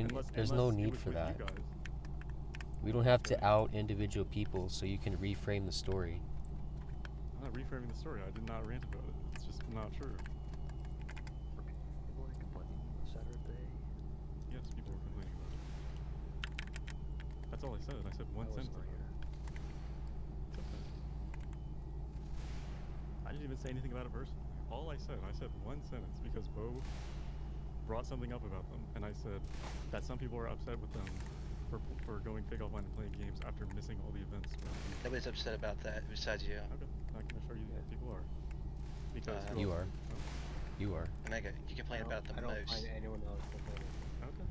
mean, there's no need for that. We don't have to out individual people so you can reframe the story. I'm not reframing the story. I did not rant about it. It's just not true. People are complaining on Saturday. Yes, people were complaining about it. That's all I said. I said one sentence. It's okay. I didn't even say anything about a person. All I said one sentence because Bo brought something up about them, and I said that some people are upset with them for going fake offline and playing games after missing all the events. Nobody's upset about that besides you. Okay, I can assure you that people are. Because you are. You are. Omega, you complain about the most. I don't find anyone else complaining. Okay.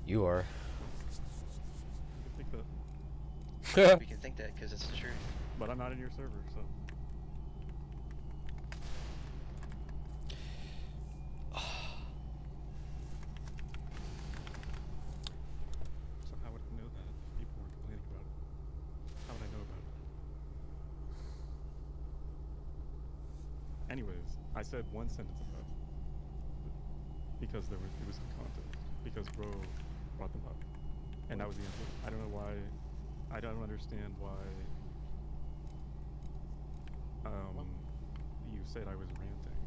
You are. You can think that. We can think that because it's the truth. But I'm not in your server, so. So how would I know that if people weren't complaining about it? How would I know about it? Anyways, I said one sentence about it. Because it was in context. Because Bro brought them up. And that was the answer. I don't know why. I don't understand why you said I was ranting.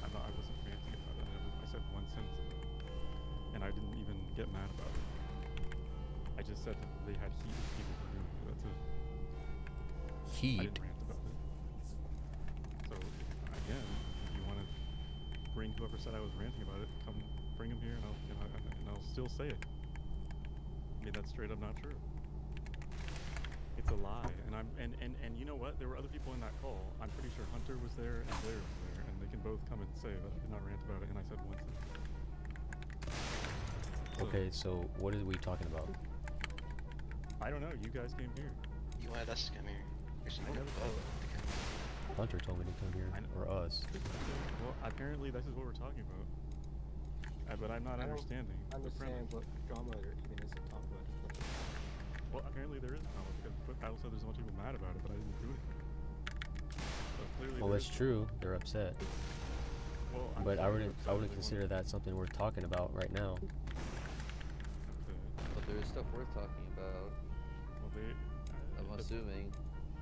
I wasn't ranting about it. I said one sentence about it. And I didn't even get mad about it. I just said that they had heat with people for doing it. That's it. Heat? I didn't rant about it. So, again, if you want to bring whoever said I was ranting about it, come bring them here and I'll still say it. I mean, that's straight up not true. It's a lie, and you know what? There were other people in that call. I'm pretty sure Hunter was there and Blair was there, and they can both come and say that I did not rant about it, and I said one sentence. Okay, so what are we talking about? I don't know. You guys came here. You wanted us to come here. Hunter told me to come here, or us. Well, apparently this is what we're talking about. But I'm not understanding. I don't understand what drama there even is to talk about. Well, apparently there is drama because Battle said there's a bunch of people mad about it, but I didn't do anything. So clearly Well, it's true. They're upset. Well, but I wouldn't consider that something worth talking about right now. Okay. But there is stuff worth talking about. Well, I'm assuming.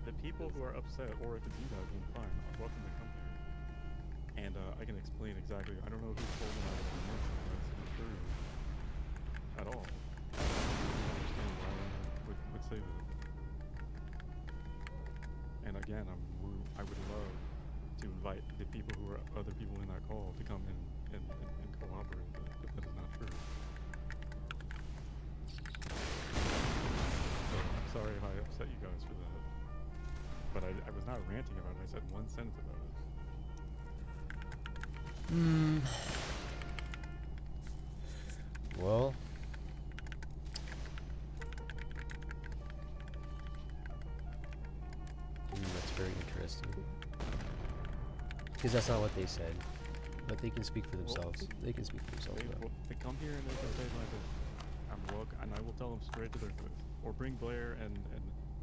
The people who are upset, or if it's you guys, then fine. I'm welcome to come here. And I can explain exactly. I don't know who told me that I mentioned, but it's not true at all. I don't understand why I would say that. And again, I would love to invite the people who are other people in that call to come in and cooperate, but that is not true. So I'm sorry if I upset you guys for that. But I was not ranting about it. I said one sentence about it. Well, that's very interesting. Because that's not what they said. But they can speak for themselves. They can speak for themselves. They come here and they can say like this. I'm welcome, and I will tell them straight to their face. Or bring Blair and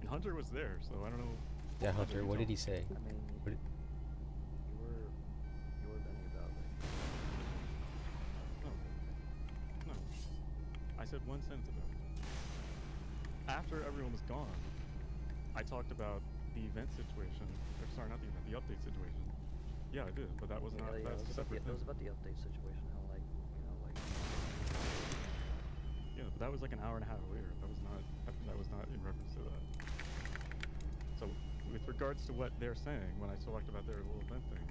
Hunter was there, so I don't know. Yeah, Hunter. What did he say? I mean, you were bending about it. No. I said one sentence about it. After everyone was gone, I talked about the event situation. Or sorry, not the event, the update situation. Yeah, I did, but that was not. That's a separate thing. It was about the update situation. How Yeah, but that was like an hour and a half later. That was not in reference to that. So, with regards to what they're saying, when I talked about their little event thing,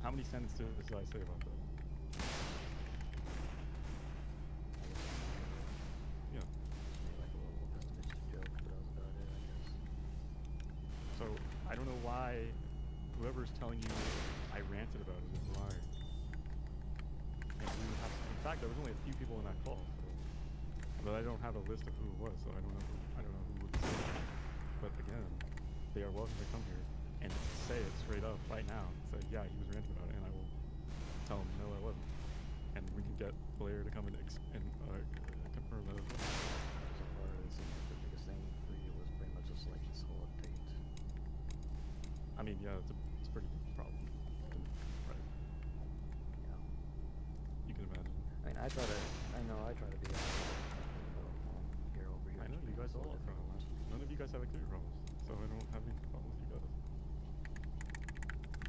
how many sentences did I say about that? Yeah. like a little pessimistic joke, but that was about it, I guess. So, I don't know why whoever's telling you I ranted about it is lying. And we would have to, in fact, there was only a few people in that call. But I don't have a list of who it was, so I don't know who would say it. But again, they are welcome to come here and say it straight up right now. Say, yeah, he was ranting about it, and I will tell him, no, I wasn't. And we can get Blair to come and confirm that as well. So far, it seems like the biggest thing for you was pretty much just like this whole update. I mean, yeah, it's a pretty big problem. Right. Yeah. You can imagine. I try to. I know I try to be here over here. I know you guys all have problems. None of you guys have activity problems, so I don't have any problems with you guys.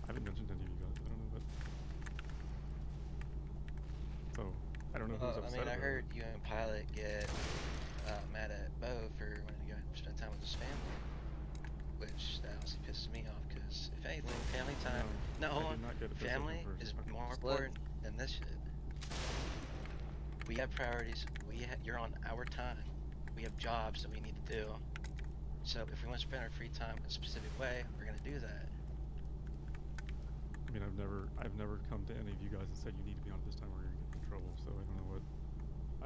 I haven't mentioned any of you guys. I don't know, but so I don't know who's I upset mean, I about heard it. you and Pilot get mad at Bo for wanting to go spend time with his family, which that honestly pisses me off. Because if anything, family time. No, I hold on. did not get a Family PlayStation is first. more Split. important than this shit. We have priorities. You're on our time. We have jobs that we need to do. So if we want to spend our free time a specific way, we're gonna do that. I mean, I've never come to any of you guys and said you need to be on at this time or you're gonna get in trouble. So I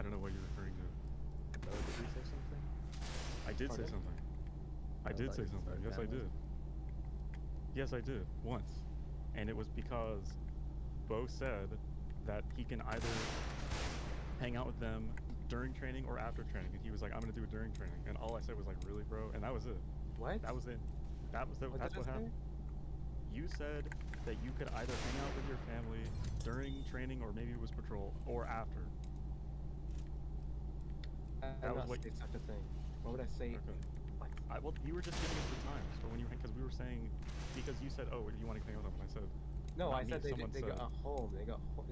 don't know what you're referring to. Oh, did you say something? I did say Pardon? something. I I did thought say you something. said Yes, I family. did. Yes, I did once, and it was because Bo said that he can either hang out with them during training or after training, and he was like, "I'm gonna do it during training," and all I said was like, "Really, bro?" And that was it. What? That was it. What That's did what I say? happened. You said that you could either hang out with your family during training or maybe it was patrol or after. I That did was not what. say such a thing. What would I say? Okay. What? Well, you were just giving us the times for when you because we were saying because you said, "Oh, you want to hang out with them," and I said, No, not I me, said someone they said. got home. They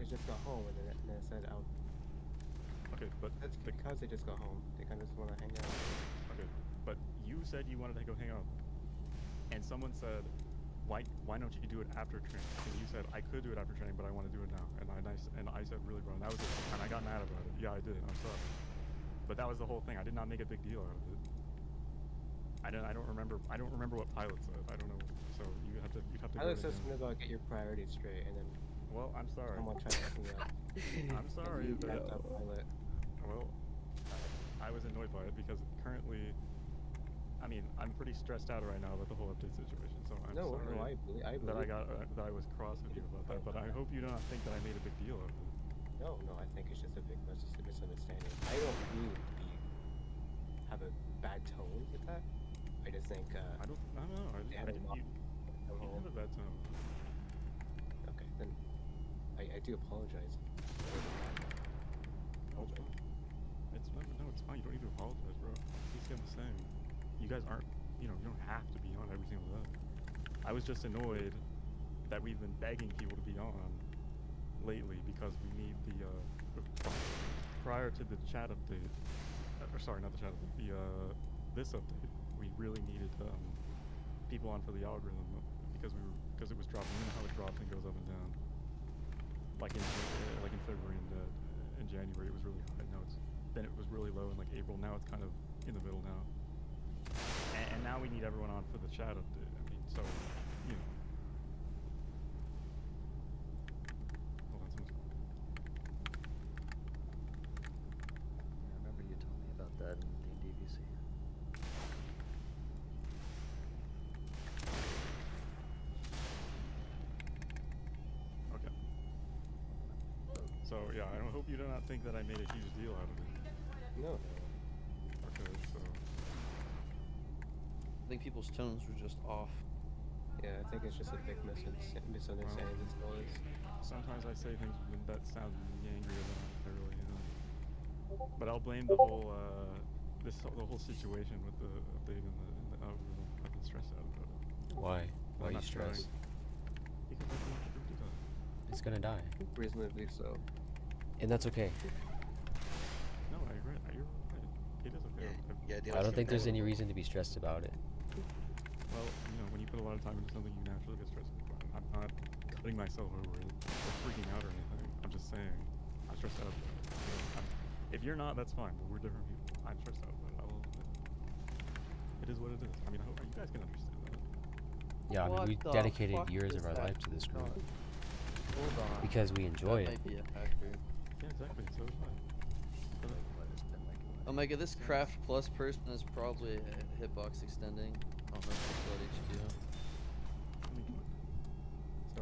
just got home, and then I said Okay, but that's because they just got home. They kind of just want to hang out. okay, but you said you wanted to go hang out with them, and someone said, why don't you do it after training? And you said I could do it after training, but I want to do it now. And I said, really, bro, and that was it. And I got mad about it. Yeah, I did. I'm sorry. But that was the whole thing. I did not make a big deal out of it. I don't remember what Pilot said. I don't know. So you'd have to I go was to just him. something about get your priorities straight, and then Well, I'm sorry. someone tried to mess me up. I'm sorry. You But, backed up Pilot. well, I was annoyed by it because currently, I mean, I'm pretty stressed out right now about the whole update situation. So I'm No, sorry no, I believe. that I was cross with you about that. But I hope you do not think that I made a big deal of it. No, I think it's just a big misunderstanding. I don't mean to have a bad tone with that. I just think I don't know. they had a lot You come didn't home. have a bad tone. Okay, then I do apologize. It's fine. You don't need to apologize, bro. Basically, I'm just saying, you guys aren't, you don't have to be on every single day. I was just annoyed that we've been begging people to be on lately because we need the prior to the chat update. Or sorry, not the chat update. This update, we really needed people on for the algorithm because it was dropping. You know how it drops and goes up and down. Like in February and January, it was really high. Then it was really low in like April. Now it's kind of in the middle now. And now we need everyone on for the chat update. I mean, so hold on, someone's calling. I remember you told me about that in the DVC. Okay. So yeah, I hope you do not think that I made a huge deal out of it. No. Okay, so I think people's tones were just off. Yeah, I think it's just a big misunderstanding. This noise. sometimes I say things that sound angrier than I really am. But I'll blame the whole the whole situation with the update and the algorithm. I've been stressed out about it. Why? Why are I'm you not trying. stressed? Because I don't want to do that. It's gonna die. Reasonably so. And that's okay. No, I agree. You're right. It is okay. Yeah, I don't think there's any reason to be stressed about it. Well, when you put a lot of time into something, you naturally get stressed about it. I'm not cutting myself over it or freaking out or anything. I'm just saying I'm stressed out about it. If you're not, that's fine. But we're different people. I'm stressed out about it. It is what it is. I mean, I hope you guys can understand that. Yeah, I mean, What we the dedicated fuck years is of our that? life to this group Hold on. because we enjoy That it. might be a factor. Yeah, exactly. So is I. Omega, this craft plus person is probably a hitbox extending. I don't know if it's still at HQ. So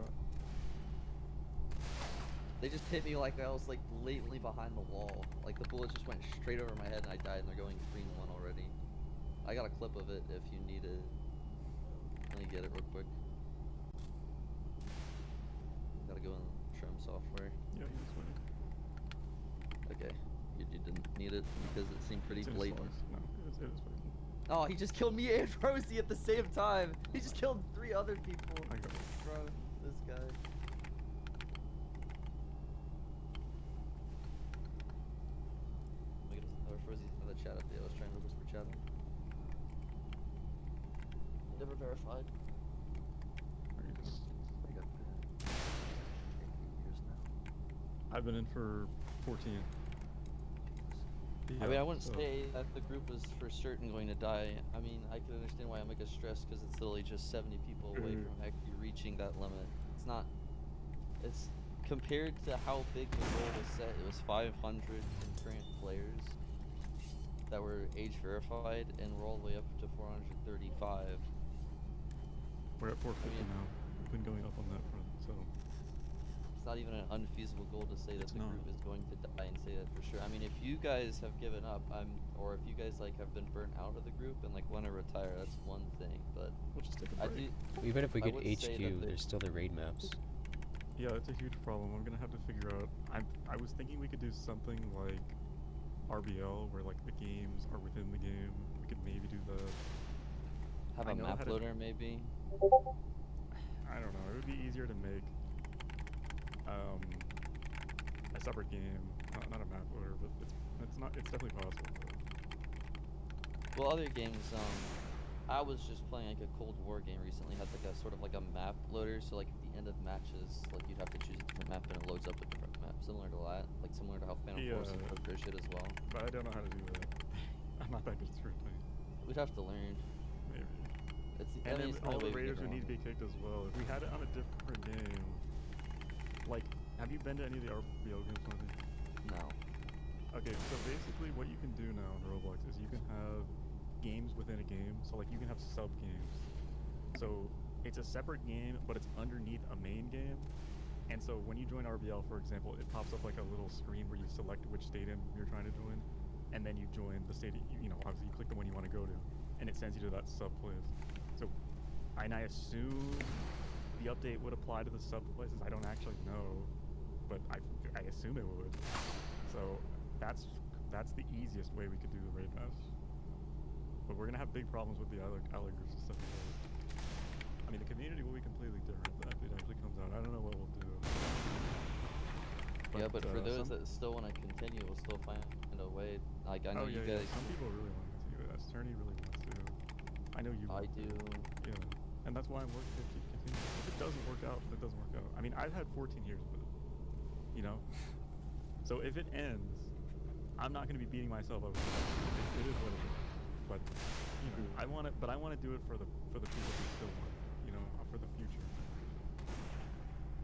They just hit me like I was like blatantly behind the wall. Like the bullet just went straight over my head and I died and they're going 3-1 already. I got a clip of it if you need it. Let me get it real quick. Gotta go in trim software. Yeah, he's winning. Okay, you didn't need it because it seemed pretty It's in his blatant. slugs. No, it is blatant. Oh, he just killed me and Rosie at the same time. He just killed 3 other people. I got it. Bro, this guy. Look at this. Rosie's in the chat update. I was trying to whisper chat him. Never verified. What are you doing? I got 8 years now. I've been in for 14. I mean, I wouldn't so- say that the group was for certain going to die. I mean, I can understand why Omega stressed because it's literally just 70 people away from actually reaching that limit. It's not. It's compared to how big the goal was set. It was 500 concurrent players that were age verified, and we're all the way up to 435. We're at 450 I mean- now. We've been going up on that front, so It's not even an unfeasible goal to say that It's the not. group is going to die and say that for sure. I mean, if you guys have given up, or if you guys like have been burnt out of the group and like want to retire, that's one thing. But we'll just take a I break. do. Even if we I get would say that HQ, they- there's still the raid maps. Yeah, that's a huge problem. I'm gonna have to figure out. I was thinking we could do something like RBL, where like the games are within the game. We could maybe do the. Have I a know map how to- loader maybe. I don't know. It would be easier to make a separate game, not a map loader, but it's not. It's definitely possible. But Well, other games. I was just playing like a Cold War game recently. Had like a sort of like a map loader. So like at the end of matches, like you'd have to choose a different map and it loads up a different map, similar to that. Like similar to how Final Forces Yeah. Poker shit as well. But I don't know how to do that. I'm not that good at scrutiny. We'd have to learn. Maybe. It's And I mean, then it's the all only the way we raiders get would need to be kicked as well. If we had it on a different game, like, have you been to any of the RBL games, Monty? No. Okay, so basically what you can do now in Roblox is you can have games within a game. So like you can have sub games. So it's a separate game, but it's underneath a main game. And so when you join RBL, for example, it pops up like a little screen where you select which stadium you're trying to join, and then you join the stadium. You know, obviously you click the one you want to go to, and it sends you to that sub place. So, and I assume the update would apply to the sub places. I don't actually know, but I assume it would. So that's the easiest way we could do the raid maps. But we're gonna have big problems with the other groups and stuff. I mean, the community will be completely different if the update actually comes out. I don't know what we'll do. Yeah, but for those some- that still want to continue, we'll still find a way. Like I know oh, you yeah, guys. yeah. Some people really want to continue it. Attorney really wants to. I know you. I want to. do. Yeah, and that's why I'm working to keep continuing. If it doesn't work out, it doesn't work out. I mean, I've had 14 years with it. You know. So if it ends, I'm not going to be beating myself up. It is what it is. But you know, I want to. But I want to do it for the people who still want it. You know, for the future.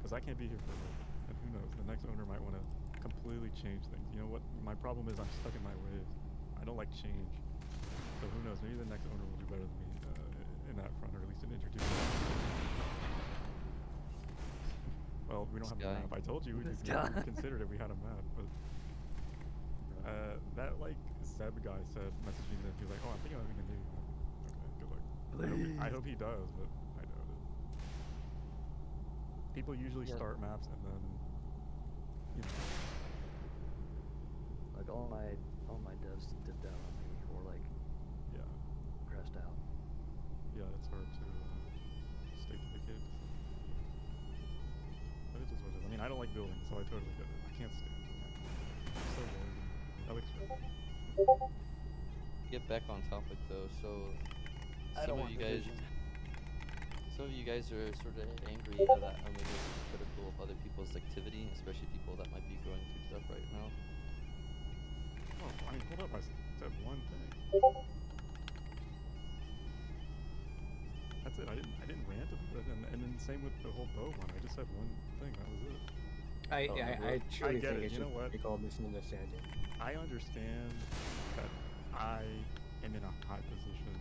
Because I can't be here forever. And who knows? The next owner might want to completely change things. You know what? My problem is I'm stuck in my ways. I don't like change. So who knows? Maybe the next owner will do better than me in that front, or at least in introducing. Well, we don't have a map. I told you we'd consider it if we had a map, but that like Zeb guy said, messaged me that he was like, "Oh, I'm thinking about making a new map." Okay, good luck. I hope he does, but I doubt it. People usually start maps and then, you know. Like all my devs dipped out on me or like Yeah. crashed out. Yeah, it's hard to stay to the kids. But it is what it is. I mean, I don't like building, so I totally get it. I can't stand it. It's so boring. Alex, Get back on topic though. So I some don't of want you guys, division. some of you guys are sort of angry that Omega is critical of other people's activity, especially people that might be going through stuff right now. oh, I mean, hold up. I said one thing. That's it. I didn't rant about it, and then same with the whole bow one. I just said one thing. That was it. I truly get think it, it's you know just what? a big old misunderstanding. I understand that I am in a high position,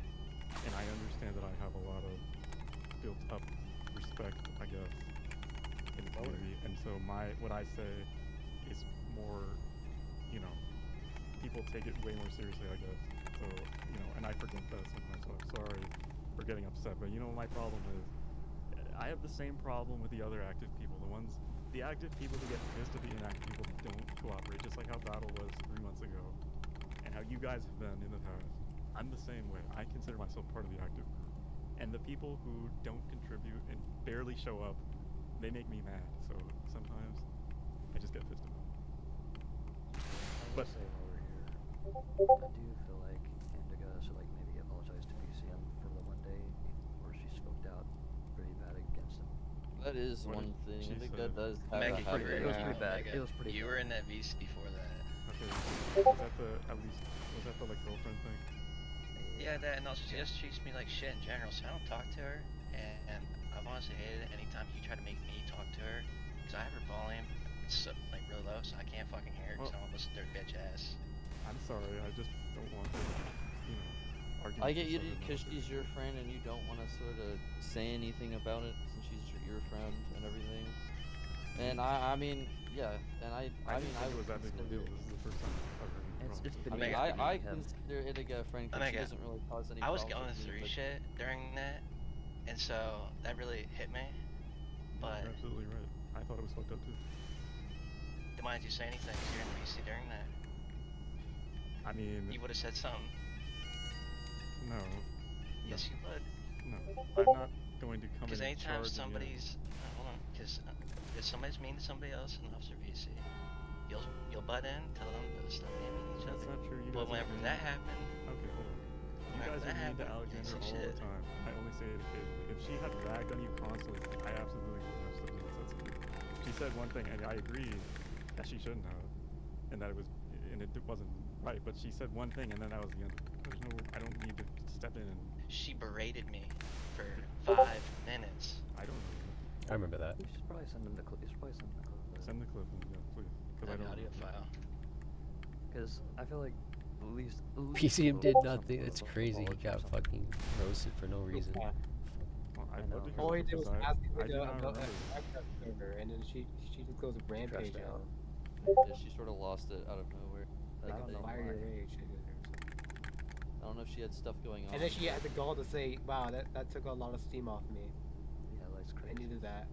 and I understand that I have a lot of built-up respect, I guess, in the community. And so what I say is more, you know, people take it way more seriously, I guess. So, you know, and I forget that sometimes. So I'm sorry for getting upset. But you know, my problem is, I have the same problem with the other active people, the ones the active people who get pissed at the inactive people who don't cooperate, just like how Battle was 3 months ago, and how you guys have been in the past. I'm the same way. I consider myself part of the active group. And the people who don't contribute and barely show up, they make me mad. So sometimes I just get pissed about it. I will But- say while we're here, I do feel like Indigo should like maybe apologize to PCM for the one day where she spoke out pretty bad against him. That is What one did thing. she I think say? that does have Mega, a you habit. were It was pretty bad. Mega, It was pretty you bad. were in that VC before that. Okay, was that the at least was that the like girlfriend thing? Yeah, that, and also she just treats me like shit in general, so I don't talk to her, and I've honestly hated it anytime you try to make me talk to her, because I have her volume, it's so, like real low, so I can't fucking hear her, because I Well- won't listen to her bitch ass. I'm sorry, I just don't want to, argue. I get you because she's your friend and you don't want to sort of say anything about it since she's your friend and everything. And I mean, yeah, and I I mean, didn't I think it would was that big of a consider. deal. This is the first time I've heard it. It's I been mean, Omega. I him. consider Indigo a friend because she Omega. doesn't really cause any I was problems going with me, through but- shit during that, and so that really hit me. But You're absolutely right. I thought it was fucked up too. why did you say anything? 'Cause you're in VC during that. I mean, You would have said something. no, Yes, you would. no. I'm not going to come Because in and anytime charge again. somebody's, hold on, because if somebody's mean to somebody else in Officer VC, you'll butt in, tell them to stop being mean to each That's other. not true. You But guys are whenever mean. that happened, Okay, hold on. You Whenever guys that are mean to happened, Alexander piece of all the shit. time. I only say it occasionally. If she had ragged on you constantly, I absolutely would have something to say. She said one thing, and I agree that she shouldn't have, and that it was, and it wasn't right. But she said one thing, and then that was the end. There's no, I don't need to step in and she berated me for 5 minutes. I don't know. I remember that. You should probably send him the clip. You should probably send him the clip. Send the clip, and, yeah, please, because I An don't. audio remember. file. Because I feel like at least PCM a did little- nothing. some It's sort of crazy. He apology or got something. fucking roasted for no reason. Yeah. Well, I I'd love to know. hear All he it did was because ask I do her not about remember. Minecraft server, and then she just goes a rampage Trashed out. out. Yeah, she sort of lost it out of nowhere. I Like, don't know Fire why. your rage. I don't know if she had stuff going on. And then she but- had the gall to say, "Wow, that took a lot of steam off me. Yeah, that's I crazy. needed that."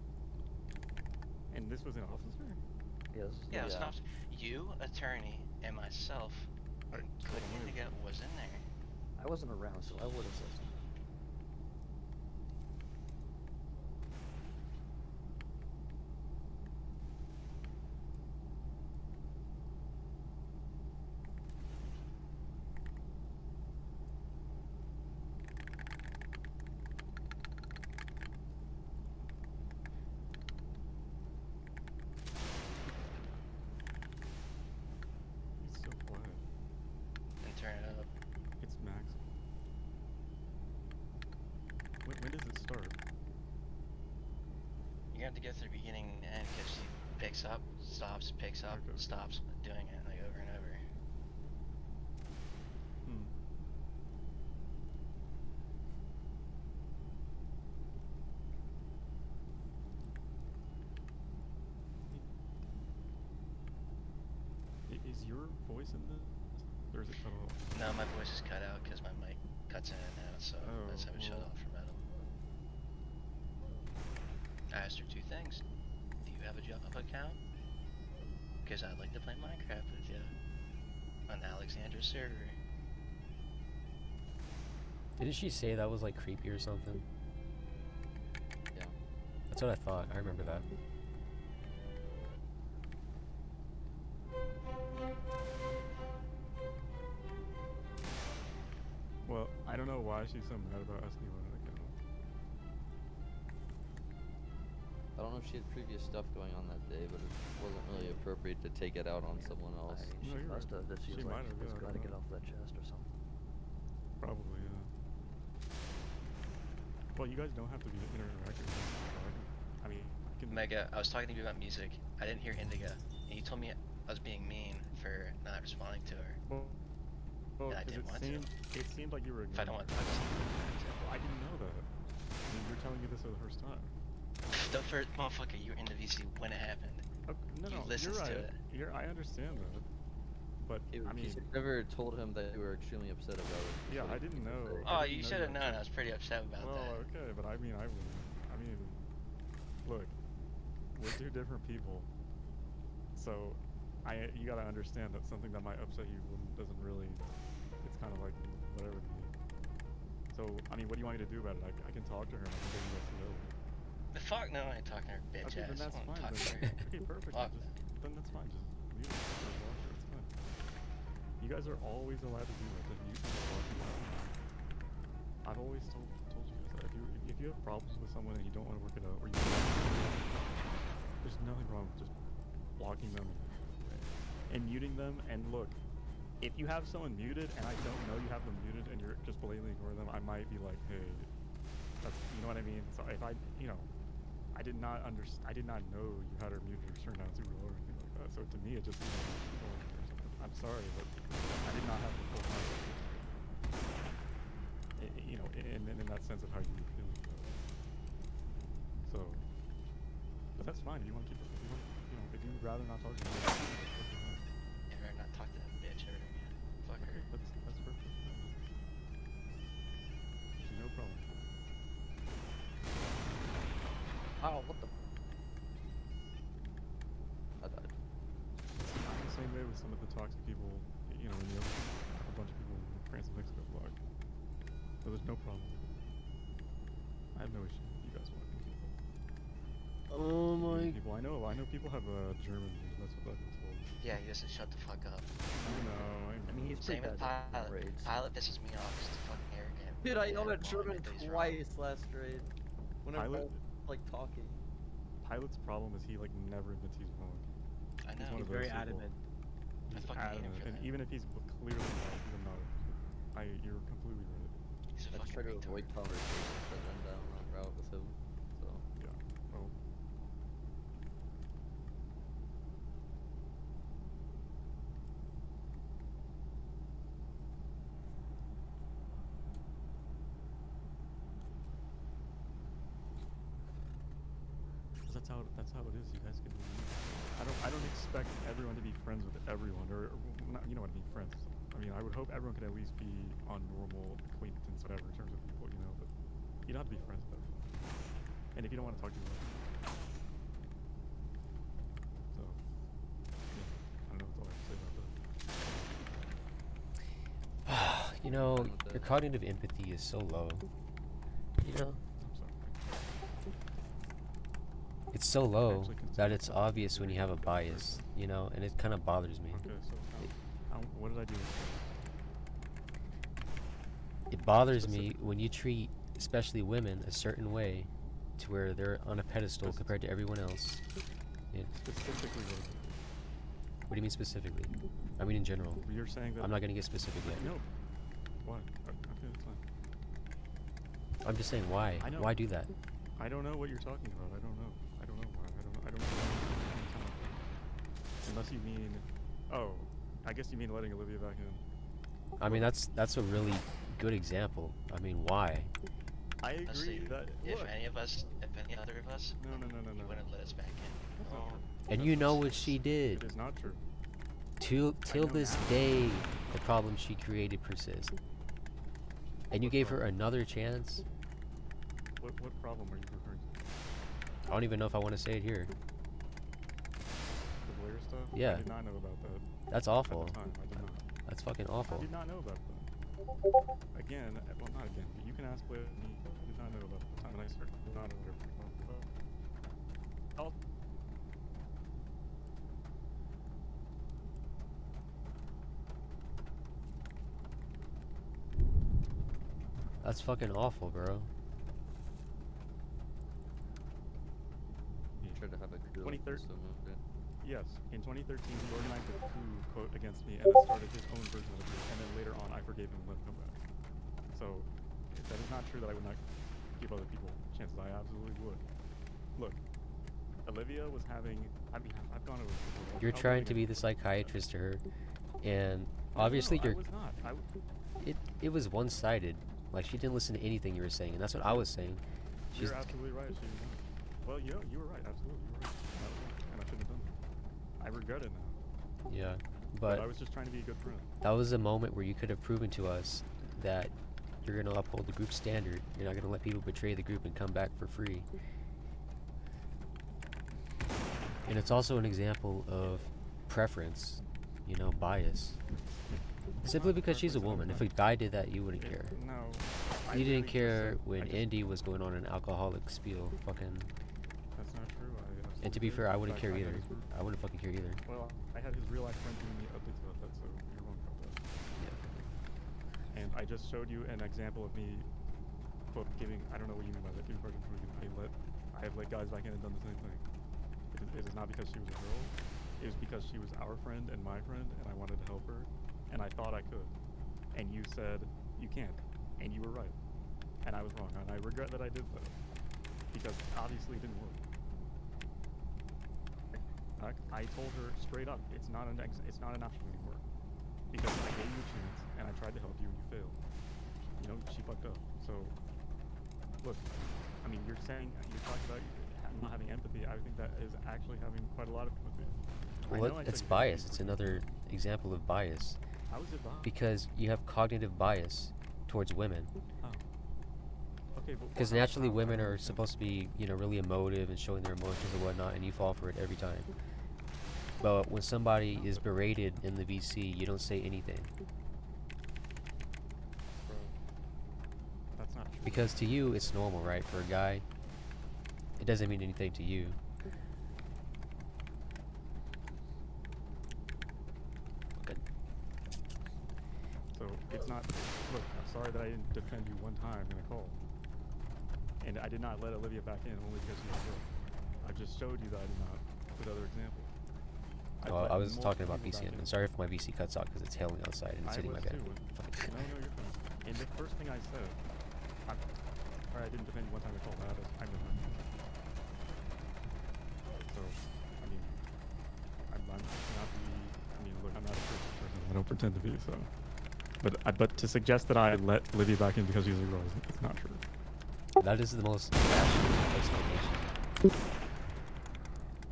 And this was an officer. Yes. Yeah, it was an Yeah. officer. You, attorney, and myself, Alright, and so Good let me- Indigo was in there. I wasn't around, so I would have said something. He's so quiet. And turn it up. It's max. When does it start? You're gonna have to go through the beginning and end because she picks up, stops, picks up, Okay. stops doing it like over and over. Hmm. Is your voice in this? Or is it cut off? No, my voice is cut out because my mic cuts in and out, so that's how it shut well. off from Adam. I asked her 2 things. Do you have a job account? Because I'd like to play Minecraft with you on Alexander's server. Didn't she say that was like creepy or something? Yeah. That's what I thought. I remember that. Well, I don't know why she's so mad about asking about an account. I don't know if she had previous stuff going on that day, but it wasn't really appropriate to take it out on someone else. She No, you're must right. have. That she She was might like, have, "Let's yeah, I gotta don't get know. off that chest or something." Probably, yeah. Well, you guys don't have to be interactive. I mean, you can. Mega, I was talking to you about music. I didn't hear Indigo, and you told me I was being mean for not responding to her. Well, I 'cause didn't want to. it seemed like you were If I don't ignoring want to talk to Well, I didn't know that. I mean, you're telling me this for the first time. the first motherfucker, you were in the VC when it happened. No, You no, listened you're to right. it. I understand that. But, I mean, You never told him that you were extremely upset about it. yeah, so I you didn't can know. say- Oh, didn't you know should have you known. I were was pretty upset about Well, that. okay, but I mean, I wouldn't. I mean, look, we're two different people. So, you gotta understand that something that might upset you doesn't really. It's kind of like whatever to me. So, I mean, what do you want me to do about it? I can talk to her and I can get you guys together. The fuck no, I ain't talking to her bitch Okay, then ass. that's I won't fine. talk Then, to her. okay, perfect. Fuck Then that's fine. Just leave it. Just watch her. It's fine. You guys are always allowed to do that. Just mute me and watch me. I've always told you guys that if you have problems with someone and you don't want to work it out, or you there's nothing wrong with just blocking them and muting them. And look, if you have someone muted and I don't know you have them muted and you're just blatantly ignoring them, I might be like, hey, that's, you know what I mean? So if I did not know you had her muted or turned down super low or anything like that. So to me, it just seems like you're ignoring me or something. I'm sorry, but I did not have the full context. You know, in that sense of how you were feeling about it. So, but that's fine. If you want to keep it, if you'd rather not talk to me, And we're not talk to that bitch ever again. Fuck her. that's perfect. There's no problem. Oh, what the? I died. I'm the same way with some of the toxic people, you know, in the other, a bunch of people in France and Mexico blog. So there's no problem. I have no issue with you guys wanting people. Oh my. People, I know people have German views. That's what I've been told. Yeah, he doesn't shut the fuck up. I know. I mean, he's Same pretty with bad at Pilot. raids. Pilot pisses me off because he's fucking arrogant. Dude, I yelled Yeah, at well, German he's wrong. twice last raid. Whenever Pilot- I was, like, talking. Pilot's problem is he like never admits he's wrong. I He's know. one of He's very those people. adamant. He's fucking hate him adamant, for and that. even if he's clearly right, even though you're completely right. He's a I just fucking try to avoid retard. conversations that end down that route with him. So, Yeah. Well. That's how it is. You guys can. I don't expect everyone to be friends with everyone, or not. You know what I mean, friends. I mean, I would hope everyone could at least be on normal acquaintance, whatever, in terms of people, you know. But you don't have to be friends with everyone. And if you don't want to talk to them, so yeah, I don't know what else I have to say about that. You know, Fine with your that. cognitive empathy is so low. You know, I'm sorry. it's so low Actually that consider it's myself obvious when you have a very bias. You know, and it kind of bothers me. Okay, so what did I do? It bothers me when you treat, especially women, a certain way, to where they're on a pedestal compared to everyone else. Yeah. Specifically, What do you mean specifically? I mean in general. you're saying that. I'm not gonna get specific yet. No. Why? Okay, that's fine. I'm just saying why. I know. Why do that? I don't know what you're talking about. I don't know why. I don't know. Unless you mean, oh, I guess you mean letting Olivia back in. I mean that's a really good example. I mean why? I agree Honestly, that. if Look, any other of us, no. he wouldn't let us back in. That's not true. And That's you not know true. what she It did. is not true. Till know this now. day, the problems she created persist. And you What gave her problem? another chance. What problem are you referring to? I don't even know if I want to say it here. The lawyer stuff? Yeah. I did not know about that. That's At awful. the time, I did not. That's fucking I awful. did not know about that. Again, well, not again, but you can ask Blair me. I did not know about the time, and I certainly did not know what you're talking about. I'll That's fucking awful, bro. you tried to have a coup. 2013. so moved it. Yes, in 2013, he organized a coup, quote, against me, and then started his own version of the coup, and then later on, I forgave him and let him come back. So, that is not true that I would not give other people chances. I absolutely would. Look, Olivia was having, I mean, I've gone over this before. You're How trying to Olivia- be the psychiatrist to her, and No, obviously I was not. it was one-sided. Like she didn't listen to anything you were saying, and that's what I was saying. She's You're absolutely right. She was not. Well, you were right. Absolutely, you were right. And I shouldn't have done that. I regret it now. yeah, But but I was just trying to be a good friend. that was a moment where you could have proven to us that you're gonna uphold the group standard. You're not gonna let people betray the group and come back for free. And it's also an example of preference, you know, bias. Simply because she's a woman. If a guy did that, you wouldn't care. No. You literally didn't just care said- when I just- Andy was going on an alcoholic spiel, fucking. That's not true. And to be fair, I wouldn't care In either. fact, I wouldn't fucking care either. Well, I had his real life friend giving me updates about that, so you're wrong about that. Yeah. And I just showed you an example of me, quote, giving. I don't know what you mean by that. Giving person I have let guys back in and done the same thing. It is not because she was a girl. It was because she was our friend and my friend, and I wanted to help her, and I thought I could. And you said you can't, and you were right, and I was wrong, and I regret that I did that because obviously it didn't work. I told her straight up, it's not an option anymore, because I gave you a chance and I tried to help you and you failed. You know, she fucked up. So, look, I mean, you're talking about not having empathy. I think that is actually having quite a lot of empathy. Well, it's bias. It's another example of bias. How is it bias? Because you have cognitive bias towards women. Oh. Okay, but Because naturally women are supposed to be, you know, really emotive and showing their emotions and whatnot, and you fall for it every time. But when somebody is berated in the VC, you don't say anything. Bro, that's not true. Because to you, it's normal, right? For a guy, it doesn't mean anything to you. Good. So it's not. Look, I'm sorry that I didn't defend you one time in a call, and I did not let Olivia back in only because she was a girl. I just showed you that I did not with other examples. Oh, I was talking about BCN. BCN. I'm sorry if my VC cuts out because it's hailing outside and it's hitting my bed. No, you're fine. And the first thing I said, I didn't defend you one time at all. I meant so, I mean, I'm not the. I mean, look, I'm not a perfect person. I don't pretend to be. So, but to suggest that I let Livia back in because she was a girl is not true. That is the most rational explanation.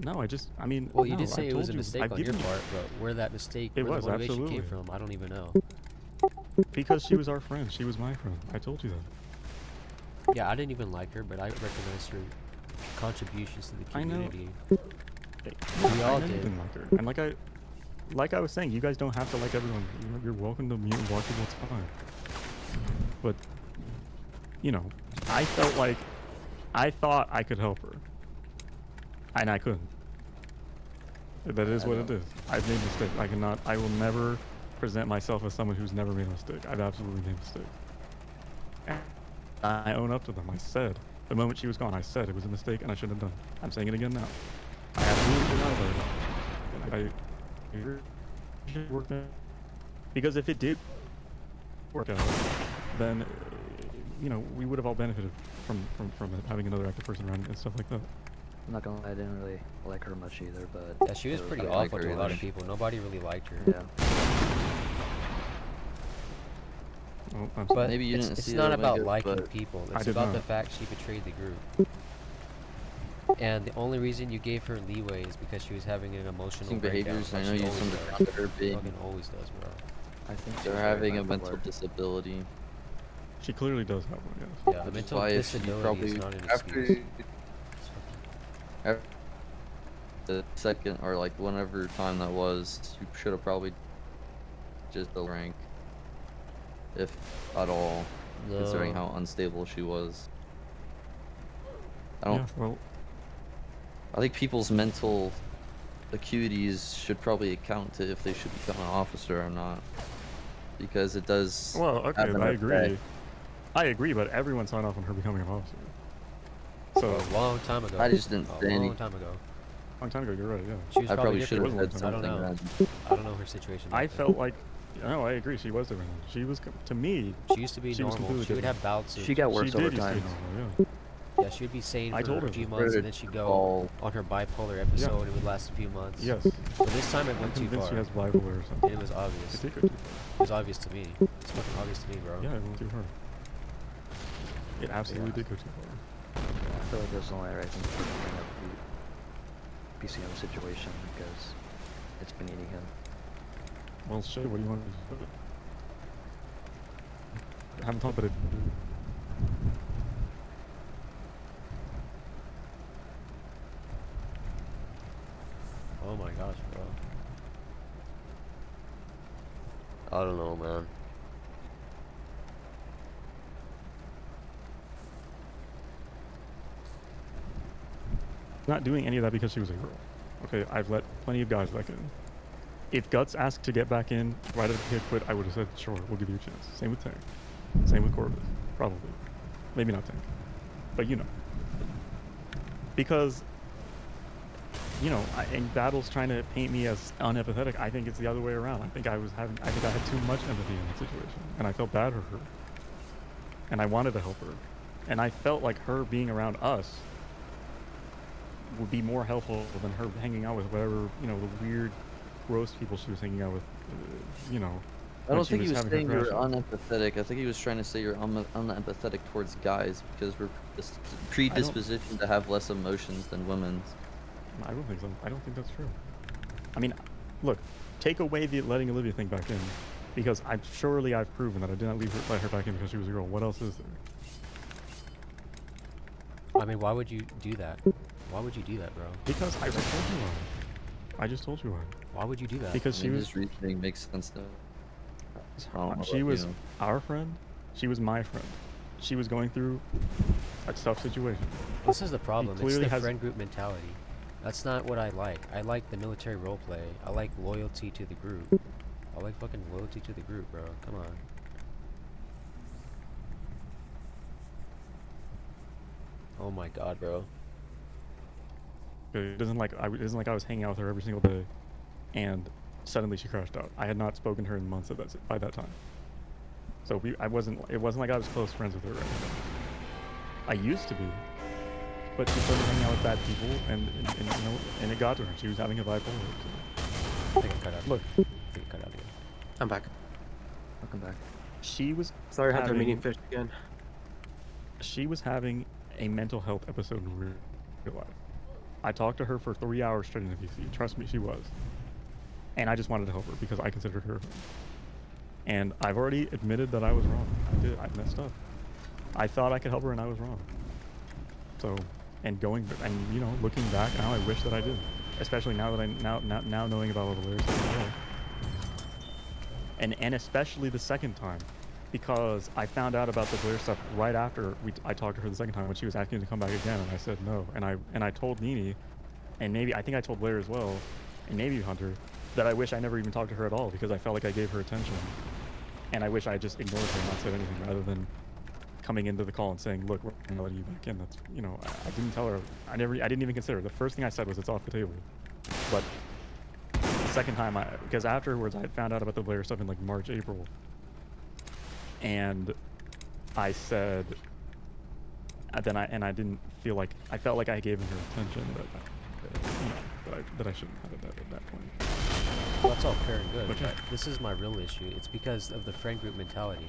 No, I mean. Well, you no, did say I it was told a you, mistake I've on your given you- part, but where that mistake, It where was, the motivation absolutely. came from, I don't even know. Because she was our friend. She was my friend. I told you that. Yeah, I didn't even like her, but I recognized her contributions to the I know. community. We all I did. didn't like her. And like I was saying, you guys don't have to like everyone. You're welcome to mute and watch people. It's fine. But you know, I felt like I thought I could help her, and I couldn't. That is what it is. I've made mistakes. I will never present myself as someone who's never made a mistake. I've absolutely made mistakes. And I own up to them. I said, the moment she was gone, I said it was a mistake and I shouldn't have done it. I'm saying it again now. I absolutely did not work out. Because if it did work out, then, you know, we would have all benefited from it, having another active person around and stuff like that. I'm not gonna lie, I didn't really like her much either, but Yeah, she was I pretty didn't like awful her to a lot of either. people. Nobody really liked her. Yeah. Well, I'm But Maybe you it's, didn't it's see not the about Omega, liking but people. I It's did about the not. fact she betrayed the group. And the only reason you gave her leeway is because she was having an emotional Interesting breakdown. behaviors. I like know she you always understand does. her being Fucking always does, bro. I think they're she's having very a mental bipolar. disability. She clearly does have one, yes. Yeah, Which is mental why if she disability probably is not an after, excuse. after the second or like whenever time that was, you should have probably just the rank, if at all, considering No. how unstable she was. I don't. Yeah, well, I think people's mental acuities should probably account to if they should become an officer or not, because it does. well, okay, have an I agree. effect. I agree, but everyone signed off on her becoming an officer. So, A long time ago. I just didn't A say any. long time ago. a long time ago, you're right, yeah. She was I probably different. should have different. said I don't something know. then. I don't know her situation. I back then. felt like, no, I agree, she was different. She was, to me, She used to be she was normal. completely She would different. have bouts. Of, She got she worse did over used to be time. normal, yeah. Yeah, she would be sane I for told a her few that. months, and then she'd go All- on her bipolar episode, and it would last a few months. Yes. But this time it I'm went too convinced far. she has bipolar or something. And it was obvious. It did go too far. It was obvious to me. It's fucking obvious to me, bro. Yeah, it went too far. It absolutely did go too far. I feel like it was only right thing to bring up the PCM situation because it's been eating him. Well, shit, what do you want to do? I haven't talked about it. Oh my gosh, bro. I don't know, man. Not doing any of that because she was a girl. Okay, I've let plenty of guys back in. If Guts asked to get back in right after he had quit, I would have said, sure, we'll give you a chance. Same with Tank. Same with Corvus. Probably. Maybe not Tank. But you know. Because, you know, in battles trying to paint me as unempathetic, I think it's the other way around. I think I had too much empathy in the situation. And I felt bad for her. And I wanted to help her. And I felt like her being around us would be more helpful than her hanging out with whatever, you know, the weird, gross people she was hanging out with, you know. I don't think he was saying you were unempathetic. I think he was trying to say you're unempathetic towards guys because we're predispositioned to have less emotions than women's. I don't think so. I don't think that's true. I mean, look, take away the letting Olivia thing back in, because I've proven that I did not let her back in because she was a girl. What else is there? I mean, why would you do that? Why would you do that, bro? Because I just told you why. I just told you why. Why would you do that? Because she was. His reasoning makes sense though. She was our friend. She was my friend. She was going through a tough situation. This is the problem. It's the has friend group mentality. That's not what I like. I like the military roleplay. I like loyalty to the group. I like fucking loyalty to the group, bro. Come on. Oh my god, bro. It isn't like I was hanging out with her every single day, and suddenly she crashed out. I had not spoken to her in months by that time. So it wasn't like I was close friends with her or anything. I used to be, but she started hanging out with bad people, and you know, and it got to her. She was having a bipolar. I think I cut out. Look. I think I cut out again. I'm back. Welcome back. She was Sorry, I had their meeting fish again. She was having a mental health episode in real life. I talked to her for 3 hours straight in the VC. Trust me, she was. And I just wanted to help her because I considered her a friend. And I've already admitted that I was wrong. I messed up. I thought I could help her and I was wrong. So, and you know, looking back now, I wish that I did. Especially now that now knowing about all the layers of the world. And especially the second time, because I found out about the Blair stuff right after I talked to her the second time when she was asking to come back again, and I said no. And I told Nini, and I think I told Blair as well, and maybe Hunter, that I wish I never even talked to her at all because I felt like I gave her attention, and I wish I just ignored her and not said anything rather than coming into the call and saying, look, we're gonna let you back in. That's, you know, I didn't tell her. I didn't even consider it. The first thing I said was it's off the table, but the second time because afterwards I had found out about the Blair stuff in like March, April. And I said, I didn't feel like, I felt like I gave her attention that I shouldn't have at that point. Well, that's all fair and good, Okay. but this is my real issue. It's because of the friend group mentality.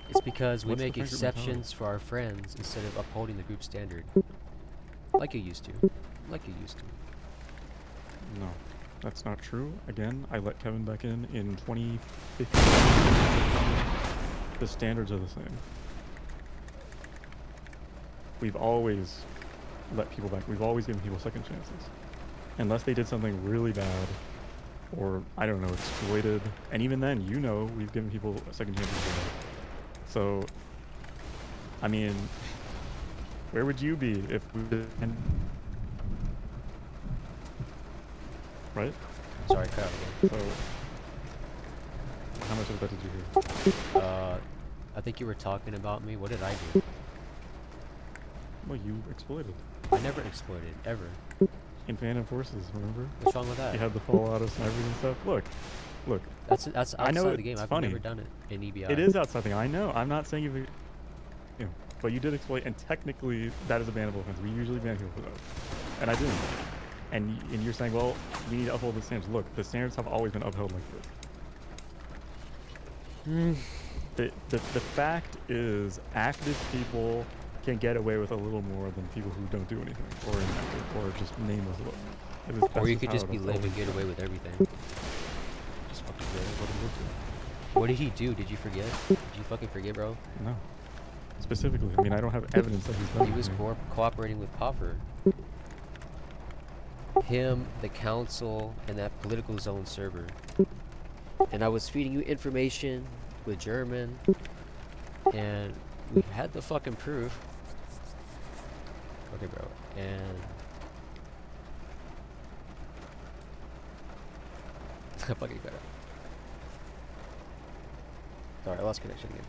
It's because we What's the make friend group exceptions for our friends instead of upholding the group standard. Like you used to. Like you used to. No, that's not true. Again, I let Kevin back in 2015. The standards are the same. We've always let people back. We've always given people second chances. Unless they did something really bad, or, I don't know, exploited. And even then, you know, we've given people a second chance. So, I mean, where would you be if we didn't? Right? Sorry, cut out again. So, how much of that did you hear? I think you were talking about me. What did I do? Well, you exploited. I never exploited, ever. In Phantom Forces, remember? What's wrong with that? You had the fallout of snipers and stuff. Look. That's outside I know the game. it's I've funny. never done it in EBI. It is outside the game. I know. I'm not saying you know, but you did exploit, and technically that is a bannable offense. We usually ban people for that, and I didn't. And you're saying, well, we need to uphold the standards. Look, the standards have always been upheld like this. The fact is, active people can get away with a little more than people who don't do anything, or inactive, or just nameless. Or you could just be live and get away with everything. Just fucking live. What did he do? Did you forget? Did you fucking forget, bro? No. Specifically, I mean, I don't have evidence that he's done He was anything. cooperating with Popper. him, the council, and that political zone server. And I was feeding you information with German, and we had the fucking proof. Okay, bro, and I fucking got it. Sorry, I lost connection again.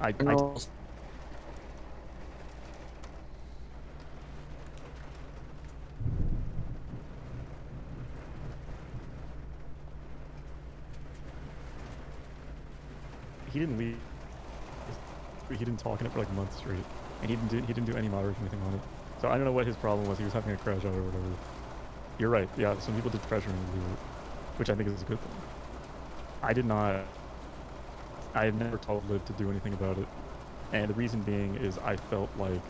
I he didn't leave. He didn't talk in it for like months straight, and he didn't do any moderation or anything on it. So I don't know what his problem was. He was having a crash out or whatever. You're right. Yeah, some people did pressure him to do it, which I think is a good thing. I did not. I had never told Liv to do anything about it, and the reason being is I felt like,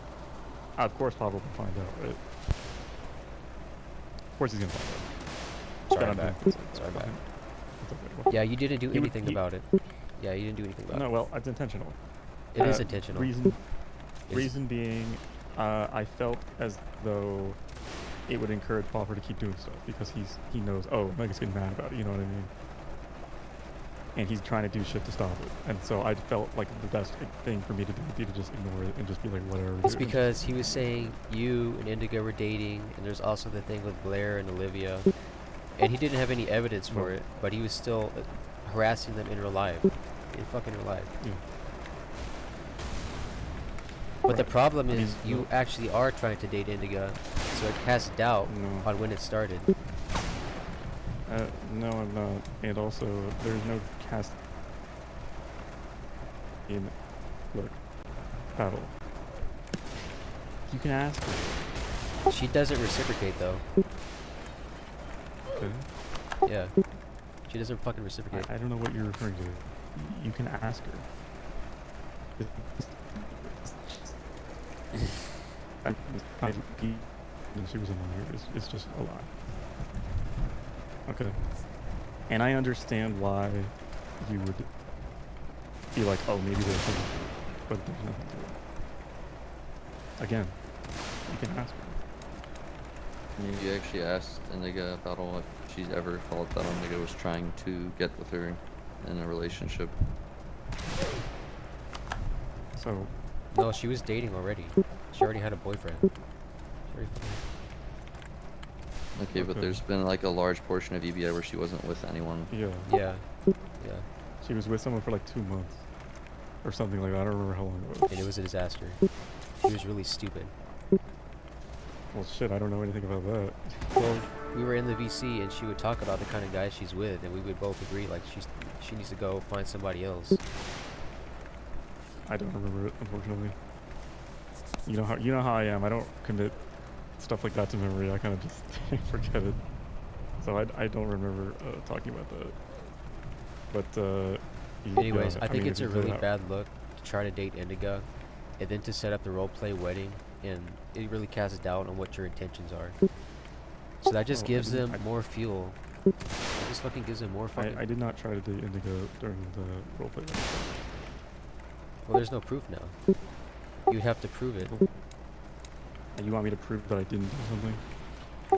of course, Pablo will find out, right? Of course, he's gonna find out. Sorry, I'm back. Sorry, I'm back. It's okay. Yeah, you didn't do He would- anything he- about it. Yeah, you didn't do anything about No, it. well, it's intentional. It is intentional. Reason being, I felt as though it would encourage Poffer to keep doing stuff because he knows, oh, Mega's getting mad about it, you know what I mean? And he's trying to do shit to stop it. And so I felt like the best thing for me to do would be to just ignore it and just be like, whatever. It's dude. because he was saying you and Indigo were dating, and there's also the thing with Blair and Olivia, and he didn't have any evidence for No. it, but he was still harassing them in real life, in fucking real life. Yeah. But the Right. problem I mean, is you no. actually are trying to date Indigo, so it casts doubt No. on when it started. No, I'm not. And also, there's no cast in. Look, Paddle. You can ask her. She doesn't reciprocate though. Okay? Yeah. She doesn't fucking reciprocate. I don't know what you're referring to. You can ask her. And she was in here. It's just a lie. Okay. And I understand why you would be like, oh, maybe there's something to it, but there's nothing to it. Again, you can ask her. You actually asked Indigo about all if she's ever felt that Indigo was trying to get with her in a relationship. So, No, she was dating already. She already had a boyfriend. She already fucking- Okay, but Okay. there's been like a large portion of EBI where she wasn't with anyone. yeah. Yeah. Yeah. She was with someone for like 2 months. Or something like that. I don't remember how long it was. And it was a disaster. He was really stupid. Well, shit, I don't know anything about that. Well, we were in the VC and she would talk about the kind of guys she's with, and we would both agree like she needs to go find somebody else. I don't remember it, unfortunately. You know how I am. I don't commit stuff like that to memory. I kind of just forget it. So I don't remember talking about that. But Anyways, yeah, I think mean, it's if a you say really that- bad look to try to date Indigo, and then to set up the roleplay wedding, and it really casts doubt on what your intentions are. So that just Well, gives didn't- them more fuel. It just fucking gives them more fucking. I did not try to date Indigo during the roleplay. Well, there's no proof now. You'd have to prove it. And you want me to prove that I didn't do something?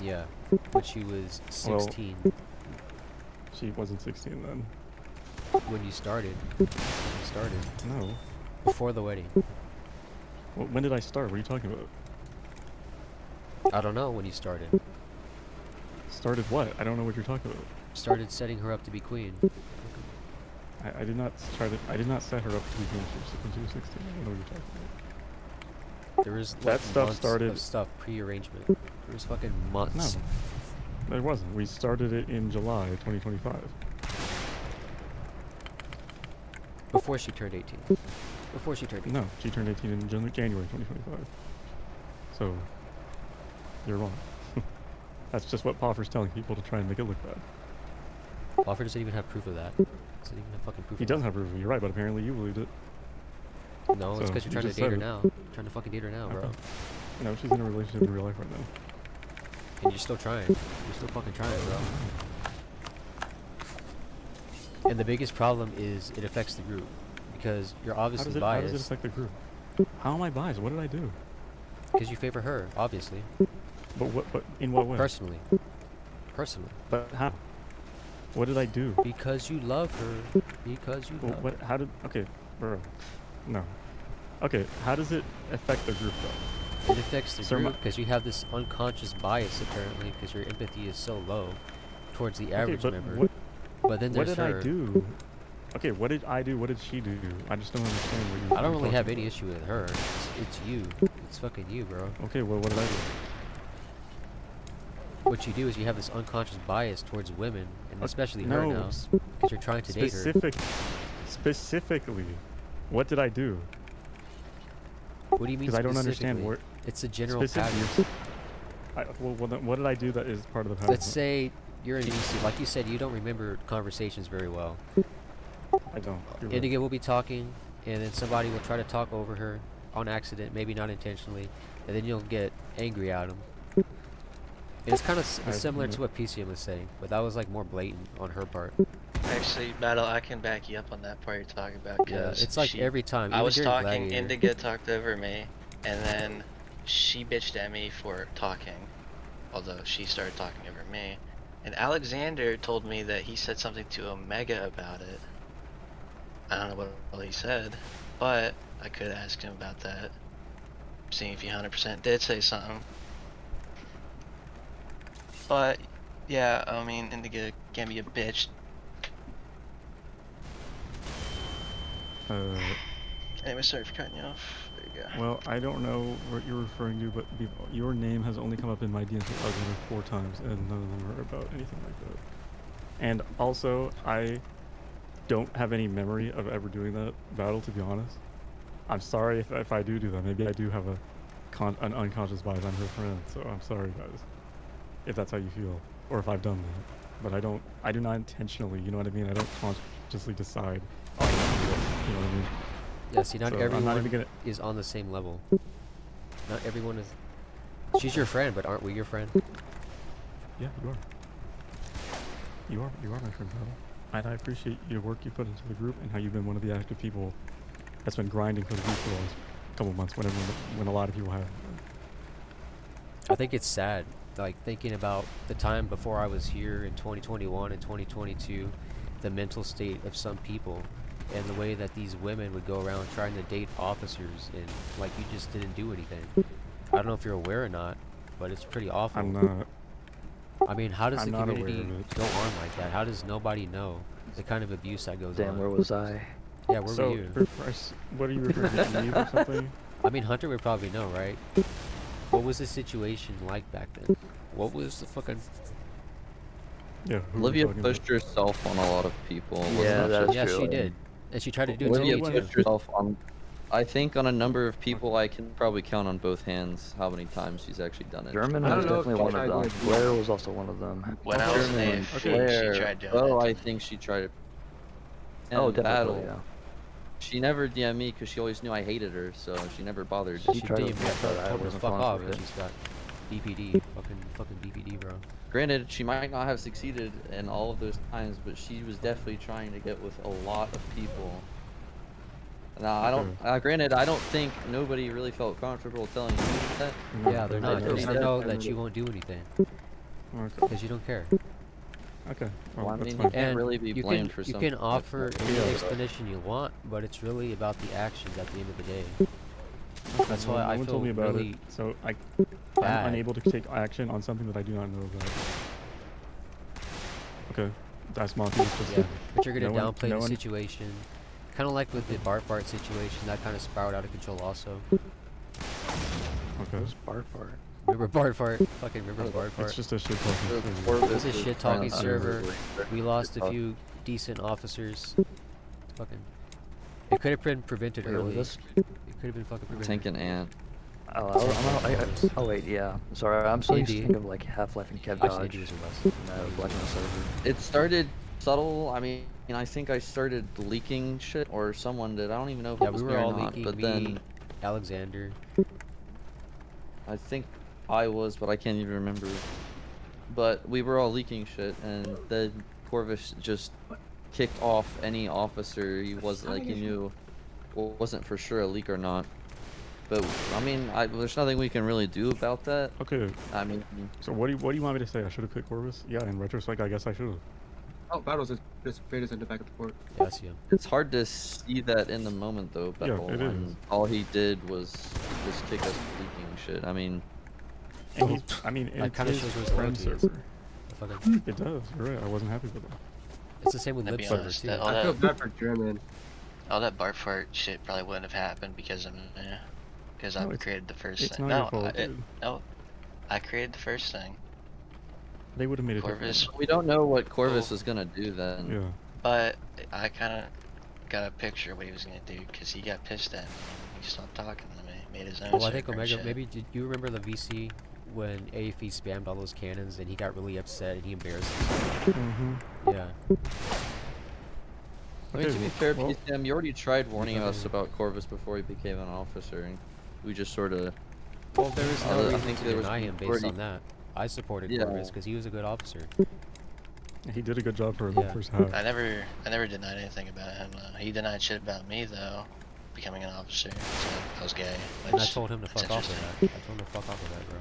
Yeah, when she was Well- 16, She wasn't 16 then. when you started. When you started. No. Before the wedding. Well, when did I start? What are you talking about? I don't know when you started. Started what? I don't know what you're talking about. Started setting her up to be queen. I did not try to. I did not set her up to be queen when she was 16. I don't know what you're talking about. There was That stuff months started- of stuff pre-arrangement. There was fucking months. No, there wasn't. We started it in July 2025. Before she turned 18. Before she turned 18. No, she turned 18 in January 2025. So, you're wrong. That's just what Poffer's telling people to try and make it look bad. Offer doesn't even have proof of that. Doesn't even have fucking proof He of doesn't have proof of it, you're right, but apparently you believed it. that. No, it's so because you you're trying to just date her said it. now. Trying to fucking date her now, bro. Okay. No, she's in a relationship in real life right now. And you're still trying. You're still fucking trying, bro. And the biggest problem is it affects the group because you're How obviously does it biased affect the group? How am I biased? What did I do? because you favor her, obviously, But in what way? personally. Personally. But how? What did I do? Because you love her. Because you Well, love what? How did? Okay, bro. No. Okay, how does it affect the group though? It affects the So group because you have this unconscious bias apparently because your empathy is so low towards the average but member. what? But then What there's did I her. do? Okay, what did I do? What did she do? I just don't understand what you. I don't really have talking any about. issue with her. It's you. It's fucking you, bro. Okay, well, what did I do? What you do is you have this unconscious bias towards women, and especially her no, now, because you're trying to date her. Specifically, what did I do? What do you mean Because I don't understand specifically? what. It's a general Specifically. pattern. Well, then what did I do that is part of the pattern? Let's say you're in DC. Like you said, you don't remember conversations very well. I don't. You're right. Indigo will be talking, and then somebody will try to talk over her on accident, maybe not intentionally, and then you'll get angry at them. And it's kind of similar to what PCM was saying, but that was like more blatant on her part. Actually, Battle, I can back you up on that part you're talking about. Yeah, Cause it's like she, every time. I even was during talking, Gladiator. Indigo talked over me, and then she bitched at me for talking, although she started talking over me. And Alexander told me that he said something to Omega about it. I don't know what all he said, but I could ask him about that. Seeing if he 100% did say something. But, yeah, I mean, Indigo can be a bitch. Anyway, sorry for cutting you off. There you go. Well, I don't know what you're referring to, but your name has only come up in my DMs with Alexander 4 times, and none of them are about anything like that. And also, I don't have any memory of ever doing that battle, to be honest. I'm sorry if I do that. Maybe I do have an unconscious bias. I'm her friend, so I'm sorry, guys, if that's how you feel, or if I've done that. But I do not intentionally, you know what I mean? I don't consciously decide, oh, I need to do it, you know what I mean? Yeah, see, not So I'm not everyone even gonna- is on the same level. Not everyone is. She's your friend, but aren't we your friend? Yeah, you are. You are my friend, brother. And I appreciate your work you put into the group and how you've been one of the active people that's been grinding for the group for the last couple months when a lot of people have. I think it's sad, like thinking about the time before I was here in 2021 and 2022, the mental state of some people, and the way that these women would go around trying to date officers, and like you just didn't do anything. I don't know if you're aware or not, but it's pretty awful. I'm not. I mean, how does I'm the not aware community of it. go on like that? How does nobody know the kind of abuse that goes Damn, on? where was I? Yeah, where So, were you? what are you referring to, Eve or something? I mean, Hunter would probably know, right? What was the situation like back then? What was the fucking... Yeah, who are we Olivia talking pushed herself on a lot of people. wasn't Yeah, she? that is Yeah, true. she did. And she tried to do it to Olivia me, what- too. pushed herself on. I think on a number of people, I can probably count on both hands how many times she's actually done it. German I was don't know if definitely she one tried of to them. do Blair it. was also one of them. When I was in German, AFP, okay. she tried doing Oh, it. I think she tried it. Oh, And definitely, Battle. yeah. She never DM'd me because she always knew I hated her, so she never bothered. She tried to DM'd me, admit that I told her to wasn't fuck falling off for because it. she's got BPD. Fucking BPD, bro. Granted, she might not have succeeded in all of those times, but she was definitely trying to get with a lot of people. Now, I don't. Granted, I don't think nobody really felt comfortable telling you that. Yeah, they're not. I Because think they that- know that you won't do anything. Okay. Because you don't care. Okay. Well, I that's mean, fine. you can't really be you blamed can, for you something. can offer that's any Yeah. explanation you want, but it's really about the actions at the end of the day. That's Well, why no I one feel told me about really it, so I'm bad. unable to take action on something that I do not know about. Okay, that's Monty. It's just Yeah, but you're gonna no one- downplay no the one- situation. Kind of like with the Bart Fart situation, that kind of spiraled out of control also. Okay, Bart fart. Remember Bart Fart? Fucking remember Bart it's Fart? just a shit talking. It was a shit talking Silent server. server. We lost a few decent officers. Fucking. It could have been prevented Wait, early. was this? It could have been fucking prevented. Tank and Ant. Oh wait, yeah. Sorry, I'm so used to Indy. think of like Half-Life and Kev Actually, Dodge. Indy was with us. No, Black on the server. It started subtle. I mean, I think I started leaking shit, or someone did. I don't even know if Yeah, it was we me were or all not. leaking. But Me, then Alexander. I think I was, but I can't even remember. But we were all leaking shit, and then Corvus just kicked off any officer he wasn't like he knew wasn't for sure a leak or not. But I mean, there's nothing we can really do about that. Okay. I mean, So what do you want me to say? I should have picked Corvus? Yeah, in retrospect, I guess I should have. Oh, Battles is Vader's in the back of the court. Yeah, I see him. it's hard to see that in the moment though, Yeah, Bethel, it when is. all he did was just kick us leaking shit. I mean, And he's, I mean, That it's kinda his shows where his friend loyalty is. server. Fucking, It does. You're right. I wasn't happy with that. it's the same with To lib be server honest, too. that- I feel bad for German. All that bar fart shit probably wouldn't have happened because I'm because I No, created the first It's thing. not No, your fault, dude. no, I created the first thing. They would have made it Corvus, different. we don't know what Corvus Oh. was gonna do then. Yeah. but I kind of got a picture of what he was gonna do because he got pissed at me and he stopped talking to me, made his own. Well, I think server and Omega. shit. Maybe did you remember the VC when AFE spammed all those cannons and he got really upset and he embarrassed himself? Mm-hmm. Yeah. I mean, to be Okay, fair, well- PCM, you already tried warning us Okay. about Corvus before he became an officer, and we just sort of. Well, there was no I reason think to there was deny him based already- on that. I supported Yeah. Corvus because he was a good officer. He did a good job for Yeah. the first half. I never denied anything about him. He denied shit about me though, becoming an officer. So I was gay. And I which- told him to that's fuck off with interesting. that. I told him to fuck off with that, bro.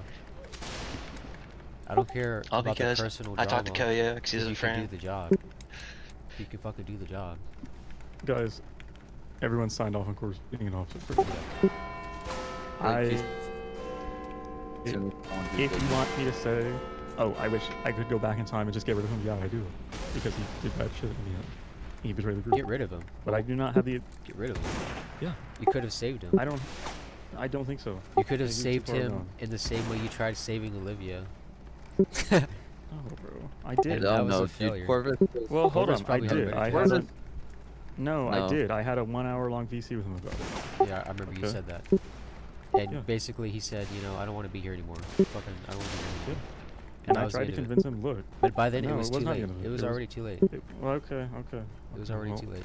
I don't care All about the because personal I talked to drama, Koya because he's if a you can friend. do the job. If you can fucking do the job. Guys, everyone signed off on Corvus being an officer. Yeah. I. If If you want me to say, oh, I wish I could go back in time and just get rid of him, yeah, I do. Because he did bad shit in the end. He betrayed the group. Get rid of him. But I do not have the. Get rid of him. Yeah. You could have saved him. I don't think so. You could have Maybe too saved far him gone. in the same way you tried saving Olivia. Oh, bro. I And did. that don't was a know, failure. dude. Corvus. Well, hold Corvus on. I probably had a did. better I chance. had a. No, I No. did. I had a 1 hour long VC with him about it. Yeah, I remember you Okay. said that. And Yeah. basically he said, you know, I don't want to be here anymore. Fucking, I don't want to be here anymore. And that I was the tried to end of it. convince him, look. But by then No, it was it was too not the late. end of it. It was It was- already too late. Well, okay, okay. It was okay, already well, too late.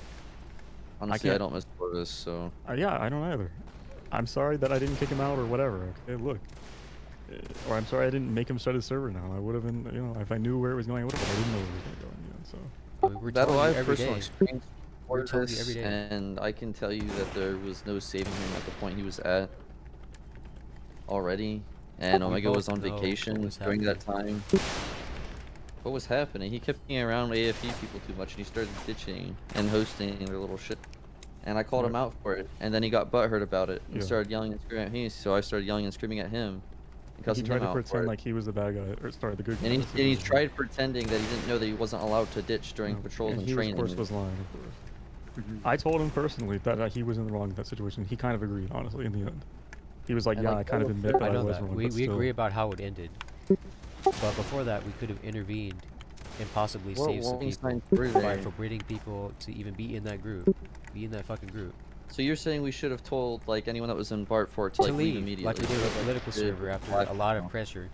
Honestly, I can't- don't miss Corvus, so. Yeah, I don't either. I'm sorry that I didn't kick him out or whatever. Okay, look. Or I'm sorry I didn't make him start his server now. I would have been, you know, if I knew where it was going, I would have. But I didn't know where it was going to go in the end, so. I mean, we're Battle telling you I've every personal day. experience We're with telling you this, every day. and I can tell you that there was no saving him at the point he was at already, and We Omega was both on know what vacation was during that time. What was happening? He kept being around AFE people too much, and he started ditching and hosting their little shit. And I called him Right. out for it, and then he got butthurt about it and Yeah. started yelling and screaming at me. So I started yelling and screaming at him, and He cussing tried him to out for pretend it. like he was the bad guy, or sorry, the good guy. And that's he's what tried pretending that he didn't know that he wasn't allowed to ditch during No, patrols and he training. of course, was lying, of course. I told him personally that he was in the wrong in that situation. He kind of agreed, honestly, in the end. He was like, And, yeah, like, I kind of all of admit their- that I I know was that. wrong, We but still. agree about how it ended. But before that, we could have intervened and possibly What saved some warning people signs were by there? forbidding people to even be in that group. Be in that fucking group. So you're saying we should have told like anyone that was in BART for it to To like leave leave, immediately? like we did with Like, the political did server after black a lot of people. pressure.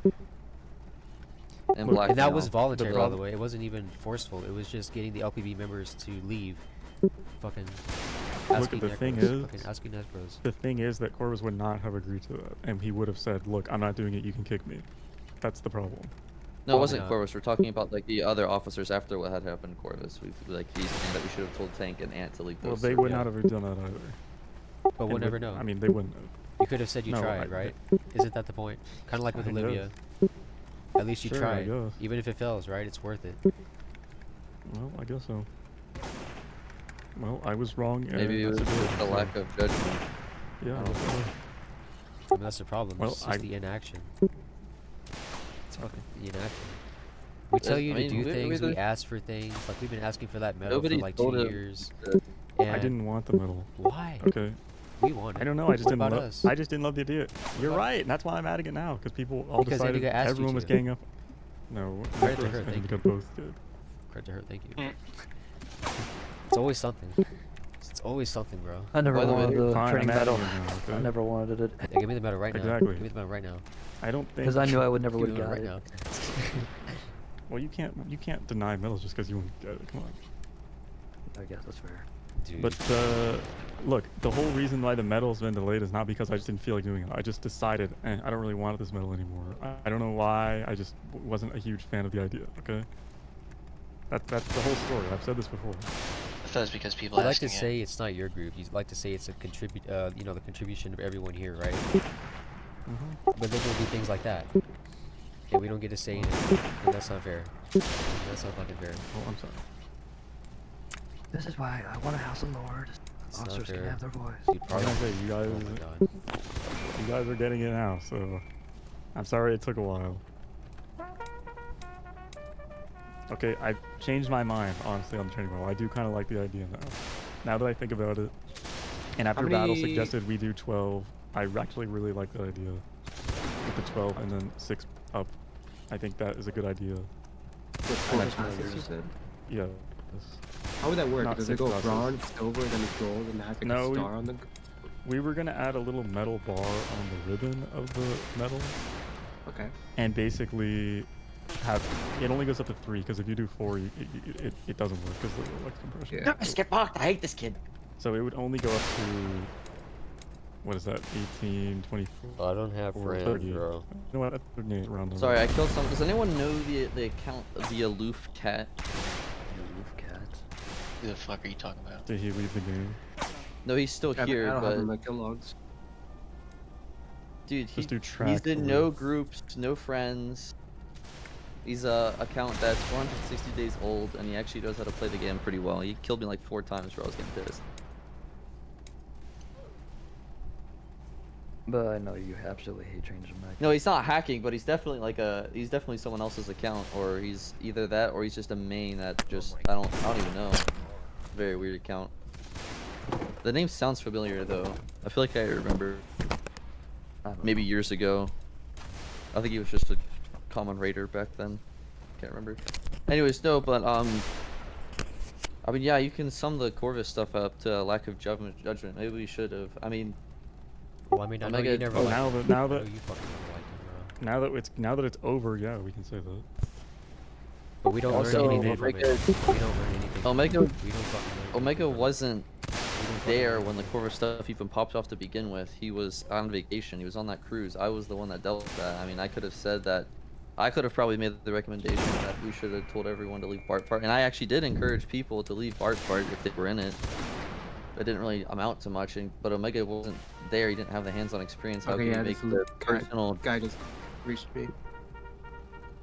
And, Look, black And that people. was voluntary, by the problem- way. It wasn't even forceful. It was just getting the LPB members to leave. Fucking asking the thing necros. is- Fucking asking necros. The thing is that Corvus would not have agreed to that, and he would have said, look, I'm not doing it, you can kick me. That's the problem. No, it wasn't Yeah. Corvus. We're talking about like the other officers after what had happened to Corvus. We like he's saying that we should have told Tank and Ant to leave those. Well, they servers. would not have done that either. But And we'll never would- know. I mean, they wouldn't have. You could have said you No, tried, I- right? Isn't that the point? Kind of like with I Olivia. At least you Sure, I tried. guess. Even if it fails, right? It's worth it. Well, I guess so. Well, I was wrong. Maybe it was that's just a so- lack of judgment. Yeah, I that's don't know. all. I mean, that's the problem. Well, It's just I- the inaction. It's fucking the inaction. We tell you I to mean, do we- things. We we- ask for things. Like we've been asking for that medal Nobody for like told 2 him years. to- I And didn't want the medal. Why? Okay. We want it. I don't know. I just What didn't about love. us? I just didn't love the idea. You're about- right. And that's why I'm adding it now, because people all Because decided Indigo asked you everyone was to. ganging up. No. Credit to Chris her, and thank Indigo you. both did. Credit to her. Thank you. It's always something. It's always something, bro. I never By the way, wanted the Fine, training I'm adding medal. it now, okay? I never wanted it. Yeah, give me the medal right now. Exactly. Give me the medal right now. I don't think. Because I knew I would never Give would me have the got medal it. right now. Well, you can't deny medals just because you won't get it. Come on. I guess that's fair. Dude. But look, the whole reason why the medal's been delayed is not because I just didn't feel like doing it. I just decided, I don't really want this medal anymore. I don't know why. I just wasn't a huge fan of the idea. Okay. That's the whole story. I've said this before. I thought it was because people You like to asking say it's not your group. You like to say it's a you know, the contribution of everyone here, right? But then there'll be things like that, and we don't get to say it, and that's not fair. That's not fucking fair. Oh, I'm sorry. This is why I want a House of Lords. It's not Officers can fair. have their voice. You'd I was probably. gonna say you guys, Oh my god. you guys are getting it now. So I'm sorry it took a while. Okay, I changed my mind honestly on the training role. I do kind of like the idea now. Now that I think about it, and after Battle many- suggested we do 12, I actually really like that idea. With the 12 and then 6 up, I think that is a good idea. With 4 classes, you said? Yeah. How would that work? Not Does it 6 go classes. bronze, silver, then it's gold, and it has like No, a star on the... We were gonna add a little metal bar on the ribbon of the medal, Okay. and basically have it only goes up to 3 because if you do 4, it doesn't work because of the like compression. Yeah. Skip blocked. I hate this kid. So it would only go up to what is that? 18, 24. I don't have or friends, 30. bro. You know what? That's 38 around there. Sorry, I killed some. Does anyone know the account of the aloof cat? Move cats. who the fuck are you talking about? Did he leave the game? No, he's still here, I don't have but him in my kill logs. dude, Just do he's track in aloof. no groups, no friends. He's a account that's 460 days old, and he actually knows how to play the game pretty well. He killed me like 4 times where I was getting pissed. But I know you absolutely hate changing back. No, he's not hacking, but he's definitely someone else's account, or he's either that or he's just a main that just I don't even know. Very weird account. The name sounds familiar though. I feel like I remember I don't maybe know. years ago. I think he was just a common raider back then. Can't remember. Anyways, no, but I mean, yeah, you can sum the Corvus stuff up to a lack of judgment. Maybe we should have. I mean, Well, I mean, I know you Omega- never Oh, liked now him. that- now I know that- you fucking never liked him, bro. Now that it's over, yeah, we can say that. But we don't Also, learn anything from it. Omega- We don't learn anything. from Omega- it. We don't fucking learn Omega anything from it. wasn't We don't fucking there learn when the anything. Corvus stuff even popped off to begin with. He was on vacation. He was on that cruise. I was the one that dealt with that. I mean, I could have said that. I could have probably made the recommendation that we should have told everyone to leave Bart Part. And I actually did encourage people to leave Bart Part if they were in it. It didn't really amount to much. But Omega wasn't there. He didn't have the hands-on experience. How Okay, can yeah, he make this the guy- personal? Guy just reached me.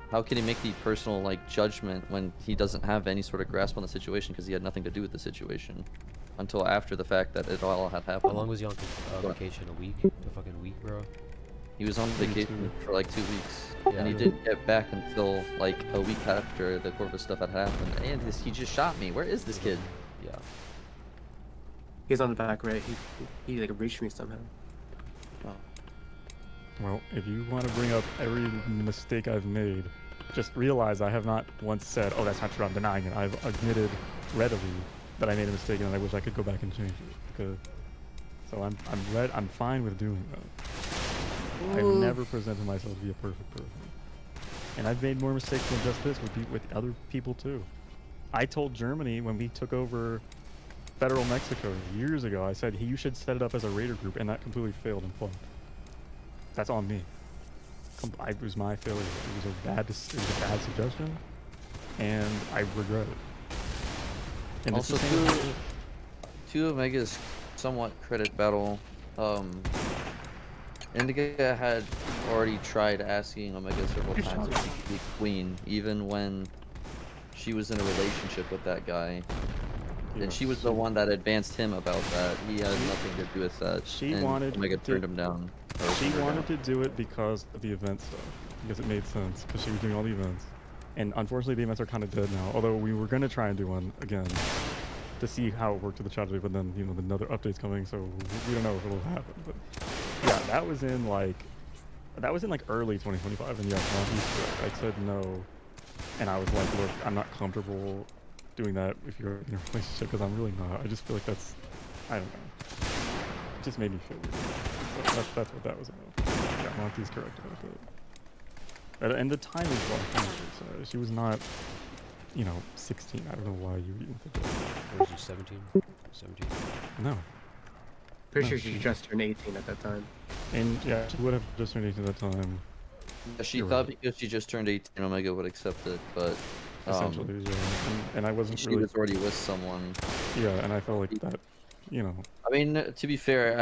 How can he make the personal like judgment when he doesn't have any sort of grasp on the situation because he had nothing to do with the situation until after the fact that it all had happened? How long was he on vacation? A week? A fucking week, bro? He was on Maybe vacation 2. for like 2 weeks, Yeah. and he didn't get back until like a week after the Corvus stuff had happened. And he just shot me. Where is this kid? Yeah. He's on the back right. He like reached me somehow. Oh. Well, if you want to bring up every mistake I've made, just realize I have not once said, "Oh, that's not true." I'm denying it. I've admitted readily that I made a mistake and I wish I could go back and change it. Because, so I'm fine with doing that. I've never presented myself to be a perfect person, and I've made more mistakes than just this with other people too. I told Germany when we took over Federal Mexico years ago, I said, you should set it up as a raider group, and that completely failed and flopped. That's on me. It was my failure. It was a bad suggestion, and I regret it. And it's Also, the same- to Omega's somewhat credit battle, Indica had already tried asking Omega several times if she could be queen, even when she was in a relationship with that guy. And she was the one that advanced him about that. He had nothing to do with that. She and wanted Omega to- turned him down. or She turned her wanted down. to do it because of the event stuff, because it made sense, because she was doing all the events. And unfortunately, the events are kind of dead now. Although we were going to try and do one again to see how it worked with the strategy, but then, you know, another update's coming, so we don't know if it'll happen. But yeah, that was in like early 2025, and yeah, I said no, and I was like, look, I'm not comfortable doing that if you're in a relationship, because I'm really not. I just feel like that's, I don't know. It just made me feel weird. So that's what that was about. Yeah, Monty's correct about that. And the time is wrong. So she was not, you know, 16. I don't know why you even think that. What was you, 17? 17? No. Pretty No, sure she she- just turned 18 at that time. And yeah, she would have just turned 18 at that time. She You're thought right. because she just turned 18, Omega would accept it, but Essentially, yeah. And I wasn't She really. was already with someone. Yeah, and I felt like that, you know. I mean, to be fair,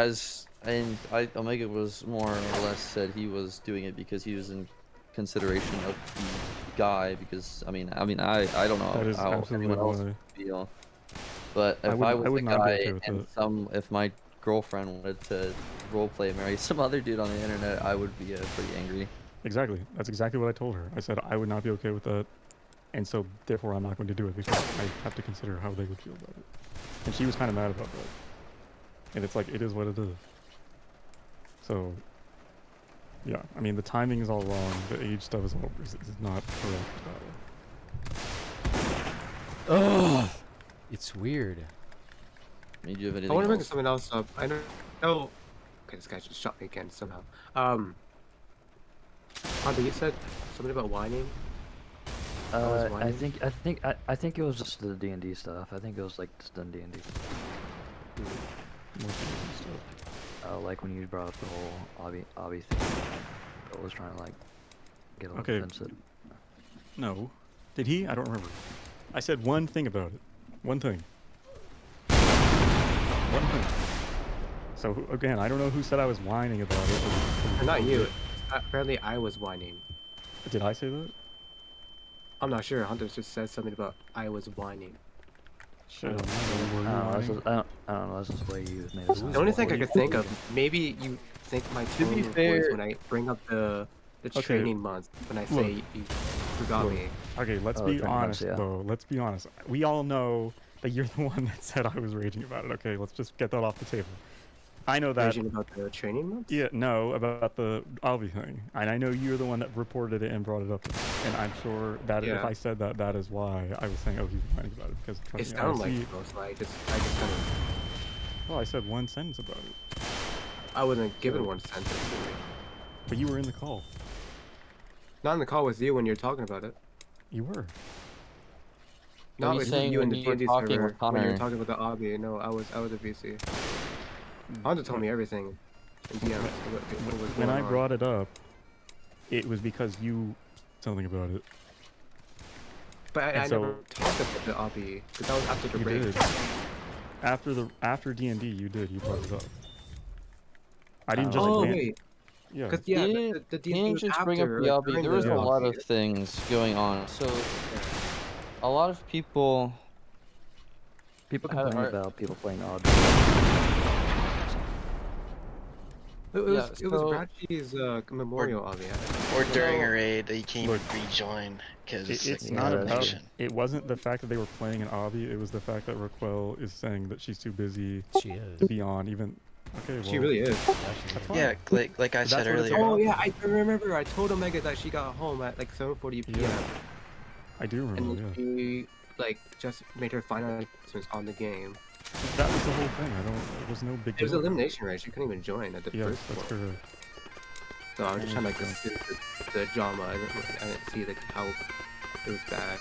Omega was more or less said he was doing it because he was in consideration of the guy. Because I don't know That is how absolutely anyone else why. would feel, but if I I was would the not be guy okay with and that. if my girlfriend wanted to roleplay marry some other dude on the internet, I would be pretty angry. Exactly. That's exactly what I told her. I said I would not be okay with that, and so therefore I'm not going to do it because I have to consider how they would feel about it. And she was kind of mad about that. And it's like, it is what it is. So, yeah. I mean, the timing is all wrong. The age stuff is not correct. Ugh. It's weird. I mean, do you have I anything want to bring else? something else up. I don't know. Okay, this guy just shot me again somehow. Hunter, you said something about whining. was I whining? think it was just the D&D stuff. I think it was like just the D&D. More things and stuff. Like when you brought up the whole obby thing. I was trying to like get a little Okay. defensive. No. Did he? I don't remember. I said one thing about it. One thing. One thing. So, again, I don't know who said I was whining about it. Or not you. Apparently, I was whining. Did I say that? I'm not sure. Hunter just said something about I was whining. Shit, I were don't you know. whining? I don't know. That's just the way you made it sound. The only thing What I do you could think of, think? maybe you think my To be tone of voice fair- when I bring up the Okay. training months, when I say you forgot Look. me. Okay, let's Oh, be training months, honest, yeah. though. Let's be honest. We all know that you're the one that said I was raging about it. Okay, let's just get that off the table. I know that. Raging about the training months? Yeah, no, about the Alvi thing. And I know you're the one that reported it and brought it up. And I'm sure that if Yeah. I said that, that is why I was saying, oh, he's whining about it. Because It trust me, I sounded like see. it, though, so I just kind of. Well, I said one sentence about it. I wasn't given So- one sentence. But you were in the call. Not in the call with you when you're talking about it. You were. Not you with saying you in when the you were 20 talking server with when you were Connor? talking about the obby. No, I was a VC. Hunter told me everything. In DM, what was When going I on. brought it up, it was because you said something about it. But I so- never talked about the obby because that was after the You raid. did. After D&D, you did. You brought it up. I didn't Oh, just. Oh ban- wait, Yeah. because yeah, He the didn't D&D was just after. bring up the like, obby. during There was the a lot obby. of things going on. So a lot of people. People How- complain are- about people playing odd. It Yeah, was so- Bradshy's memorial obby. Or during So- a raid that you can't even Look, rejoin because it's It's like not Yeah, about. elimination. It wasn't the fact that they were playing an obby. It was the fact that Raquel is saying that she's too busy She is. to be on. Even. Okay. Well. She really is. Yeah, she That's is. fine. Yeah, like I But said that's what it's earlier. about. Oh yeah, I remember. I told Omega that she got home at like 7:40 p.m. Yeah. I do and remember. then she like just made her final announcements on the game. That was the whole thing. I don't. It was no big It was deal. elimination race. She couldn't even join at the Yes, first that's one. correct. So I was just trying to like Yeah. assist the drama. I didn't see like how it was bad.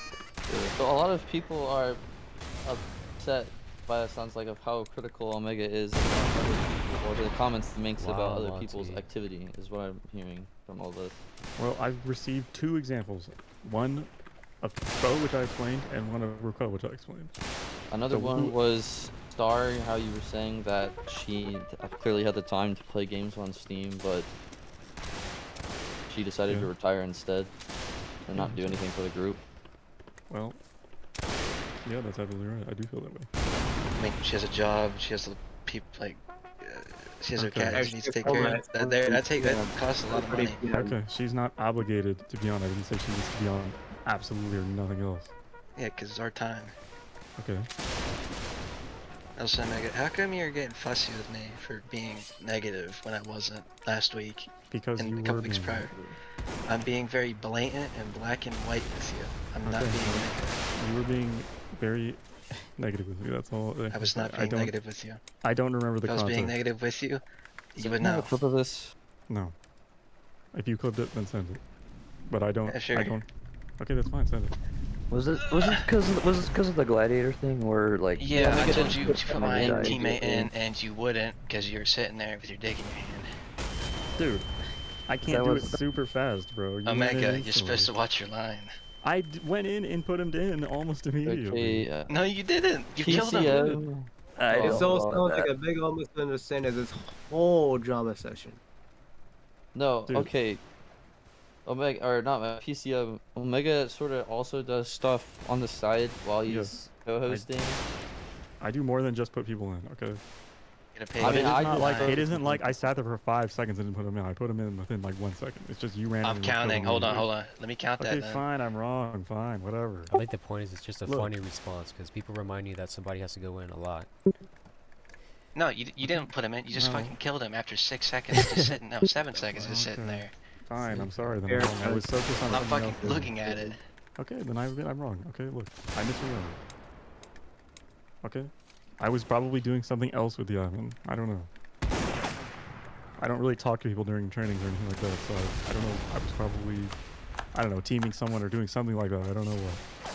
So a lot of people are upset by the sounds like of how critical Omega is about other people, or the comments he makes about Wow, other Monty. people's activity is what I'm hearing from all this. Well, I've received 2 examples. One of Bo, which I explained, and one of Raquel, which I explained. Another So one who- was Star, how you were saying that she clearly had the time to play games on Steam, but she decided to Yeah. retire instead and not do Yeah. anything for the group. Well, yeah, that's absolutely right. I do feel that way. I mean, she has a job. She has people like. She has her Okay. cat. Yeah, She she needs to gets take home care at of. That yeah. costs a lot of money. Okay, she's not obligated to be on. I didn't say she needs to be on absolutely or nothing else. Yeah, because it's our time. Okay. I was saying, Mega, how come you're getting fussy with me for being negative when I wasn't last week? Because And you a were couple weeks being prior. negative. I'm being very blatant and black and white with you. I'm not Okay, being well, negative. You were being very negative with me. That's all. I was not I being don't. negative with you. I don't remember the If I was context. being negative with you, you would Can I have know. a clip of this? No. If you clipped it, then send it. But I don't. Yeah, sure. I don't. Okay, that's fine. Send it. Was it because of the gladiator thing where like Yeah, I Omega told didn't you put to put them my in teammate immediately. in, and you wouldn't because you're sitting there with your dick in your hand. Dude, I can't that do was- it super fast, bro. You went in Omega, you're instantly. supposed to watch your line. went in and put him in almost immediately. Okay, No, you didn't. You killed him. PCO. I This don't all know sounds like that. a big old misunderstanding of this whole drama session. No, Dude. okay. Omega, or not PCO. Omega sort of also does stuff on the side while he's Yes, co-hosting. I do more than just put people in. Okay. Get a pay. I mean, It's I not did like both. it isn't like I sat there for 5 seconds and didn't put them in. I put them in within like 1 second. It's just you ran. I'm counting. Hold on, hold on. Let me count Okay, that then. fine. I'm wrong. Fine. Whatever. I think the point is it's just a Look. funny response because people remind you that somebody has to go in a lot. No, you didn't put him in. You just No. fucking killed him after 6 seconds just sitting. No, 7 seconds just sitting Okay. there. Fine. I'm sorry. Then Fair I'm wrong. I was focused on I'm something fucking else then. looking at it. Okay, then I'm wrong. Okay, look, I misremembered. Okay, I was probably doing something else with the admin. I don't know. I don't really talk to people during trainings or anything like that, so I don't know. I was probably, I don't know, teaming someone or doing something like that. I don't know what.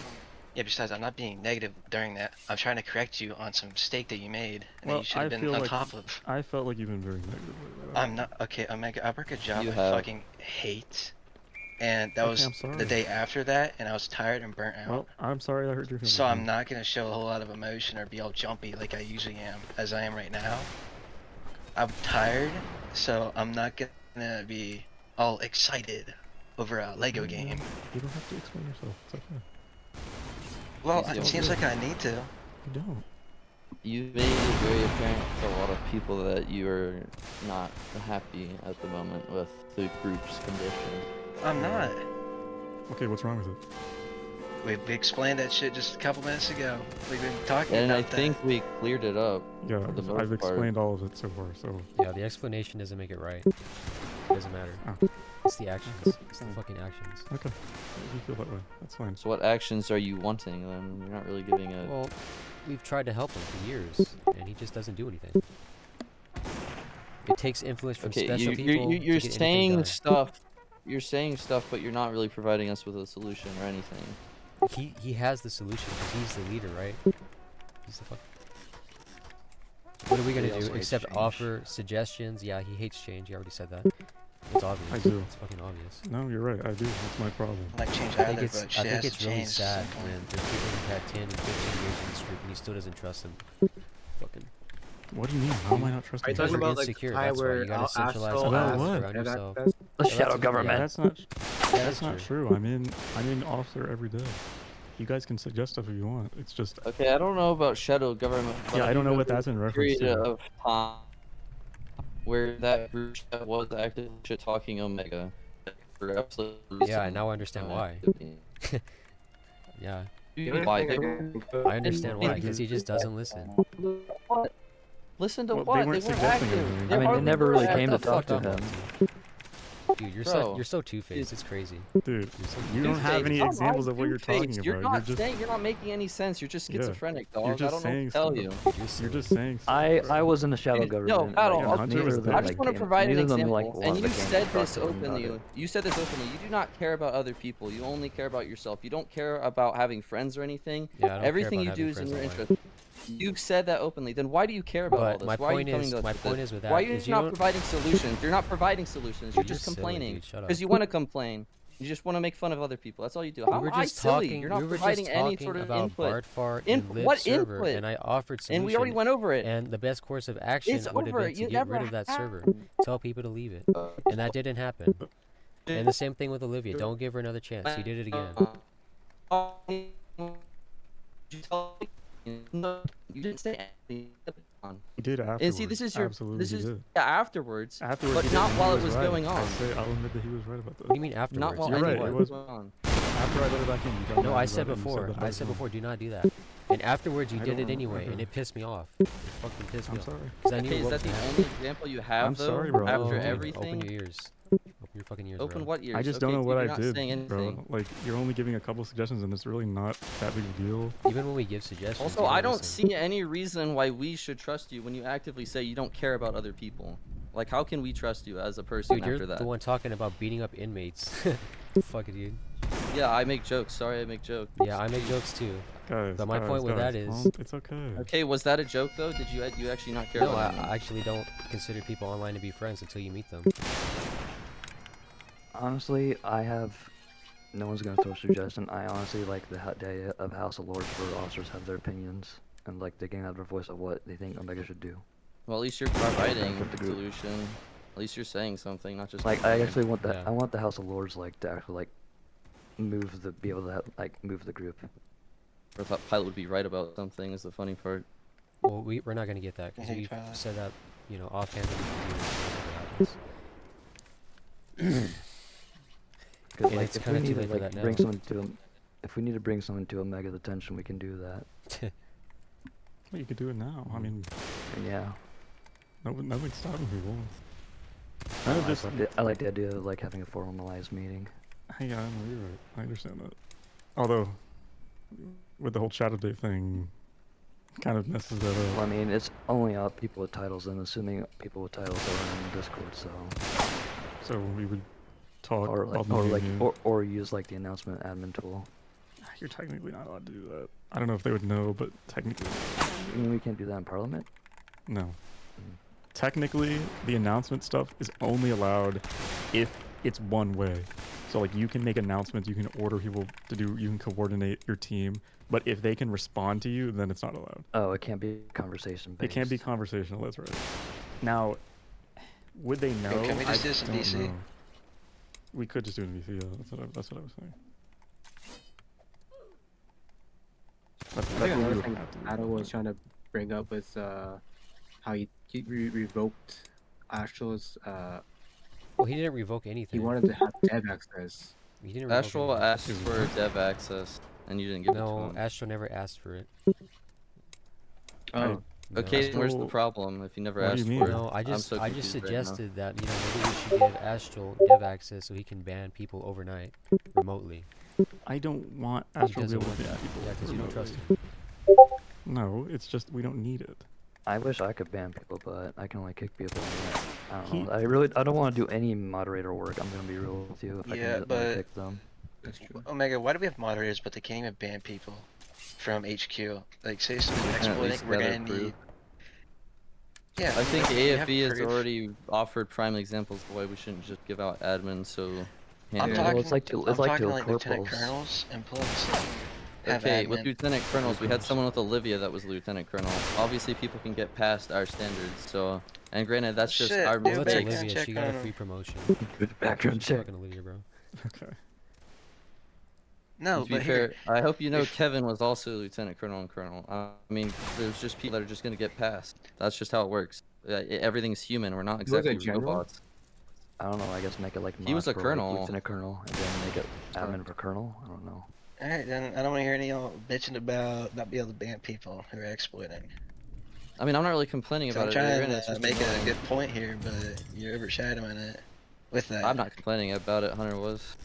Yeah, besides, I'm not being negative during that. I'm trying to correct you on some mistake that you made and that Well, you should I have been feel on like top of. I felt like you've been very negative lately. I'm not. Okay, Omega, I work a job You I have. fucking hate. And that Okay, was I'm the sorry. day after that, and I was tired and burnt out. Well, I'm sorry I hurt your feelings. So I'm man. not gonna show a whole lot of emotion or be all jumpy like I usually am, as I am right now. I'm tired, so I'm not gonna be all excited over a Lego game. You don't have to explain yourself. It's okay. Well, Easy it on seems you. like I need to. You don't. You made it very apparent to a lot of people that you are not happy at the moment with the group's condition. I'm not. Okay, what's wrong with it? We explained that shit just a couple minutes ago. We've been talking And about I that. think we cleared it up. Yeah, For the I've most part. explained all of it so far. So Yeah, the explanation doesn't make it right. Doesn't matter. Oh. It's the actions. It's the fucking actions. okay, you feel that way. That's fine. So what actions are you wanting then? You're not really giving a... Well, we've tried to help him for years, and he just doesn't do anything. It takes influence from Okay, special you're people to you're get anything saying done. stuff. You're saying stuff, but you're not really providing us with a solution or anything. He has the solution because he's the leader, right? He's the fuck. What are we gonna He also do hates except change. offer suggestions? Yeah, he hates change. You already said that. It's obvious. I do. It's fucking obvious. No, you're right. I do. That's my problem. Like change I think either, it's but shit has to really change. sad at some point. when there's people who've had 10 and 15 years in this group and he still doesn't trust them. Fucking. What do you mean? How am I not trusting Are you you? talking You're about like insecure, the time that's why you where gotta centralize Astral About asked what? Red around yourself. Access? The Well, shadow that's- government. That's not. Yeah, That's not true. I'm in officer every day. You guys can suggest stuff if you want. It's just. Okay, I don't know about shadow government. But Yeah, I don't know what remember that's in the reference period to. of time where that group chat was active shit talking Omega. For absolute Yeah, reason. now I understand why. Yeah, The only Why? thing I understand why, because he just doesn't listen. What? Listen to Well, they what? weren't weren't suggesting active. anything. They I mean, it hardly never were really active. came to Shut the talk to fuck him. up, dude, you're Bro. so two-faced. It's crazy. Dude, You're so you don't have Two-faced. any I'm examples not of what you're talking two-faced. about. You're not just, saying. You're not making any sense. You're just Yeah. schizophrenic, dog. You're just I don't know saying what to tell stuff. you. You're just saying stuff. I was in the shadow Dude, government. no, Battle, like, I'll- Hunter neither was of there. them, I just like, want to came- provide an neither of them, example. like, And wanted you to game said talk this to him about openly. it. You said this openly. You do not care about other people. You only care about yourself. You don't care about having friends or anything. Yeah, I don't care Everything about you do having is in friends your online. interest. You've said that openly. Then why do you care about all But this? my Why are point you coming is, to us my with point this? is with Why that are you is not don't- providing solutions? You're not providing solutions. You're You're just silly, complaining dude, shut up. because you want to complain. You just want to make fun of other people. That's all you do. We How were am I just silly? talking. You're not We were providing just any talking sort of about input. Bardfart and Lib What server, input? and I offered solution. And we already went over it. And the best course of action It's would have over. been to You get never rid of that server. have- Tell people to leave it, and that didn't happen. And the same thing with Olivia. Don't give her another chance. He did it again. No, you didn't say anything. He did afterwards. And see, this is your. Absolutely, This he is did. yeah, afterwards. Afterwards, but he did, not and while he it was right. going on. I'll admit that he was right about that. What do you mean afterwards? Not while You're right, anyone it was was- going on. After I let it back in, you got No, mad I about said it, and you before. that I was said wrong. before. Do not do that. And afterwards, you I did don't it anyway, remember. and it pissed me off. It fucking pissed me I'm off. sorry. Because I knew Okay, is what that was the gonna happen. only example you have I'm though? sorry, bro. After Oh, dude, everything. Open your ears. Open your fucking ears. Open bro. what ears? I just Okay, don't know dude, what you're I not did, saying bro. anything. Like, you're only giving a couple suggestions, and it's really not that big a deal. Even when we give suggestions. Also, you I don't listen. see any reason why we should trust you when you actively say you don't care about other people. Like, how can we trust you as a person Dude, you're after that? the one talking about beating up inmates. Fuck it, dude. Yeah, I make jokes. Sorry, I make jokes. Yeah, I make jokes too. Guys, But my guys, point with guys, that is- calm- it's okay. Okay, was that a joke though? Did you actually not care No, about I me? actually don't consider people online to be friends until you meet them. Honestly, I have No one's gonna throw suggestion. I honestly like the idea of House of Lords where officers have their opinions and like they can have their voice of what they think Omega should do. Well, at least you're providing benefit the group. solution. At least you're saying something, not just Like I actually want that. Yeah. I want the House of Lords like to actually like be able to like move the group. I thought Pilot would be right about something. Is the funny part. Well, we're not gonna get that because Hey, we've Tyler. said that, you know, offhand. that we can do it whenever it happens. Because And like it's if we kinda too need late to for like that bring now. someone to if we need to bring someone to Omega's attention, we can do that. Well, you could do it now. I mean, And yeah, nothing's stopping people. I, Kind of just. I like the idea of like having a formalized meeting. Yeah, I know, you're right. I understand that. Although, with the whole chat update thing, kind of messes that Well, I up. mean, it's only up people with titles, and assuming people with titles are in Discord, so So we would talk or about like moving you. or use like the announcement admin tool. You're technically not allowed to do that. I don't know if they would know, but technically, I mean, we can't do that in Parliament. no. Mm. Technically, the announcement stuff is only allowed if it's one way. So like you can make announcements, you can order people to do, you can coordinate your team, but if they can respond to you, then it's not allowed. Oh, it can't be conversation based. It can't be conversational. That's right. Now, would they know? can we just do this in don't DC? know. We could just do it in DC. Yeah, that's what I was saying. That's I think what we another would thing have to do. Adam was trying to bring up was how he revoked Astral's. Well, he didn't revoke He anything. wanted to have dev access. He didn't revoke Astral anything. asked for dev access, and you didn't give it to No, him. Astro never asked for it. Oh, No. Okay, then where's the Astral- problem if you never What do asked you for mean? it? No, I I'm just so I just confused right now. suggested that, you know, maybe we should give Astral dev access so he can ban people overnight remotely. I don't want He Astral to be doesn't able want to ban that. people. Yeah, because you don't trust remotely. him. No, it's just we don't need it. I wish I could ban people, but I can only kick people. And I don't He- know. I don't want to do any moderator work. I'm gonna be real with you. If I Yeah, can just only but- kick them. that's true. Omega, why do we have moderators but they can't even ban people from HQ? Like, say something At exploiting, least we're gather gonna proof. need. Yeah, I think we have AFE has proof. already offered prime examples of why we shouldn't just give out admin, so... I'm hand it Well, talking, it's like I'm it's like talking to like lieutenant corporals. colonels and plus have Okay, with admin. lieutenant colonels, we had someone with Olivia that was lieutenant colonel. Obviously, people can get past our standards, so... And granted, that's just Shit, our dude, Well, that's background mistakes. Olivia. check She got a on free him. promotion. Background check. Fucking Olivia, bro. Okay. No, To be but here, fair, I hope you know if- Kevin was also lieutenant colonel and colonel. I mean, there's just people that are just gonna get past. That's just how it works. Everything's human. We're not He was a exactly general? robots. I don't know. I guess make it like He was mod a for, like, colonel. lieutenant colonel, and then make it Sorry. admin for colonel. I don't know. alright then, I don't wanna hear any y'all bitching about not being able to ban people who are exploiting. I mean, I'm not really complaining 'Cause about I'm it. trying Granted, it's to just make a annoying. good point here, but you're overshadowing it with that. I'm not complaining about it. Hunter was.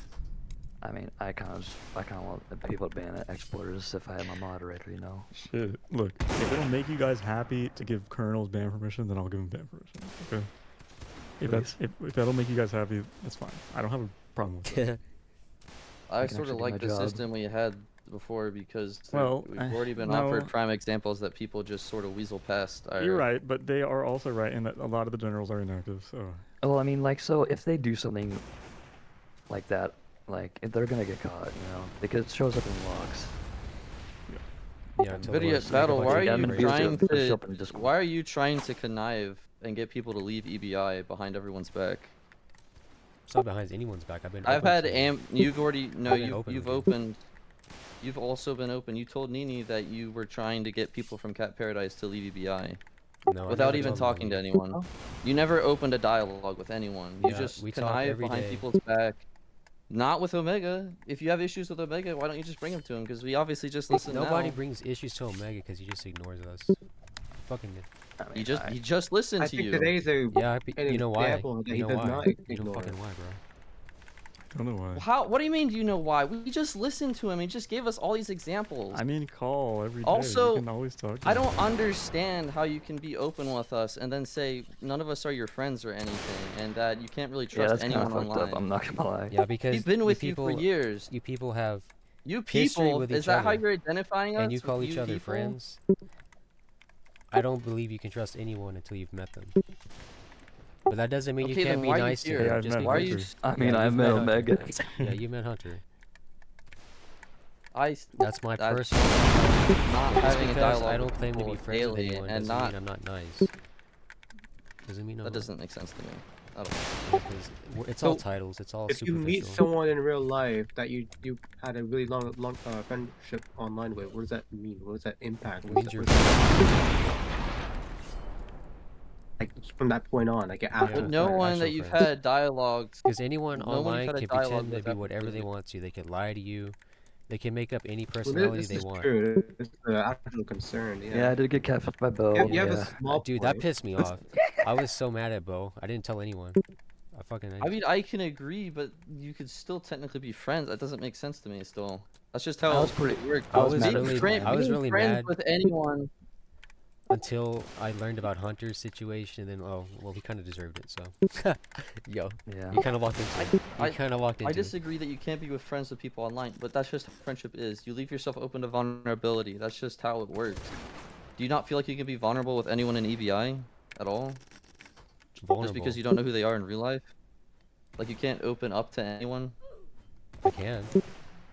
I mean, I kind of want the people to ban exploiters if I had my moderator, you know. Shit. Look, if it'll make you guys happy to give colonels ban permission, then I'll give them ban permission. Okay. If that'll make you guys happy, that's fine. I don't have a problem with that. I can sort actually of do like my the job. system we had before because Well, we've already been no. offered prime examples that people just sort of weasel past. You're right, but they are also right in that a lot of the generals are inactive. So Well, I mean, like, so if they do something like that, like, they're gonna get caught, you know, because it shows up in logs. Yeah, until Video once, like, a battle. bunch Why of are you admin people videos trying that show to? up in Discord. Why are you trying to connive and get people to leave EBI behind everyone's back? It's not behind anyone's back. I've been. I've open had to- You've already no. I've been open You've with you. opened. You've also been open. You told Nini that you were trying to get people from Cat Paradise to leave EBI No, I without never even told them talking to leave. anyone. You never opened a dialogue with anyone. You Yeah, just we talk connive every behind day. people's back. Not with Omega. If you have issues with Omega, why don't you just bring them to him? Because we obviously just listen Nobody now. brings issues to Omega because he just ignores us. Fucking. I mean, He just listened I to think you. today's a Yeah, an you know why? example that You he know does why? not You know ignore. fucking why, bro. I don't know why. How? What do you mean? Do you know why? We just listened to him. He just gave us all these examples. I mean, call every day. Also, you can always talk to I them. don't understand how you can be open with us and then say none of us are your friends or anything, and that you can't really yeah, trust that's kind anyone of fucked online. up. I'm not gonna lie. Yeah, because We've been with you people, for years. You people have, You history people, with is each that how other. you're identifying us? and you call each You other people? friends. I don't believe you can trust anyone until you've met them. But that doesn't mean Okay, you then can't be why are you nice to here? Hey, them I've just met Why are because. you? Hunter. I mean, Yeah, I you've met met Hunter. Omega. Yeah, you met Hunter. That's my that's personal. not Just having a because dialogue I don't with claim to people be is friends with alien anyone and doesn't not. mean I'm not nice. Doesn't mean I'm That not. doesn't make sense to me. I don't. Because it's all So, titles. It's all if you meet superficial. someone in real life that you had a really long friendship online with, what does that mean? What does that impact? It What means does you're. like from that point on, like after With Yeah, no the fact? one actual that you've friends. had dialogues. Because anyone No one you've online had a can dialogue pretend to with be after whatever they Facebook. want to. They could lie to you. They can make up any Well, personality this they is want. true. It's an actual concern. Yeah, Yeah. I did get catfished by Bo. You have a Yeah. small Dude, that point. pissed me off. I was so mad at Bo. I didn't tell anyone. I mean, I can agree, but you could still technically be friends. That doesn't make sense to me. Still, that's just how I was pretty. it works. I was mad at Being the friend- time. I was being really friends mad with anyone. until I learned about Hunter's situation. And then, oh, well, he kind of deserved it. So, yo, Yeah. you kind of walked into it. You kind of walked into I it. disagree that you can't be with friends with people online, but that's just how friendship is. You leave yourself open to vulnerability. That's just how it works. Do you not feel like you can be vulnerable with anyone in EBI at all? Vulnerable. Just because you don't know who they are in real life? Like you can't open up to anyone I can.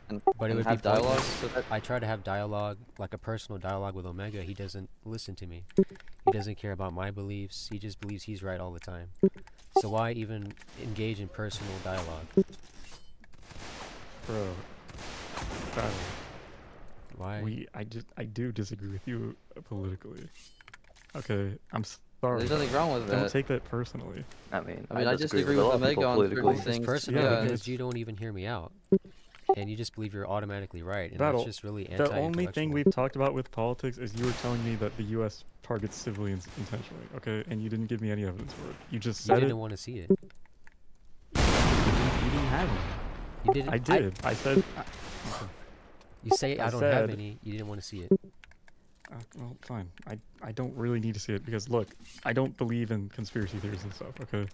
and, But it and would have be dialogue? pointless. So that, I try to have dialogue, like a personal dialogue with Omega. He doesn't listen to me. He doesn't care about my beliefs. He just believes he's right all the time. So why even engage in personal dialogue? Bro. Tyler, Why? I do disagree with you politically. Okay, I'm sorry. there's nothing wrong with Don't that. take that personally. I mean, I disagree with a lot of Omega people on certain politically. It's things. personal Yeah, because it's- you don't even hear me out. And you just believe you're automatically right. And Battle, that's just really The anti-intellectual. only thing we've talked about with politics is you were telling me that the U.S. targets civilians intentionally, okay? And you didn't give me any evidence for it. You just You said it. didn't want to see it. You didn't have any. You didn't. I did. I said. You say I don't have said- any. You didn't want to see it. Well, fine. I don't really need to see it because look, I don't believe in conspiracy theories and stuff. Okay,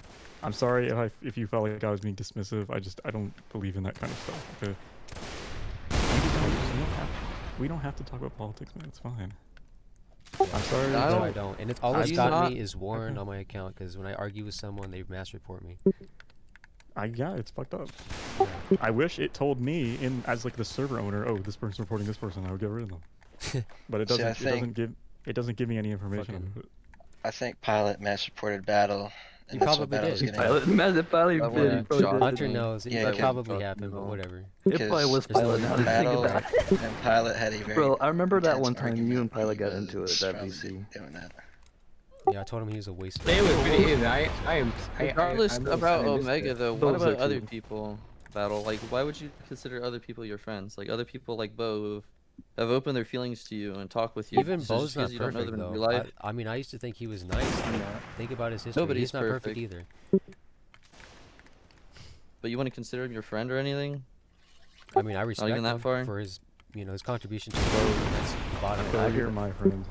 I'm sorry if you felt like I was being dismissive. I don't believe in that kind of stuff. Okay. We don't have to talk about politics, man. It's fine. I'm sorry. I No, don't- I don't. And it's all I it's do got not- me is Warren Okay. on my account because when I argue with someone, they mass report me. Yeah, it's fucked up. I wish it told me as like the server owner, oh, this person's reporting this person, I would get rid of them. But it See, doesn't. I think- It doesn't give me any information. Fucking- about it. I think Pilot mass reported battle, He and that's probably what Battle was did. getting. Pilot, imagine Pilot That did, wouldn't he probably shock did. Hunter me. knows. Yeah, It because- probably happened, but No. whatever. It probably was Because Pilot now that I think Battle about it. and Pilot had a very Bro, I remember that intense one time you argument. and Pilot He got was into it at that from VC. doing that. Yeah, I told him he was a waste. Stay with me. I am. Regardless I'm about really sad I missed Omega, it. though, what Bo's about there other too. people? Battle, like, why would you consider other people your friends? Like other people like Bo have opened their feelings to you and talk with you. Even so just Bo's because not you don't know perfect them in though. real life. I mean, I used to think he was nice. I'm Like, not. think about his history. Nobody's He's not perfect perfect. either. But you wouldn't consider him your friend or anything? I mean, I respect even that him far? for his, his contribution to the world. And that's the bottom So line. you're my friend.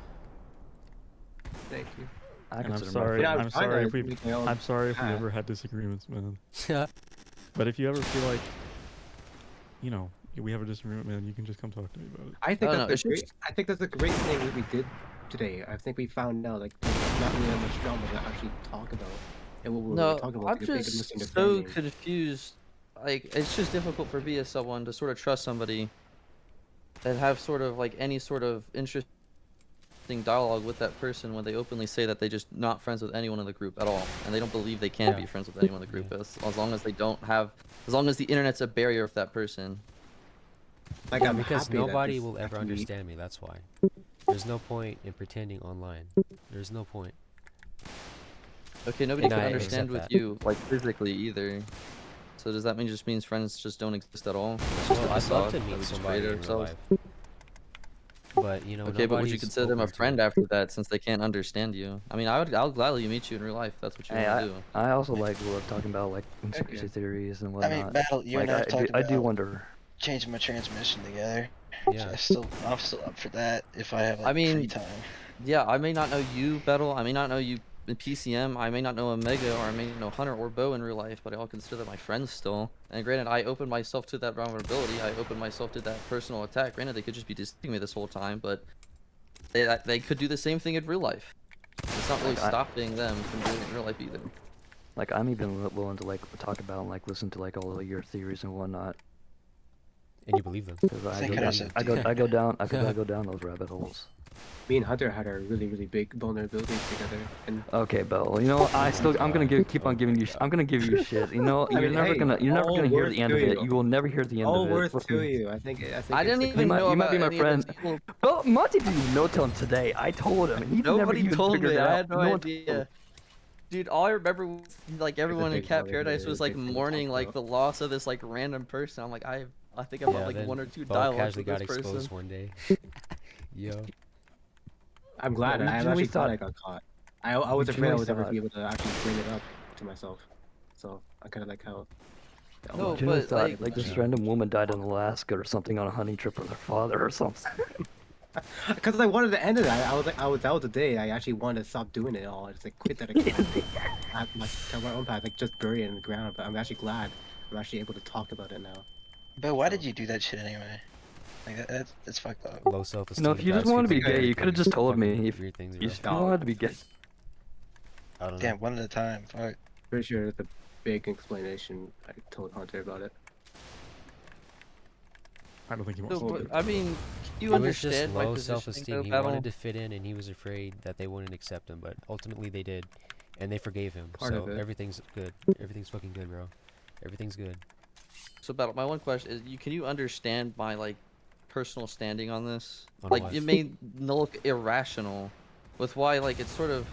Thank you. I And I'm consider sorry. my Yeah, I'm sorry if we. make my own I'm sorry if we path. ever had disagreements, man. Yeah. But if you ever feel like, we have a disagreement, man, you can just come talk to me about it. I think I don't know, that's it's a great. just- I think that's a great thing that we did today. I think we found out like there's not really that much drama to actually talk about, and what we No, were talking about. I'm to make a just so misunderstanding. confused. Like, it's just difficult for me as someone to sort of trust somebody and have sort of like any sort of interesting dialogue with that person when they openly say that they just not friends with anyone in the group at all, and they don't believe they can Yeah. be friends with anyone in the group as long as they don't have, as long as the internet's a barrier for that person. Like I'm Because happy that nobody this will ever actually- understand me. That's why. There's no point in pretending online. There's no point. Okay, nobody And can I understand accept with that. you like physically either. So does that mean just means friends just don't exist at all? It's just Well, a I'd love facade to that we meet just somebody created in real ourselves. life. But Okay, but would you nobody's consider them a open to friend it. after that since they can't understand you? I mean, I'll gladly meet you in real life. If that's what you Hey, want to do. I also like love talking about like conspiracy theories and I whatnot. mean, Battle, you like and I have talked I do about wonder. changing my transmission together. Yeah. I'm still up for that if I have like I mean, free time. Yeah, I may not know you, Battle. I may not know you in PCM. I may not know Omega, or I may know Hunter or Bo in real life, but I'll consider them my friends still. And granted, I opened myself to that vulnerability. I opened myself to that personal attack. Granted, they could just be deceiving me this whole time, but they could do the same thing in real life. It's not really Like, stopping them from doing it in real life either. Like I'm even willing to like talk about and like listen to like all of your theories and whatnot. And you believe them. Because I I think go I down, also I go, do. I go down, I go down those rabbit holes. Me and Hunter had our really big vulnerabilities together, and Okay, Bell. You know, I'm gonna keep on giving you, I'm gonna give you shit. You know, I mean, hey, you're never all gonna hear worth the end to of it. you. You will never hear the end All of it. worth With to me. you. I think I it's didn't a even good. know You might about be my any of those friend. people. Well, Monty didn't even know till today. I told him, and he never Nobody even told figured me. it I out. had no No one told him. idea. Dude, all I remember was like There's a everyone in big Cat vulnerability, Paradise was a like big thing to mourning talk like about. the loss of this like random person. I'm like, I think I've had Yeah, like then one or two Bo dialogues casually with this got exposed person. one day. Yo. I'm glad. we I'm genuinely actually glad thought- I got caught. I was we afraid I genuinely was never thought- be able to actually bring it up to myself. So I kind of like how. No, I genuinely but, thought like- this random woman died in Alaska or something on a hunting trip with her father or something. Because I wanted to end it. I was like, that was the day I actually wanted to stop doing it all. I just like quit that account. I have my own path, like just bury it in the ground. But I'm actually glad I'm actually able to talk about it now. But why So- did you do that shit anyway? Like that's fucked up. Low self-esteem. You know, if you just drives wanted to be people gay, do you could have things- just told fucking me. If weird things, you bro. just wanted to be gay. I don't know. Damn, one at a time. Fuck. Pretty sure it's a big explanation. I told Hunter about it. I don't think he wants So, to. but, I mean, you It was just understand my low positioning self-esteem. though, He Battle? wanted to fit in, and he was afraid that they wouldn't accept him. But ultimately, they did, and they forgave him. Part so of it. everything's good. Everything's fucking good, bro. Everything's good. So, Battle, my one question is, can you understand my like personal standing on this? On Like, what? it may look irrational, with why like it's sort of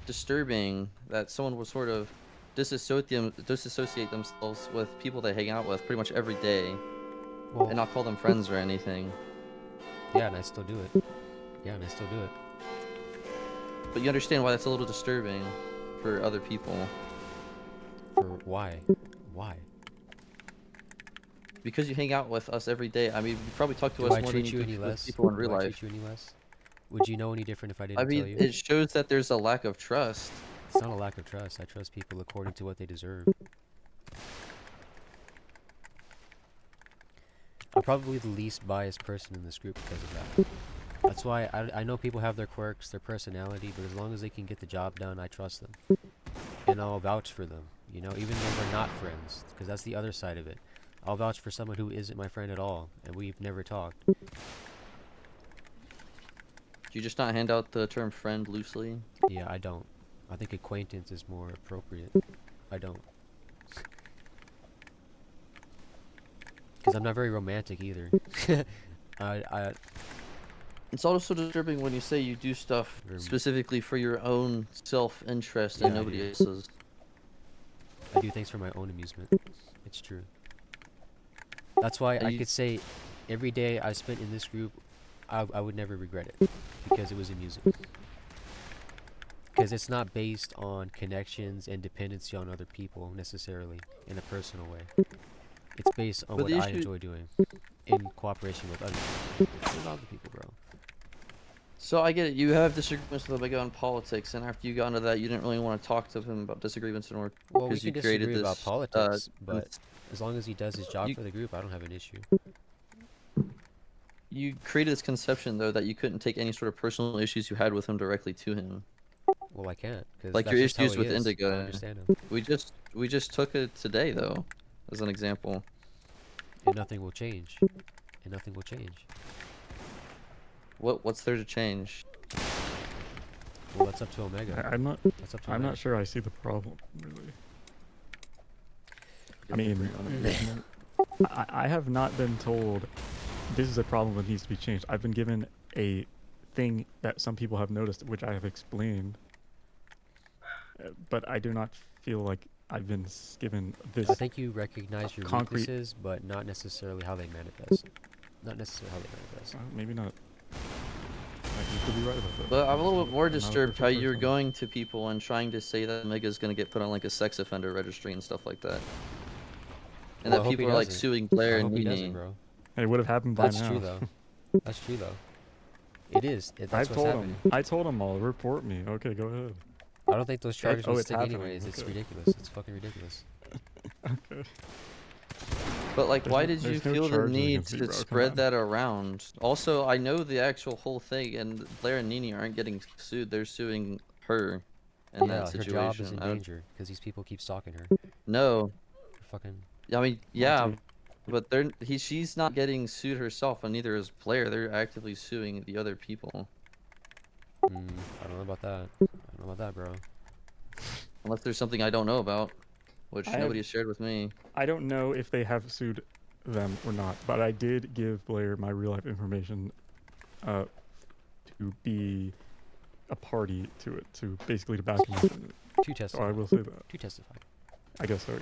disturbing that someone would sort of disassociate themselves with people they hang out with pretty much every day, Well, and not call them friends or anything. yeah, and I still do it. Yeah, and I still do it. But you understand why that's a little disturbing for other people, For why? Why? because you hang out with us every day. I mean, you probably talk to Do us I more than treat you you do any with less? people in Do real I life. treat you any less? Would you know any different if I didn't I tell mean, you? it shows that there's a lack of trust. It's not a lack of trust. I trust people according to what they deserve. I'm probably the least biased person in this group because of that. That's why I know people have their quirks, their personality, but as long as they can get the job done, I trust them. And I'll vouch for them, you know, even though we're not friends, because that's the other side of it. I'll vouch for someone who isn't my friend at all, and we've never talked. Do you just not hand out the term friend loosely? Yeah, I don't. I think acquaintance is more appropriate. I don't. Because I'm not very romantic either. I It's also disturbing when you say you do stuff specifically for your own self-interest and Yeah, I nobody do. else's. do things for my own amusement. It's true. That's why I you- could say every day I spent in this group, I would never regret it. Because it was amusing. Because it's not based on connections and dependency on other people necessarily in a personal way. It's based on But what the I issue- enjoy doing in cooperation with other people. With other people, bro. So I get it. You have disagreements with Omega on politics, and after you got into that, you didn't really want to talk to him about disagreements in order Well, we because you can created disagree about this. politics, but this- as long as he does his job you- for the group, I don't have an issue. you created this conception though that you couldn't take any sort of personal issues you had with him directly to him. Well, I can't. Cause Like that's your just how issues he with is. Indigo. I understand him. We just took it today though, as an example. And nothing will change. And nothing will change. What's there to change? Well, that's up to Omega. I'm not. That's up to I'm Omega. not sure I see the problem. Really. I mean, I have not been told this is a problem that needs to be changed. I've been given a thing that some people have noticed, which I have explained, but I do not feel like I've been given this. I think you recognize your concrete- weaknesses, but not necessarily how they manifest. Not necessarily how they manifest. Maybe not. You could be right about that. But I'm a little bit more I'm not a disturbed how perfect you're person. going to people and trying to say that Omega's gonna get put on like a sex offender registry and stuff like that. And Well, I that hope he people are like doesn't. suing I Blair and hope he doesn't, Nene. bro. It would have happened by That's now. true, though. That's true, though. It is. That's I what's told happening. him. I told him all. Report me. Okay, go ahead. I don't think those charges oh, will it's stick happening, anyways. It's okay. ridiculous. It's fucking ridiculous. Okay. But like, There's why no- did you there's no feel the charges need against me, to bro, come spread on. that around? Also, I know the actual whole thing, and Blair and Nene aren't getting sued. They're suing her in Yeah, that her situation. job is in I don't- danger because these people keep stalking her. No, Fucking. I mean, yeah, Monty, But she's not getting sued herself, and neither is Blair. They're actively suing the other people. I don't know about that. I don't know about that, bro. Unless there's something I don't know about, which I have- nobody has shared with me. I don't know if they have sued them or not, but I did give Blair my real life information to be a party to it, to basically to back him up in it. To So testify. I will say that. To testify. I guess so, yeah.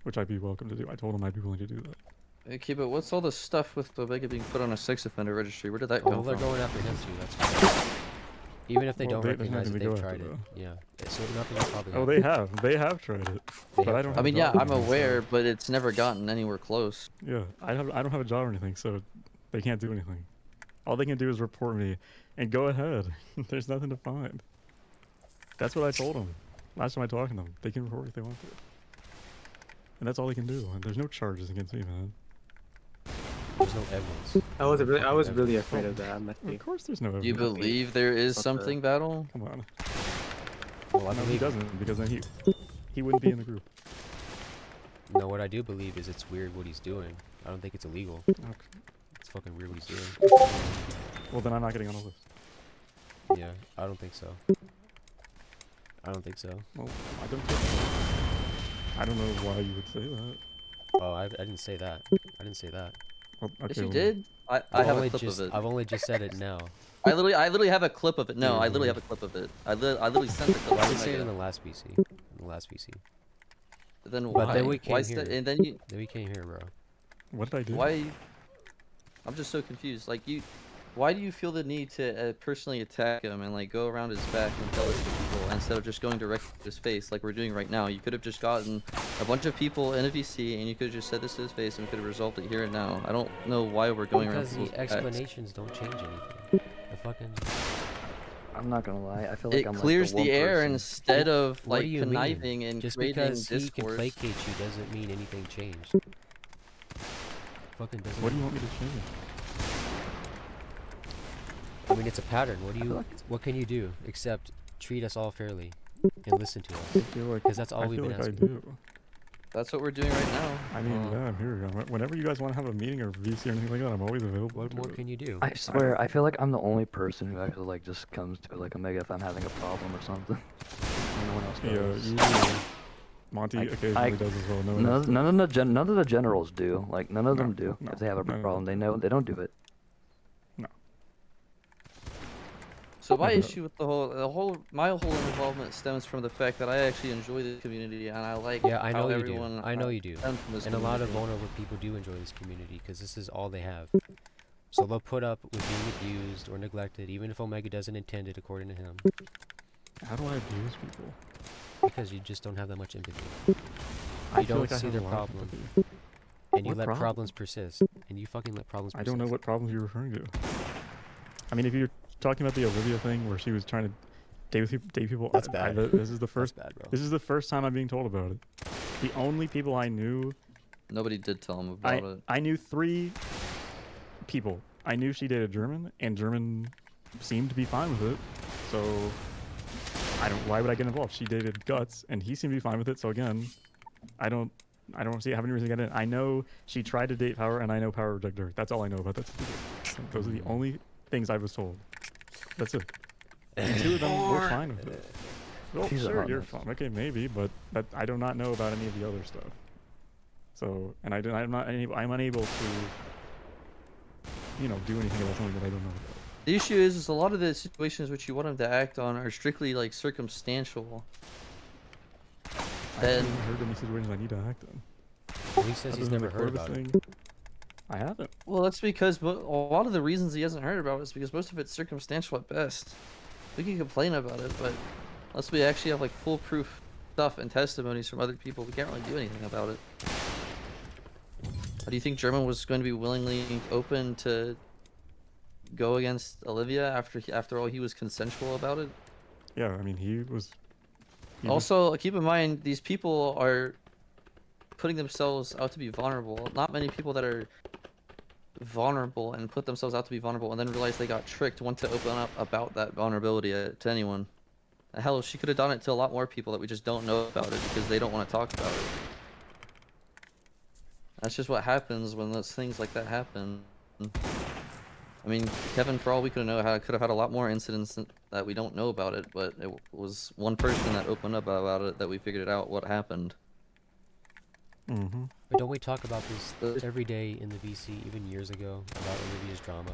Which I'd be welcome to do. I told him I'd be willing to do that. Okay, but what's all the stuff with Omega being put on a sex offender registry? Where did that Well, come they're from? going after him too. That's fine. Even if they Well, don't there's recognize nothing it, to go they've after, tried it. though. Yeah. So nothing will probably Oh, happen. they have tried it. They But have I don't tried have I a mean, job yeah, or I'm anything, aware, so- but it's never gotten anywhere close. Yeah, I don't have a job or anything, so they can't do anything. All they can do is report me, and go ahead. There's nothing to find. That's what I told them last time I talked to them. They can report if they want to, and that's all they can do. And there's no charges against me, man. There's no evidence. I was really, I was Fucking really evidence. afraid of that. Matthew. Of course, there's no Do you evidence. believe there is What the- something, Battle? Come on. Well, I No, he believe. doesn't, because then he wouldn't be in the group. No, what I do believe is it's weird what he's doing. I don't think it's illegal. Okay. It's fucking weird what he's doing. Well, then I'm not getting on the list. Yeah, I don't think so. I don't think so. Well, I don't think so. I don't know why you would say that. Oh, I didn't say that. I didn't say that. Well, Yes, okay, you well, did. I I've have a only clip just, of it. I've only just said it now. I literally have a clip of it. No, Dear I literally Lord. have a clip of it. I literally sent it to Well, I didn't say it in Omega. the last PC. In the last PC. Then But why? then we Why came st- here. and then you Then we came here, bro. What did I do? why? I'm just so confused. Like why do you feel the need to personally attack him and like go around his back and tell it to people instead of just going directly to his face like we're doing right now? You could have just gotten a bunch of people in a VC and you could have just said this to his face and we could have resolved it here and now. I don't know why we're going around Because people's the backs. explanations don't change anything. The fucking. I'm not gonna lie. I feel like It I'm clears like the one air person. instead of What like do you conniving mean? and Just creating because he can discourse. placate you doesn't mean anything changed. Fucking doesn't. What do you want me to change? I mean, it's a pattern. What do feel you? like What can you do except treat us all fairly and listen to I us? feel like Because that's all I we've feel been like I asking. do. That's what we're doing right now. I mean, Oh. yeah, I'm here. Whenever you guys want to have a meeting or VC or anything like that, I'm always available. What to more it. can you do? I swear, I feel like I'm the only person who actually like just comes to like Omega if I'm having a problem or something. No one else Yeah, does. usually Monty I- occasionally I- does as well. No one else None of the generals do. Like none of No, them do. no, If they have a none of them problem, they do. know they don't do it. So my Yeah. issue with my whole involvement stems from the fact that I actually enjoy the community and I like Yeah, I how know you everyone do. I know you do. stems from this And a lot of community. vulnerable people do enjoy this community because this is all they have. So they'll put up with being abused or neglected, even if Omega doesn't intend it, according to him, How do I abuse people? because you just don't have that much empathy. I You feel don't like I see have their a lot of problem. empathy. And you What let problem? problems persist. And you fucking let problems I persist. don't know what problems you're referring to. I mean, if you're talking about the Olivia thing where she was trying to date people, That's bad. This is the That's first. bad, bro. This is the first time I'm being told about it. The only people I knew, Nobody did tell him about it. I knew 3 people. I knew she dated German, and German seemed to be fine with it. So why would I get involved? She dated Guts, and he seemed to be fine with it. So again, I don't see have any reason to get in. I know she tried to date Power, and I know Power rejected her. That's all I know about that. Those are the only things I was told. That's it. And 2 of them were fine with it. Well, She's a sure, hot you're mess. fine. Okay, maybe, but I do not know about any of the other stuff. So, and I'm unable to, do anything about something that I don't know about. The issue is a lot of the situations which you want him to act on are strictly like circumstantial. I Then- haven't even heard any situations I need to act in. Well, he says Other he's than never the heard Corvus about it. thing, I haven't. Well, that's because a lot of the reasons he hasn't heard about it is because most of it's circumstantial at best. We can complain about it, but unless we actually have like foolproof stuff and testimonies from other people, we can't really do anything about it. Do you think German was going to be willingly open to go against Olivia after all he was consensual about it? Yeah, I mean, he was. Also, keep in mind these people are putting themselves out to be vulnerable. Not many people that are vulnerable and put themselves out to be vulnerable and then realize they got tricked want to open up about that vulnerability to anyone. Hell, she could have done it to a lot more people that we just don't know about it because they don't want to talk about it. That's just what happens when those things like that happen. I mean, Kevin, for all we could know, could have had a lot more incidents that we don't know about it, but it was one person that opened up about it that we figured out what happened. Mm-hmm. But don't we talk about this But- every day in the VC, even years ago, about Olivia's drama?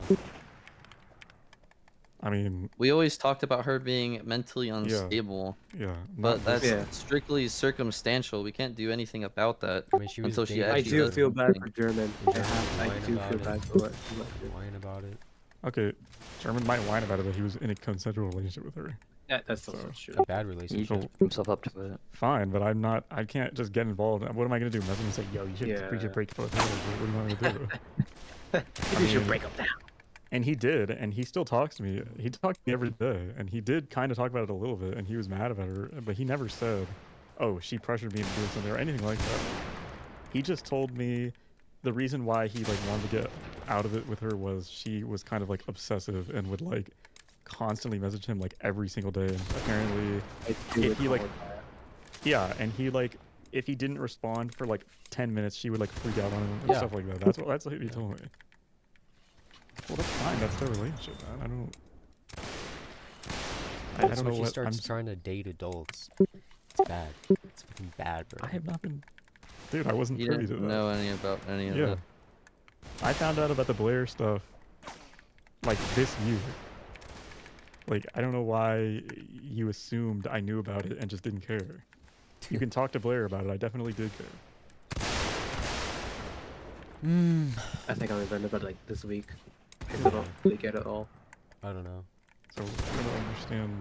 I mean, We always talked about her being mentally yeah, unstable, yeah. but Not that's this. Yeah. strictly circumstantial. We can't do anything about that I mean, she was until she dating I actually do does feel bad something. for German. And German I whine do about feel it. bad for what he did. Whining about it. Okay, German might whine about it, but he was in a consensual relationship with her. Yeah, that's also So- true. A bad He relationship. just put himself up to it. Fine, but I'm not. I can't just get involved. What am I gonna do? Message and say, "Yo, we Yeah. should break both up." What do you want me to do? Maybe you should mean- break up now. And he did, and he still talks to me. He talked to me every day, and he did kind of talk about it a little bit, and he was mad about her, but he never said, "Oh, she pressured me into doing something" or anything like that. He just told me the reason why he like wanted to get out of it with her was she was kind of like obsessive and would like constantly message him like every single day, and apparently, if he like, yeah, and he like, if he didn't respond for like 10 minutes, she would like freak out on him and Yeah. stuff like that. That's what he told me. Well, that's fine. That's their relationship, man. I don't So know when she what starts I'm. trying to date adults, it's bad. It's fucking bad, bro. I have not been. Dude, I wasn't He privy didn't to that. know about any of Yeah. it. I found out about the Blair stuff like this year. Like, I don't know why you assumed I knew about it and just didn't care. You can talk to Blair about it. I definitely did care. I think I only learned about it like this week. I don't really get it all. I don't know. So I don't understand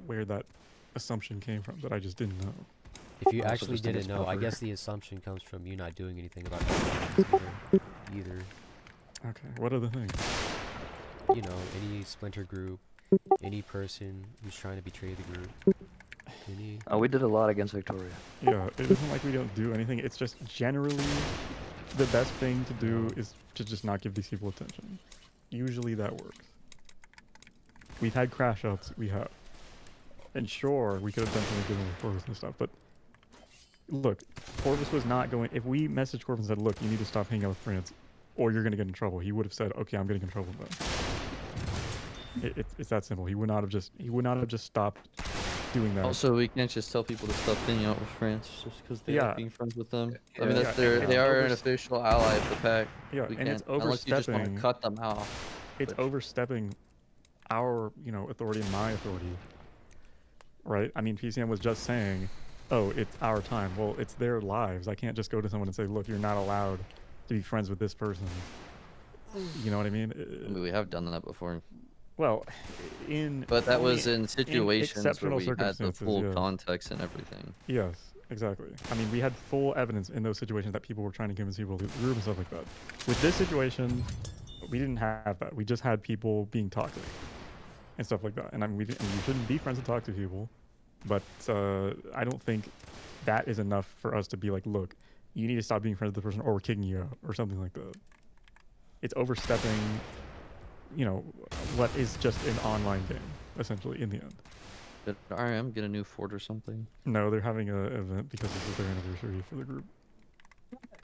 where that assumption came from that I just didn't know. If you Also actually just think it's didn't know, I proper. guess the assumption comes from you not doing anything about it either. Okay, what other things? You know, any splinter group, any person who's trying to betray the group, any... Oh, we did a lot against Victoria. Yeah, it isn't like we don't do anything. It's just generally the best thing to do is to just not give these people attention. Usually that works. We've had crash outs, we have. And sure, we could have done something good with Corvus and stuff, but look, Corvus was not going. If we messaged Corvus and said, "Look, you need to stop hanging out with France, or you're going to get in trouble," he would have said, "Okay, I'm getting in trouble then." It's that simple. He would not have just stopped doing that. Also, we can't just tell people to stop hanging out with France just because they Yeah. like being friends with them. I Yeah. mean, Yeah, they and are an overs- official ally of the pack. Yeah, We and it's can't, unless you just want to overstepping. cut them out. It's which- overstepping our, authority and my authority. Right? I mean, PCM was just saying, "Oh, it's our time." Well, it's their lives. I can't just go to someone and say, "Look, you're not allowed to be friends with this person." You know what I mean? I mean, we have done that before, Well, in but that was only in situations where exceptional we had the circumstances, full yeah. context and everything. Yes, exactly. I mean, we had full evidence in those situations that people were trying to convince people to leave the group and stuff like that. With this situation, we didn't have that. We just had people being toxic and stuff like that. And I mean, you shouldn't be friends with toxic people, but I don't think that is enough for us to be like, "Look, you need to stop being friends with the person, or we're kicking you out," or something like that. It's overstepping, what is just an online game, essentially, in the end. Did RM get a new fort or something? No, they're having an event because this is their anniversary for the group.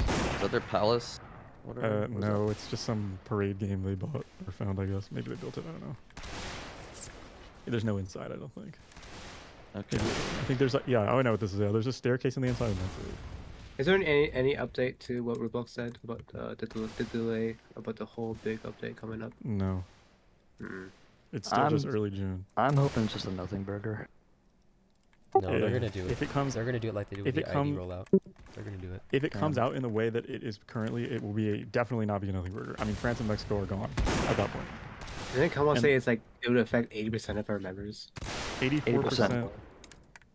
Is that their palace? Whatever. What is that? No, it's just some parade game they bought or found, I guess. Maybe they built it, I don't know. There's no inside, I don't think. Okay. I think there's I know what this is. Yeah, there's a staircase on the inside and that's it. Is there any update to what Roblox said about the delay, about the whole big update coming up? No, Mm. it's still just I'm- early June. I'm hoping it's just a nothing burger. No, they're gonna do it. If it comes, They're gonna do it like they do with if the it ID come- rollout. They're gonna do it. if it comes out in the way that it is currently, it will be definitely not be a nothing burger. I mean, France and Mexico are gone at that point. Didn't Kamal And- say it's like it would affect 80% of our members? 84%.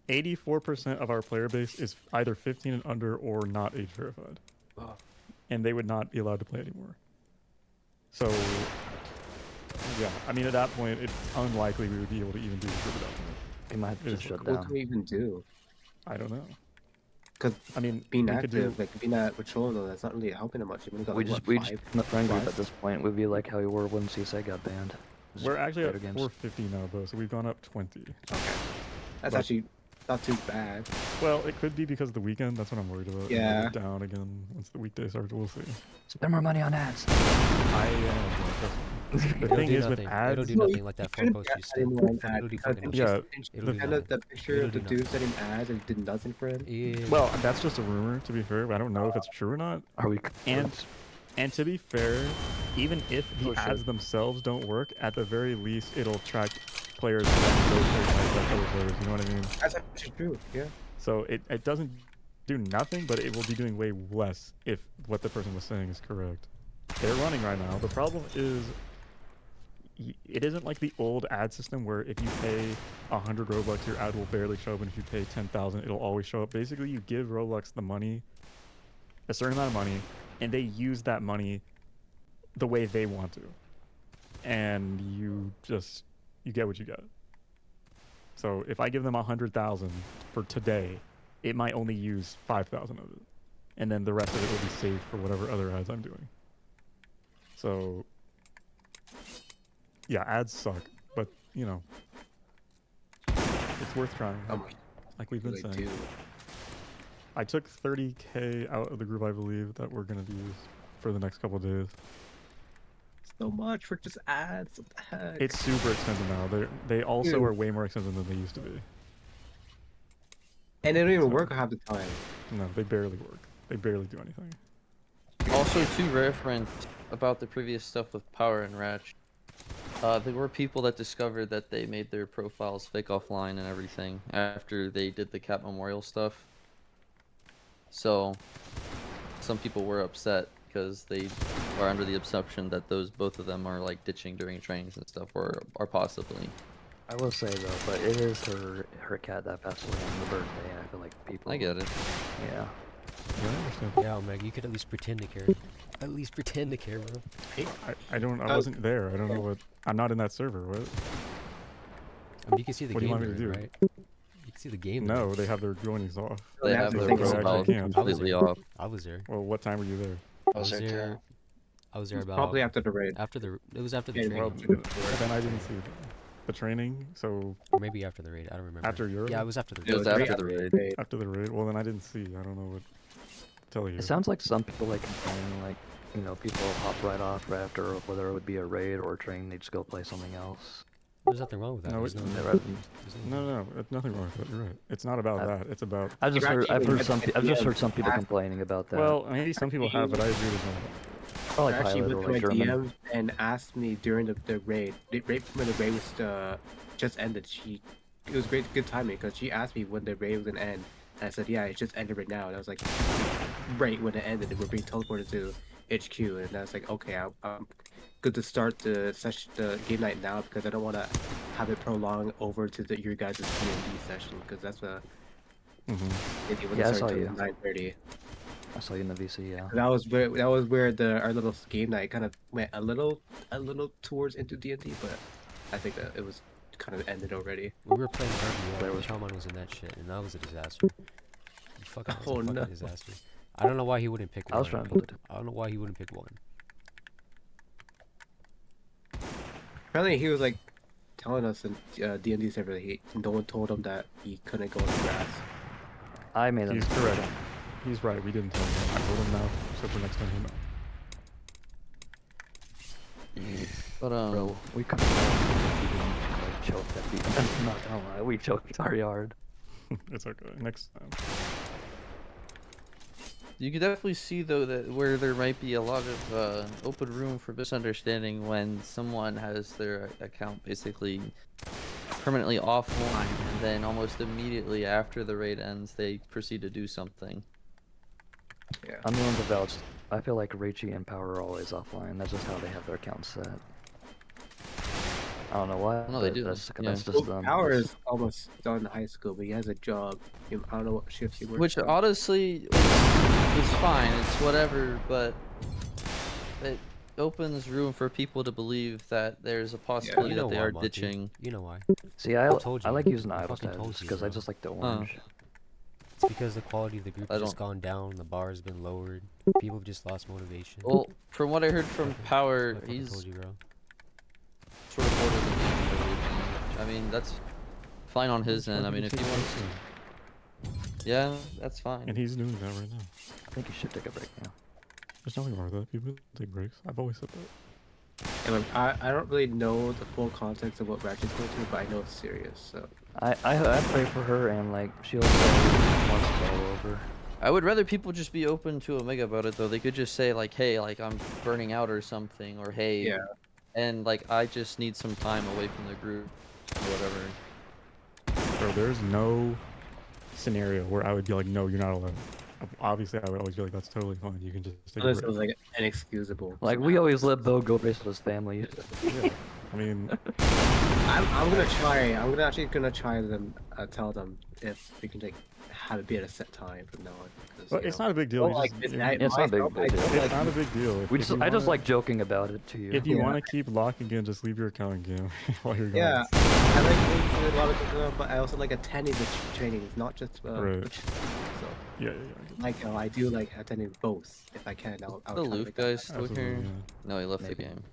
84% of our player base is either 15 and under or not age verified, Wow. and they would not be allowed to play anymore. So, yeah, I mean, at that point, it's unlikely we would be able to even do the group without them. We might have to just Is- shut What down. can we even do? I don't know. 'Cause I mean, being we could do. active, like being at patrol, though, that's not really helping them much. We've only got, We like, just what, become five? a friend group Five? at this point. We'd be like how we were when CSA got banned. Just We're actually at better games. 450 now, though, so we've gone up 20. Okay. That's But- actually not too bad. Well, it could be because of the weekend. That's what I'm worried about. Yeah. They're down again once the weekday starts. We'll see. Spend more money on ads. I am. The It'll thing do is with nothing. ads. It'll do No, nothing like that four shouldn't post get you said. anyone Fuck, ad it'll do because fucking Yeah. nothing. she It'll do sent nothing. us the picture It'll of the do dude nothing. setting ads and did nothing for him. Yeah. Well, that's just a rumor. To be fair, I don't know if it's true or not. Are we? And to be fair, even if the Oh, shit. ads themselves don't work, at the very least it'll attract players and then those players might attract other players. You know what I mean? That's actually true. Yeah. So it doesn't do nothing, but it will be doing way less if what the person was saying is correct. They're running right now. The problem is it isn't like the old ad system where if you pay 100 Robux, your ad will barely show up, and if you pay 10,000, it'll always show up. Basically, you give Roblox the money, a certain amount of money, and they use that money the way they want to, and you get what you get. So if I give them 100,000 for today, it might only use 5,000 of it, and then the rest of it will be saved for whatever other ads I'm doing. So yeah, ads suck, but you know, it's worth trying. How much Like we've do been they saying. do? I took 30K out of the group, I believe, that we're gonna use for the next couple of days. So much for just ads. What the heck? It's super expensive now. They also Dude. are way more expensive than they used to be. And they don't even So- work half the time. No, they barely work. They barely do anything. Also, to reference about the previous stuff with Power and Ratch, there were people that discovered that they made their profiles fake offline and everything after they did the Cap Memorial stuff. So, some people were upset because they are under the assumption that both of them are like ditching during trainings and stuff, or are possibly. I will say though, but it is her cat that passed away on the birthday. I feel like people. I get it. Yeah. Yeah, I understand. Yeah, Meg, you could at least pretend to care. At least pretend to care, bro. I don't. I wasn't there. I don't know what. I'm not in that server. What? I mean, you can see the What do you game, want me to do? right? You can see the game. No, they have their joinings off. They They have have their to take a profiles picture. completely off. I was there. Well, what time were you there? I was there too. I was there about Probably after the raid. after the. It was after the Yeah, training, well, Then I didn't see the training. So or maybe after the raid. I don't remember. after your Yeah, it was after the It was raid. after the raid. after the raid. Well, then I didn't see. I don't know what to tell you. It sounds like some people like complaining, like people hop right off right after whether it would be a raid or a train. They just go play something else. There's nothing wrong with that. No, There's it- no, Never- there's No, there's nothing wrong with it. You're right. It's not about I- that. It's about. I've just heard. I've heard some. I've just heard some people Yeah. complaining about that. Well, maybe some people have, but I agree with them. probably Actually Pilot or went to like my German. DMs and asked me during the raid. When the raid was just ended, it was good timing because she asked me when the raid was gonna end. And I said, yeah, it just ended right now. And I was like, right when it ended, we're being teleported to HQ. And I was like, okay, I'm good to start the game night now because I don't want to have it prolong over to your guys' D&D session because that's what Mm-hmm. it Yeah, I wouldn't saw start you. until 9:30. I saw you in the VC. Yeah. That was where our little game night kind of went a little towards into D&D, but I think that it was kind of ended already. We were playing Harvey. There Yeah, was- Chalmon was in that shit, and that was a disaster. He fucking was Oh, a fucking no. disaster. I don't know why he wouldn't pick one. I was trying to build it. I don't know why he wouldn't pick one. Apparently, he was like telling us in D&D server that no one told him that he couldn't go in the grass. I made them. He's correct. He's right. We didn't tell him. I told him now, so for next time he'll know. But Bro, we could have like choked that beat. I'm not gonna lie, we choked our yard. It's okay. Next time. you can definitely see though that where there might be a lot of open room for misunderstanding when someone has their account basically permanently offline, and then almost immediately after the raid ends, they proceed to do something. Yeah. I'm willing to vouch. I feel like Raichi and Power are always offline. That's just how they have their accounts set. I don't know why. No, they but do. That's Yeah. just Well, them. Power is almost done high school, but he has a job. I don't know what shifts he works. Which on. honestly is fine, it's whatever, but it opens room for people to believe that there's a possibility You know that they why, are Monty. ditching. You know why? See, I told I you. like using I idle fucking told stats you, because I bro. just like the orange. It's because the quality of the group I has just don't- gone down. The bar has been lowered. People have just lost motivation. Well, from what I heard from Power, I fucking he's told you, bro. sort of bored of the game and everything. I mean, that's fine on his end. I mean, if he wants to Yeah, that's fine. And he's doing that right now. I think you should take a break now. There's nothing wrong with that. People take breaks. I've always said that. And I don't really know the full context of what Ratchet's going through, but I know it's serious. So I pray for her, and like she'll say once it's all over. I would rather people just be open to Omega about it, though. They could just say like, "Hey, like I'm burning out or something," or "Hey," yeah, and like I just need some time away from the group or whatever. Bro, there's no scenario where I would be like, no, you're not allowed. Obviously, I would always be like, that's totally fine. You can just take a unless it break. was like inexcusable. Like we always let Bo go race with his family. Yeah. I mean, I'm gonna try. I'm actually gonna try them. Tell them if we can like have it be at a set time from now on. Because, well, you it's know, not a big deal. don't You like just- this if- night It's not a big myself, I deal. don't It's like not a big deal. We If just you I just wanna- like joking about it to you. If you Yeah. want to keep locking in, just leave your account in game while you're going. Yeah, I like going to a lot of things, but I also like attending the trainings, not just Right. So Yeah. like I do like attending both if I can. I'll The try to Luke make that guy's still Absolutely, here. yeah. No, he left Maybe. the game.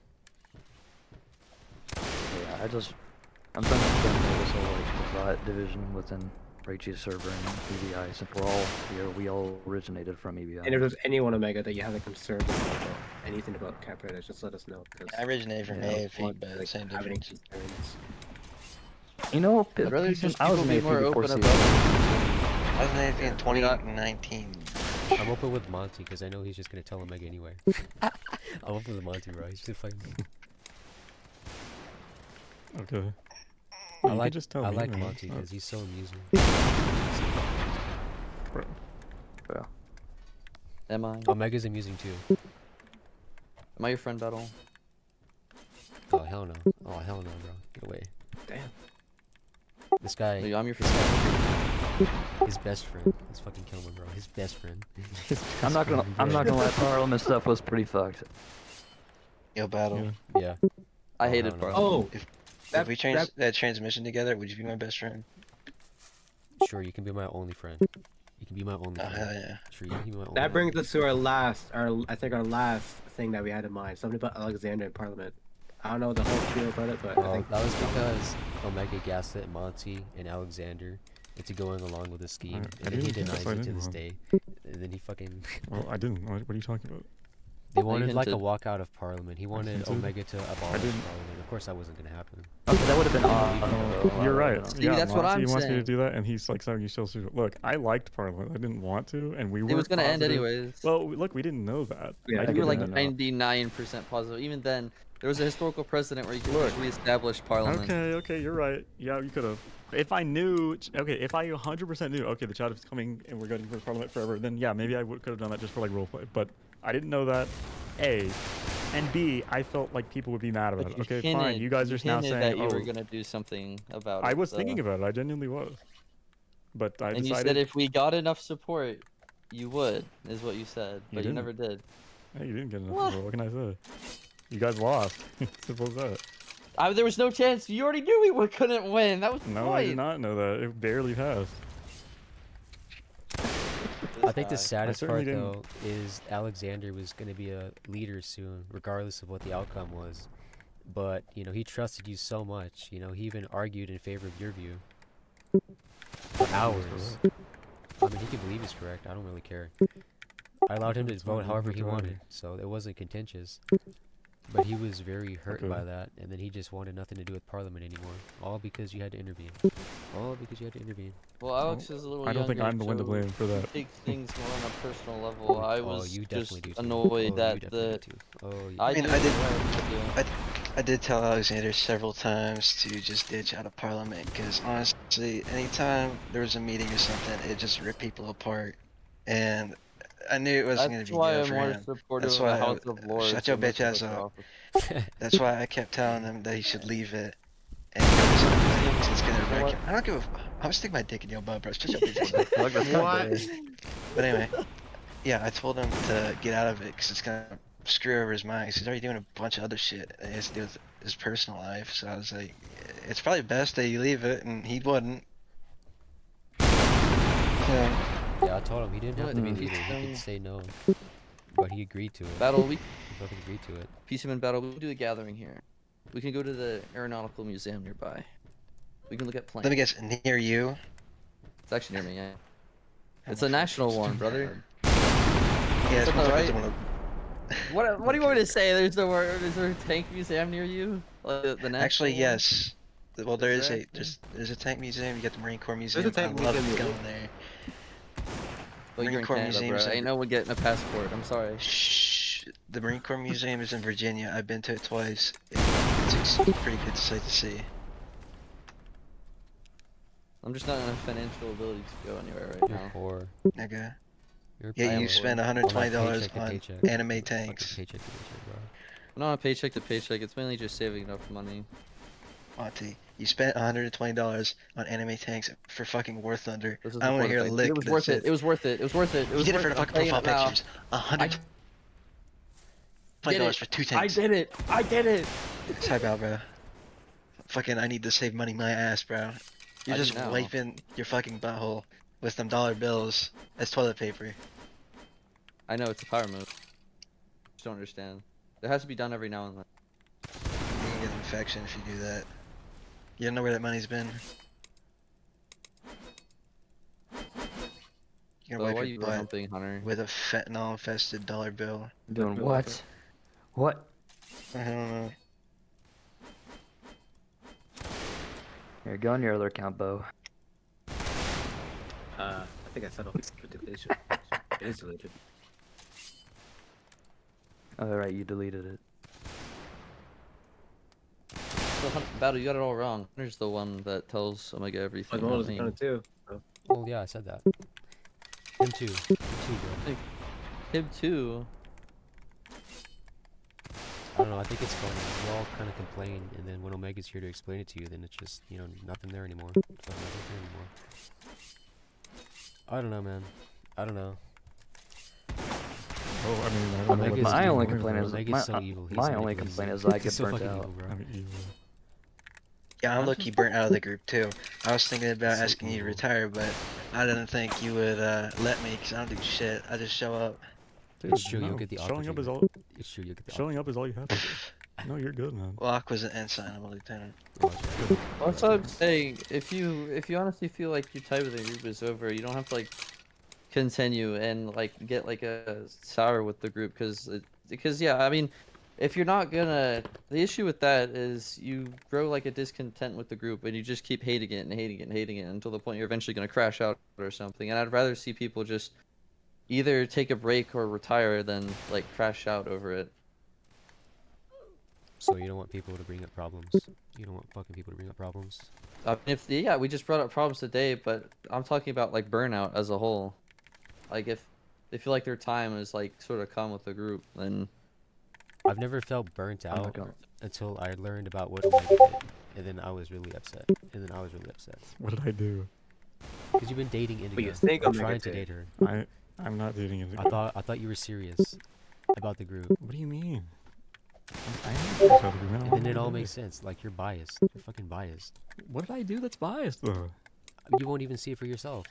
Yeah, I'm trying to spend this whole like bot division within Raichi's server and EBI. Since we're all here, we all originated from EBI. And if there's anyone Omega that you have a concern about anything about Cat Predators, just let us know. I originated from Yeah, AFE, but same have any difference. concerns. You know, I'd rather Peterson, just I was people an be AFE more before open CBI. about I was in AFE in 2019. I'm open with Monty because I know he's just gonna tell Omega anyway. I'm open with Monty, bro. He's just fucking. Okay. I You can like just tell I me, like man. Monty It's not- because he's so amusing. Bro. Yeah. Am I? Omega's amusing too. Am I your friend, Battle? Oh hell no. Oh hell no, bro. Get away. Damn. This guy, No, I'm your friend. his best friend. Let's fucking kill him, bro. His best friend. I'm not gonna lie. Parliament stuff was pretty fucked. Yo, Battle. Yeah. Yeah. I Oh, hated no, no. Parliament. Oh, If we change that transmission together, would you be my best friend? Sure, you can be my only friend. You can be my only Oh, friend. hell yeah. Sure, you can be my only that friend. brings us to our I think our last thing that we had in mind. Something about Alexander in Parliament. I don't know the whole spiel about it, but I Oh, think that was because Omega gaslit Monty and Alexander into going along with the scheme, I and then he didn't denies gaslight it to this anyone. day. And then he fucking. Well, I didn't. What are you talking about? They wanted like a hinted. walkout of Parliament. He wanted hinted. Omega to abolish didn't. Parliament. Of course, that wasn't gonna happen. Okay, that would have been awesome. You're though. right. See, Yeah, that's what Monty I'm wants me to saying. do that, and he's like, "So you still should." Look, I liked Parliament. I didn't want to, and we were. It was gonna end anyways. Well, look, we didn't know that. Yeah, I I You didn't were like know. 99% positive. Even then, there was a historical precedent where you could Look. just reestablish Parliament. Okay, you're right. Yeah, you could have. If I knew, if I 100% knew, okay, the chat is coming and we're going for Parliament forever, then yeah, maybe I could have done that just for like roleplay. But I didn't know that. A, and B, I felt like people would be mad about But it. Okay, fine. You guys are now hinted saying, that you oh, were gonna do something about it. I was so- thinking about it. I genuinely was. But I And you decided. said if we got enough support, you would, is what you said. But you didn't. never did. Hey, you didn't get enough. What? Support. What can I say? You guys lost. Simple as that. There was no chance. You already knew we couldn't win. That was the No, I did point. not know that. It barely passed. I think the This saddest certainly part didn't. though is Alexander was gonna be a leader soon, regardless of what the outcome was. But you know, he trusted you so much. You know, he even argued in favor of your view for hours. I mean, he can believe he's correct. I don't really care. I allowed him to That's vote fine, however that's he all right. wanted, so it wasn't contentious. But he was very hurt Okay. by that, and then he just wanted nothing to do with Parliament anymore. All because you had to intervene. All because you had to intervene. Well, Alex is a little I don't think younger, I'm the one to so blame for he that. takes things more on a personal level. I Oh, was you definitely just do too. annoyed Oh, you that definitely the do too. Oh, you I mean, do I did- what I do. I did tell Alexander several times to just ditch out of Parliament because honestly, anytime there was a meeting or something, it just ripped people apart, and I knew it wasn't going That's to be why good I'm for more him. supportive That's of the why House of Lords. shut your than the bitch ass political up. office. That's why I kept telling him that he should leave it and go to something 'cause it's gonna You know wreck what? him. I don't give a. I'm gonna stick my dick in your butt, bro. Shut your bitch ass up. Fuck, that's kinda What? gay. But anyway, yeah, I told him to get out of it because it's gonna screw over his mind. 'Cause he's already doing a bunch of other shit that has to do with his personal life. So I was like, it's probably best that you leave it, and he wouldn't. So, Yeah, I told him he didn't have to be Mm. leader. He Um, could say no, but he agreed to it. Battle, He fucking agreed to it. Peaceman Battle, we can do a gathering here. We can go to the Aeronautical Museum nearby. We can look at planes. let me guess, near you. It's actually near me, yeah. It's a national one, brother. Yeah, Is it's that the right? right? What do you want me to say? Is there a tank museum near you? Like the national Actually, one? yes. Well, there Is is there a actually? there's a tank museum. You got the Marine Corps There's Museum. a tank I love museum near going there. Well, Marine you're in Corps Canada, Museum bro. is in Ain't no one getting a passport. I'm sorry. Shh. The Marine Corps Museum is in Virginia. I've been to it twice. It's pretty good sight to see. I'm just not in a financial ability to go anywhere right You're now. poor. Nigga. You're Yeah, I am you poor. spend poor. On that $120 paycheck to on paycheck. anime Fucking tanks. paycheck to paycheck, bro. I'm not on paycheck to paycheck. It's mainly just saving enough money. Monty, you spent $120 on anime tanks for fucking War Thunder. This is I want before to the hear a fact. It lick was that worth it. said It was worth it. It was worth it. It you was did it worth for it. the I'm fucking saying profile it now. pictures. I $120 did it. for 2 I tanks. did it. I did it. Type out, bro. Fucking, I need to save money my ass, bro. You're I do just now. wiping your fucking butthole with them dollar bills as toilet paper. I know it's a power move. Just don't understand. It has to be done every now and then. You can get an infection if you do that. You don't know where that money's been. You're So gonna why are wipe you your butt humping, Hunter? with a fentanyl-infested dollar bill. Doing what? What? I don't know. Here, go on your other account, Bo. I think I settled for deletion. It is deleted. Oh, right, you deleted it. So, Battle, you got it all wrong. Hunter's the one that tells Omega everything. Oh, not was me. done it too. Well, yeah, I said that. Him too. Him too, bro. Him too. I don't know. I think it's funny. You all kind of complain, and then when Omega's here to explain it to you, then it's just, you know, nothing there anymore. It's like nothing there anymore. I don't know, man. I don't know. Oh, I mean, I don't know Omega's what My evil. only this complaint is Omega's my, so evil. He's my so only evil. complaint is that I He's get so burnt fucking out. evil, bro. I'm evil. Yeah, I'm low-key burnt out of the group too. I was thinking about So asking you to evil. retire, but I didn't think you would let me because I don't do shit. I just show up. Dude, It's true. no, You'll get the showing up is opportunity. all. It's true. You'll get the Showing up is all you have to do. No, you're good, man. Well, Aqua's an ensign. I'm a lieutenant. opportunity. That's what I'm saying. If you honestly feel like your time with the group is over, you don't have to like continue and like get like a sour with the group because yeah, I mean, if you're not gonna, the issue with that is you grow like a discontent with the group and you just keep hating it and hating it and hating it until the point you're eventually gonna crash out or something. And I'd rather see people just either take a break or retire than like crash out over it. So you don't want people to bring up problems. You don't want fucking people to bring up problems. Yeah, we just brought up problems today, but I'm talking about like burnout as a whole. Like if they feel like their time is like sort of come with the group, then I've never felt burnt I'm not out gonna- until I learned about what Omega did, and then I was really upset. What did I do? Because you've been dating Indigo. you think or Omega trying to did. date her. I'm not dating it. I thought you were serious about the group, What do you mean? I am serious about the group, man. and then it all makes sense. Like you're biased. You're fucking biased. What did I do that's biased though? You won't even see it for yourself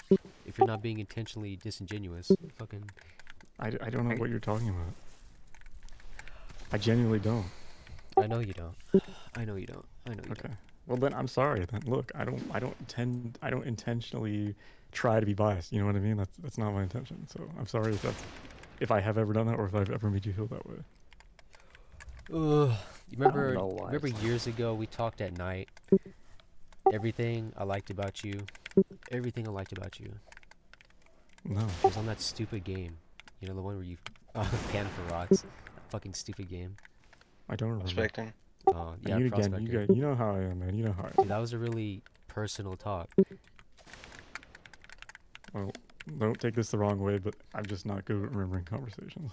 if you're not being intentionally disingenuous. Fucking. I don't know what you're talking about. I genuinely don't. I know you don't. I know you don't. I know you Okay. Well then, I'm sorry. Then look, I don't intentionally try to be biased. You know what I mean? That's not my intention. So I'm sorry if I have ever done that or if I've ever made you feel that way. don't. You remember? know why Remember it's like years ago we talked at night. Everything I liked about you. Everything I liked about you. No. It was on that stupid game. You know, the one where you pan for rocks. That fucking stupid game. I don't remember. Prospecting. Oh, yeah, And you again, prospecting. you know how I am, man. You know how I am. Dude, that was a really personal talk. Well, don't take this the wrong way, but I'm just not good at remembering conversations.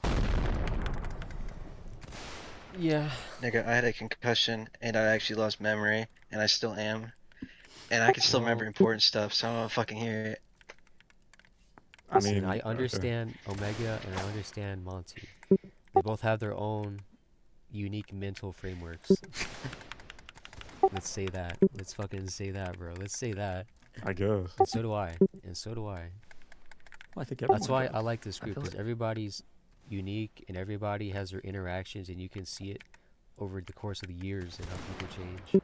Yeah. Nigga, I had a concussion and I actually lost memory, and I still am. And I can still remember Well- important stuff, so I'm gonna fucking hear it. I Listen, mean, I okay. understand Omega and I understand Monty. They both have their own unique mental frameworks. Let's say that. Let's fucking say that, bro. Let's say that. I guess. And so do I. And so do I. Well, I think That's why everyone I like this group, feel because like- everybody's unique and everybody has their interactions, and you can see it over the course of the years and how people change.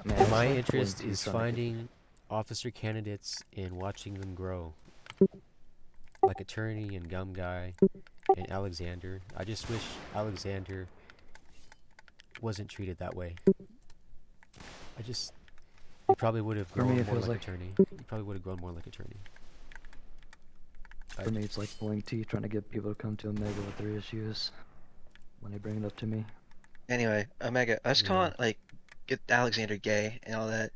I mean, I And just my like interest pulling is teeth on it. finding officer candidates and watching them grow. Like Attorney and Gum Guy and Alexander. I just wish Alexander wasn't treated that way. He probably would have For me, grown it more feels like like- Attorney. He probably would have grown more like Attorney. For me, it's like pulling teeth, trying to get people to come to Omega with their issues when they bring it up to me. Anyway, Omega, us Yeah. calling like get Alexander gay and all that.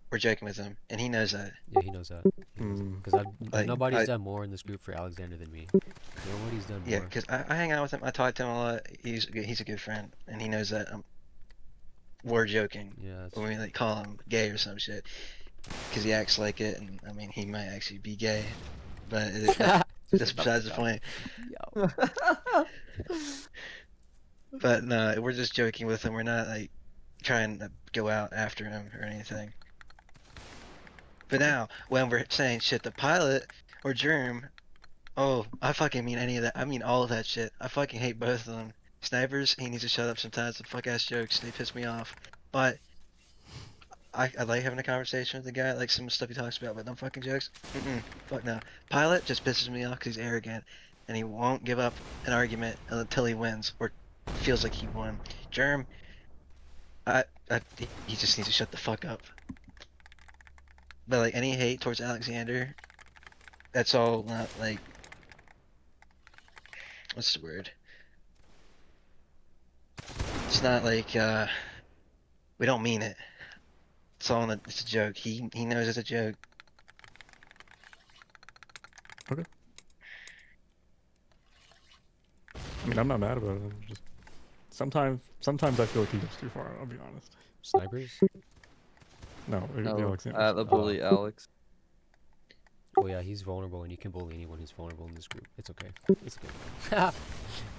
We're joking with him, and he knows that. Yeah, he knows that. Because Like, nobody's I- done more in this group for Alexander than me. Nobody's done Yeah, more. because I hang out with him. I talk to him a lot. He's a good friend, and he knows that we're joking Yeah, that's when we like call him gay or some shit. Because he acts like it, and I mean he might actually be gay, but that's besides the point. Yo. But no, we're just joking with him. We're not like trying to go out after him or anything. But now, when we're saying shit to Pilot or Germ, oh, I fucking mean any of that. I mean all of that shit. I fucking hate both of them. Snipers, he needs to shut up sometimes. The fuck ass jokes, they piss me off. But I like having a conversation with the guy, like some stuff he talks about, but them fucking jokes, fuck no. Pilot just pisses me off because he's arrogant, and he won't give up an argument until he wins or feels like he won. Germ, he just needs to shut the fuck up. But like any hate towards Alexander, that's all not like, what's the word? It's not like we don't mean it. It's all it's a joke. He knows it's a joke. I mean, I'm not mad about it. I'm just sometimes I feel like he goes too far. I'll be honest. Snipers? No, the No, Alexander. the bully Alex. Oh yeah, he's vulnerable and you can bully anyone who's vulnerable in this group. It's okay. It's okay.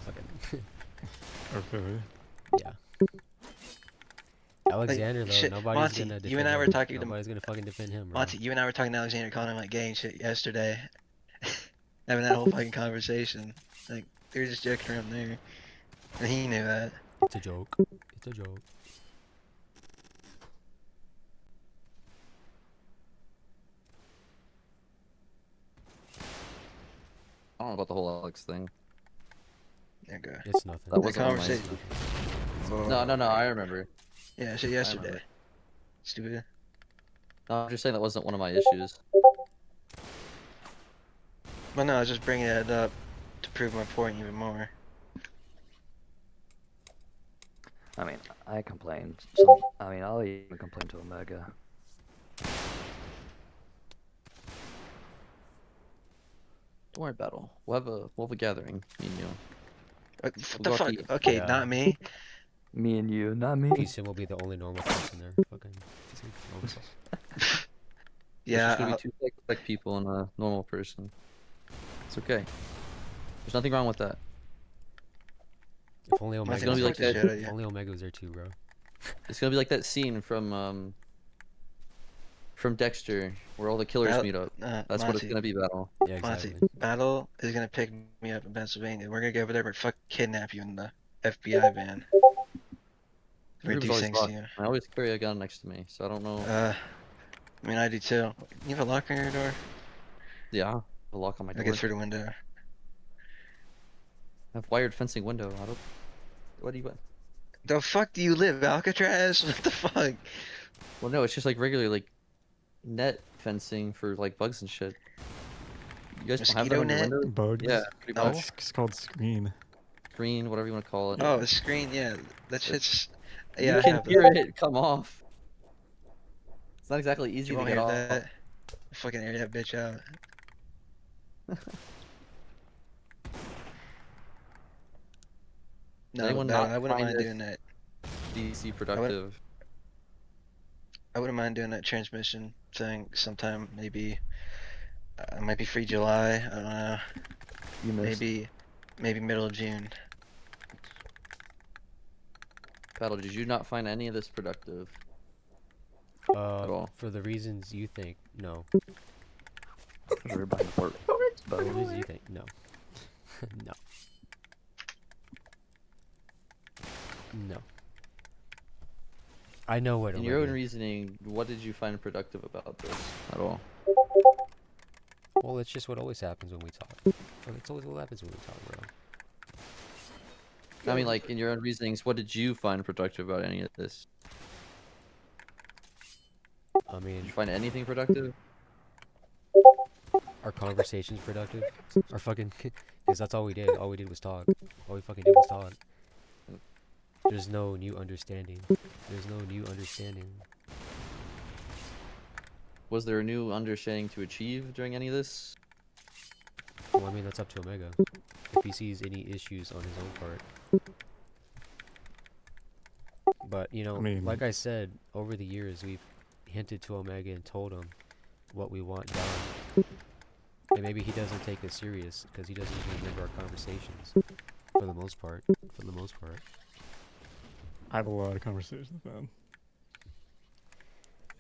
Fucking Okay. yeah. Alexander though, shit, nobody's Monty, gonna defend you and I him. were talking to Nobody's gonna fucking defend him, bro. Monty, you and I were talking to Alexander, calling him like gay and shit yesterday. Having that whole fucking conversation. Like, they were just joking around there. And he knew that. It's a joke. It's a joke. I don't know about the whole Alex thing. There you go. It's nothing. That wasn't on my conversation- No, I remember. Yeah, shit yesterday. remember. Stupid. No, I'm just saying that wasn't one of my issues. Well, no, I was just bringing it up to prove my point even more. I mean, I complain. I mean, I'll even complain to Omega. Don't worry, battle. We'll have a gathering, me and you. What We'll the go fuck? keep- Okay, Yeah. not me. Me and you, not me. Peace will be the only normal person there. Fucking. Yeah, There's gonna be two psychotic people and a normal person. It's okay. There's nothing wrong with that. If only Monty, Omega. gonna be was like there- that- shit out of If you. only Omega was there too, bro. It's gonna be like that scene from Dexter, where all the killers Battle- meet up. That's what it's Monty, gonna be, battle. Yeah, Monty, exactly. Battle is gonna pick me up in Pennsylvania. We're gonna go over there and fuck kidnap you in the FBI van. My room's Do always things locked. to you. I always carry a gun next to me, so I don't know. I mean, I do too. You have a lock on your door? Yeah, a lock on my I door. get through the window. I have wired fencing window. I don't. What do you want? The fuck do you live, Alcatraz? What the fuck? Well, no, it's just like regular like net fencing for like bugs and shit. You guys don't have that Mosquito on your net? window? Bugs. Yeah, pretty Oh. much. It's called screen. Screen, whatever you want to call it. Oh, the screen, yeah. That shit's. You Yeah, I can have hear that. it come off. It's not exactly easy You to won't get hear off. that. Fucking air that bitch out. No, Anyone no, not I wouldn't find mind this- doing that. DC productive. I wouldn't mind doing that transmission thing sometime. Maybe. Might be free July. I don't know. You missed. Maybe middle of June. Battle, did you not find any of this productive? all. For the reasons you think, no. We're buying the port. For the reasons you think, no. No. No. I know what In your own Omega. reasoning, what did you find productive about this at all? Well, it's just what always happens when we talk. Fuck, it's always what happens when we talk, bro. I mean, like, in your own reasonings, what did you find productive about any of this? I Did mean, you find anything productive? our conversation's productive. Our fucking, because that's all we did. All we did was talk. All we fucking did was talk. There's no new understanding. There's no new understanding. Was there a new understanding to achieve during any of this? Well, I mean, that's up to Omega. If he sees any issues on his own part. But, you know, I mean- like I said, over the years, we've hinted to Omega and told him what we want done. And maybe he doesn't take us serious because he doesn't even remember our conversations. For the most part. For the most part. I have a lot of conversations, man.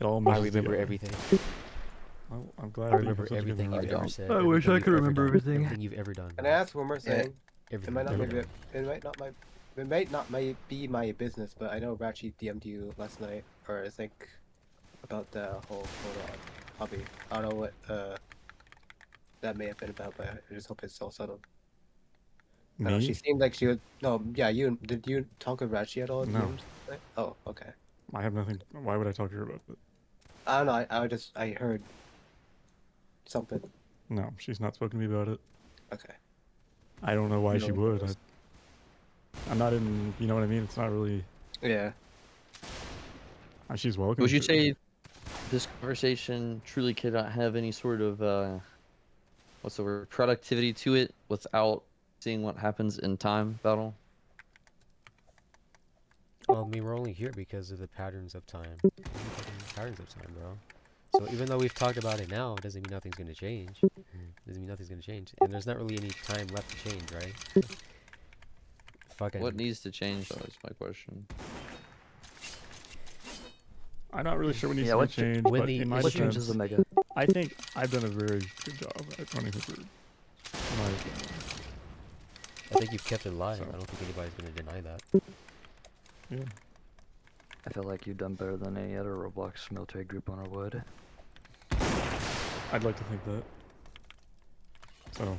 It all I meshes remember together. everything. Well, I'm glad I that you remember have such a good everything you've memory. ever don't. said. I wish everything I you've could ever remember done, everything. Everything you've ever done. Can I ask one more thing? Everything It might not you've be ever done. it might not be my business, but I know Ratchy DM'd you last night, or I think about the whole hobby. I don't know what that may have been about, but I just hope it's all settled. I don't know, she Me? seemed like she would. No, yeah, did you talk with Ratchy at all? in No. DMs tonight? Oh, okay. I have nothing. Why would I talk to her about it? I don't know. I heard something. No, she's not spoken to me about it. Okay. I don't know why You she know, would. I'm not in. You know what I mean? It's not really. Yeah. She's welcome. Would you to. say this conversation truly cannot have any sort of, what's the word, productivity to it without seeing what happens in time, Battle? Well, I mean, we're only here because of the patterns of time. Patterns of time, bro. So even though we've talked about it now, it doesn't mean nothing's gonna change. Doesn't mean nothing's gonna change. And there's not really any time left to change, right? Fucking. What needs to change, though, is my question. I'm not really sure what needs Yeah, to be what changed, when but the in my What issue- defense, changes Omega? I think I've done a very good job at running the group. In my opinion. I think you've kept it alive. So- I don't think anybody's gonna deny that. Yeah. I feel like you've done better than any other Roblox military group owner would. I'd like to think that. So,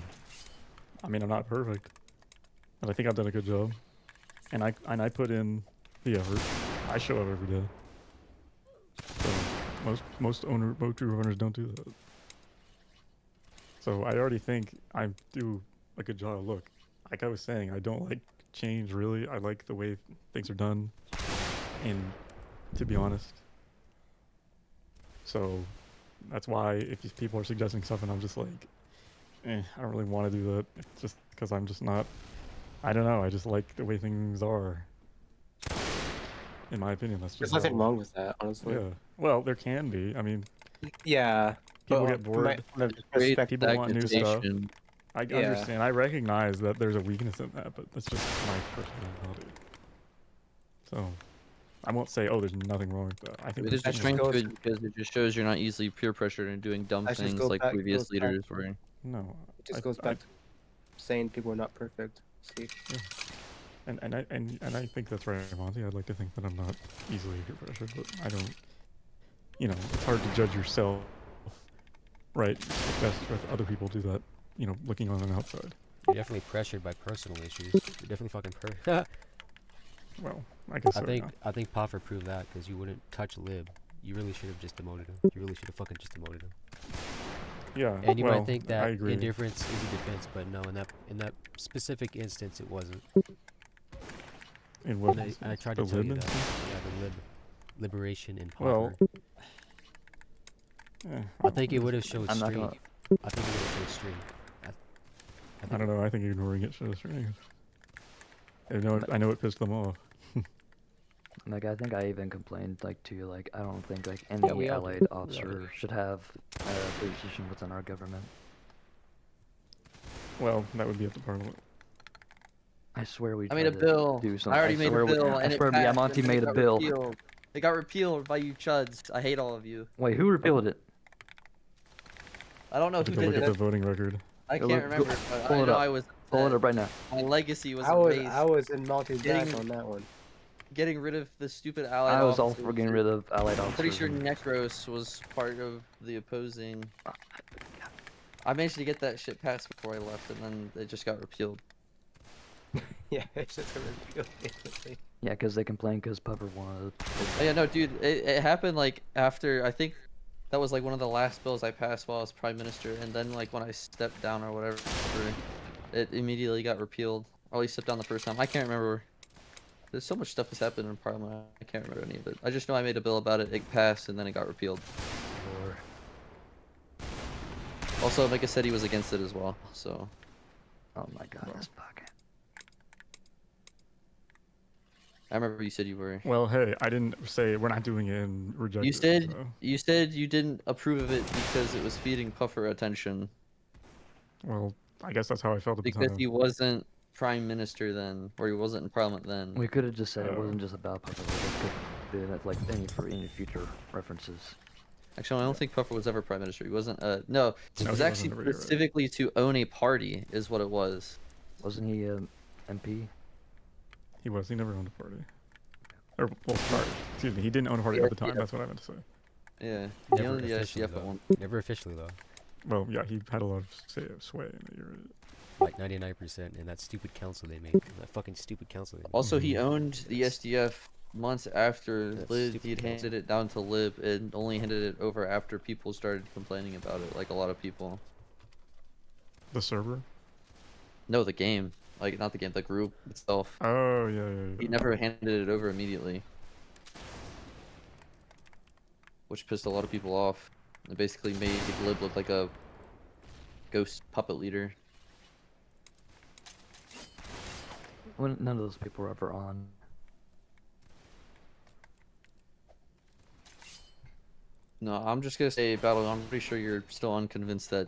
I mean, I'm not perfect, but I think I've done a good job, and I put in the effort. I show up every day. So most group owners don't do that. So I already think I do a good job. Look, like I was saying, I don't like change really. I like the way things are done, and to be honest. So that's why if these people are suggesting something, I'm just like, I don't really want to do that. It's just because I'm just not. I don't know. I just like the way things are. In my opinion, that's There's just nothing how- wrong with that, honestly. Yeah. Well, there can be. I mean, Yeah. people but get from my- bored. from a Great perspective- People want new stuff. stagnation. I Yeah. understand. I recognize that there's a weakness in that, but that's just my personality. So, I won't say, oh, there's nothing wrong with that. I think It there's is That just strange goes- because it just shows you're not easily peer pressured and doing dumb That just things goes like back- previous goes back- leaders were. no. It just I- goes I- back to saying people are not perfect. See? And I think that's right, Monty. I'd like to think that I'm not easily peer pressured, but I don't. You know, it's hard to judge yourself, right? It's best if other people do that. You know, looking on the outside. You're definitely pressured by personal issues. You're definitely fucking Well, I guess I so, think yeah. I think Poffer proved that because you wouldn't touch Lib. You really should have just demoted him. You really should have fucking just demoted him. Yeah. And you well, might think I that agree. indifference is a defense, but no, in that specific instance, it wasn't. In what And I instance? tried to The tell you lib that. instance? Yeah, the liberation in Well, Poffer. Eh, I think it would have showed I'm not strength. gonna- I think it would have showed strength. I don't know. I think ignoring it shows strength. I know it pissed them off. Like, I think I even complained, like, to you, like, I don't think, like, any we all allied did. officer should have a position within our government. Well, that would be at the parliament. I swear we I made a tried to bill. do I something. already made a swear we- bill, I and swear it passed, Monty and then made it a got bill. repealed. It got repealed by you chuds. I hate all of you. Wait, who repealed it? I don't know I have who to go did look at it. the voting record. I Go can't look- go- remember, but pull I it know up. I was. Pull it upset. up right now. My legacy was I erased. was in Malty's back Getting- on that one. getting rid of the stupid allied I was all officers. for getting rid of allied officers. Pretty sure and- Necros was part of the opposing. I managed to get that shit passed before I left, and then it just got repealed. Yeah, it's just a repeal basically. Yeah, because they complained because Puffer wanted. Oh, yeah, no, dude, it happened like after, I think that was like one of the last bills I passed while I was Prime Minister, and then like when I stepped down or whatever, it immediately got repealed. Or at least stepped down the first time. I can't remember. There's so much stuff that's happened in Parliament, I can't remember any of it. I just know I made a bill about it, it passed, and then it got repealed. Or Also, Mega said he was against it as well, so. oh my god, this fucking. I remember you said you were. Well, hey, I didn't say we're not doing it and reject You it. said So. you said you didn't approve of it because it was feeding Puffer attention. Well, I guess that's how I felt at the Because time. he wasn't Prime Minister then, or he wasn't in Parliament then. We could have just said it Oh. wasn't just about Puffer. We could do that like for any future references. Actually, I don't think Puffer was ever Prime Minister. He wasn't. No, it No, was he actually wasn't ever, you're right. specifically to own a party, is what it was. Wasn't he MP? He was. He never owned a party. Or, well, sorry. Excuse me. He didn't own a party at the time. That's what I meant to say. Yeah, he Never owned the officially, SDF at though. one. Never officially though. Well, yeah, he had a lot of sway in it. You're right. Like 99% in that stupid council they made. That fucking stupid council they made. Also, he owned the SDF months after That's Lib. stupid He'd handed it down to Lib and only handed it over after people started complaining about it, like a lot of people. The server? No, the game. Like, not the game, the group itself. Oh, yeah. He never handed it over immediately. Which pissed a lot of people off. It basically made Lib look like a ghost puppet leader. When none of those people were ever on. No, I'm just gonna say, Battle, I'm pretty sure you're still unconvinced that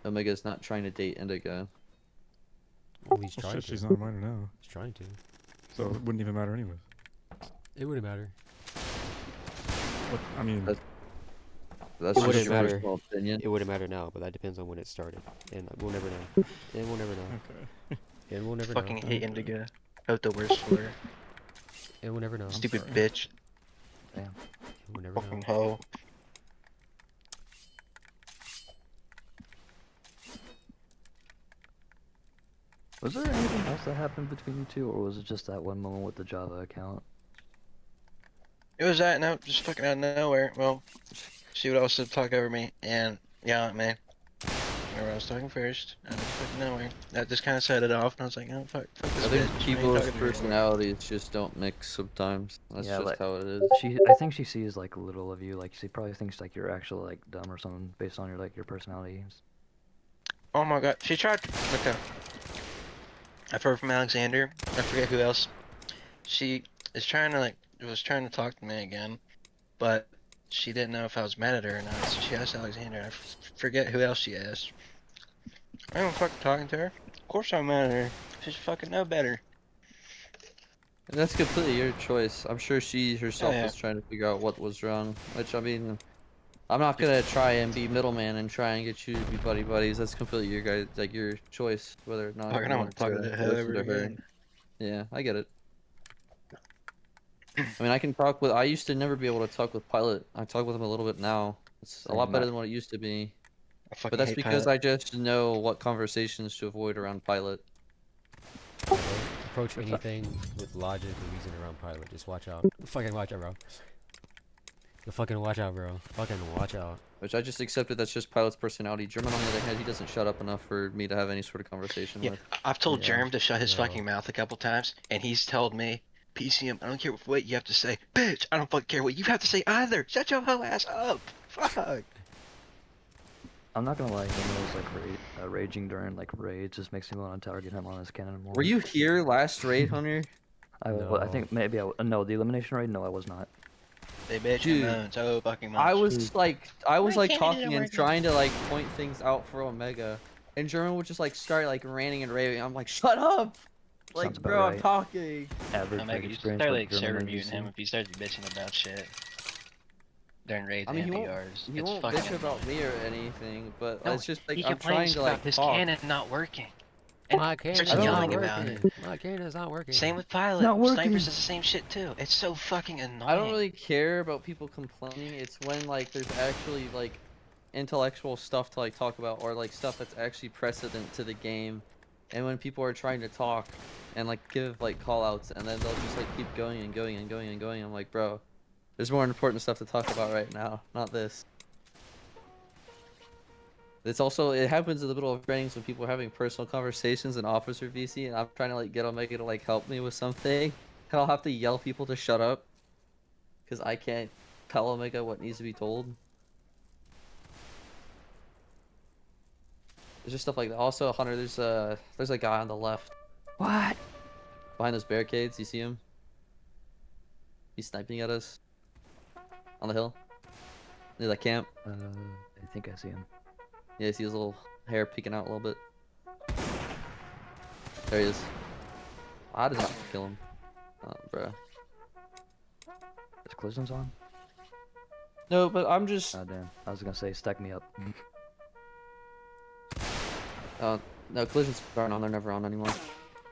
Omega's not trying to date Indigo. Well, he's Well, trying shit, to. she's not a minor now. He's trying to. So it wouldn't even matter anyways. It wouldn't matter. What, I mean, That's It just wouldn't your matter. personal opinion. It wouldn't matter now, but that depends on when it started. And we'll never know. And we'll never know. okay. And we'll never Fucking know. hate Indigo. Hope the worst for her. And we'll never know. Stupid sorry. bitch. Damn. We'll never Fucking know. hoe. Was there anything else that happened between you two, or was it just that one moment with the Java account? It was that, no, just fucking out of nowhere. Well, she would also talk over me and yell at me. Remember I was talking first. Out of fucking nowhere. That just kind of set it off, and I was like, oh, fuck I this think bitch. I ain't people's talking to her anymore. personalities just don't mix sometimes. That's Yeah, just like- how it is. I think she sees like little of you. Like she probably thinks like you're actually like dumb or something based on your personality. Oh my god, she tried. Okay. I've heard from Alexander. I forget who else. She is trying to was trying to talk to me again, but she didn't know if I was mad at her or not. So she asked Alexander. I forget who else she asked. I don't fucking talking to her. Of course I'm mad at her. She's fucking know better. And that's completely your choice. I'm sure she herself Yeah. was trying to figure out what was wrong. Which, I mean, I'm not gonna try and be middleman and try and get you to be buddy buddies. That's completely your guys, like your choice, whether or not Fuck, I you don't want want to talk to to her listen ever to her. again. Yeah, I get it. I mean, I can talk with. I used to never be able to talk with Pilot. I talk with him a little bit now. It's a lot better than what it used to be. I fucking But that's hate because Pilot. I just know what conversations to avoid around Pilot. Approach anything with logic and reason around Pilot. Just watch out. Fucking watch out, bro. You fucking watch out, bro. Fucking watch out. Which I just accepted that's just Pilot's personality. German, on the other hand, he doesn't shut up enough for me to have any sort of conversation Yeah, with. I've told Yeah. Jerm to shut his No. fucking mouth a couple times, and he's told me, PCM, I don't care what you have to say. Bitch, I don't fucking care what you have to say either. Shut your whole ass up. Fuck. I'm not gonna lie, him was like raging during like raids. Just makes me want to target him on his cannon more. Were you here last raid, Hunter? I No. think maybe no, the elimination raid. No, I was not. They bitch Dude, and moan so fucking much. I was like Why can't you talking do and it? trying to like point things out for Omega, and German would just like start like ranting and raving. I'm like, shut up! Like, Sounds about bro, I'm right. talking. Average Omega, like, you experience start with like German server muting NPC. him if he starts bitching about shit. During raids I mean, and he won't, PRs. he It's won't fucking bitch about me or anything, but No, it's just like he I'm trying complains to about like his talk. cannon not working. And My cannon starts is not yelling about working. it. My cannon is not working. Same with Pilot. not working. Snipers is the same shit too. It's so fucking annoying. I don't really care about people complaining. It's when like there's actually like intellectual stuff to like talk about, or like stuff that's actually precedent to the game, and when people are trying to talk and like give like call outs, and then they'll just like keep going and going and going and going. I'm like, bro, there's more important stuff to talk about right now, not this. It's also, it happens in the middle of trainings when people are having personal conversations in Officer VC, and I'm trying to like get Omega to like help me with something, and I'll have to yell people to shut up because I can't tell Omega what needs to be told. There's just stuff like that. Also, Hunter, there's a guy on the left. What? Behind those barricades, you see him? He's sniping at us. On the hill. Near that camp. I think I see him. Yeah, you see his little hair peeking out a little bit. There he is. I did not kill him. Oh, bruh. Is collisions on? No, but I'm just... Oh damn. I was gonna say stack me up. No, collisions aren't on. They're never on anymore.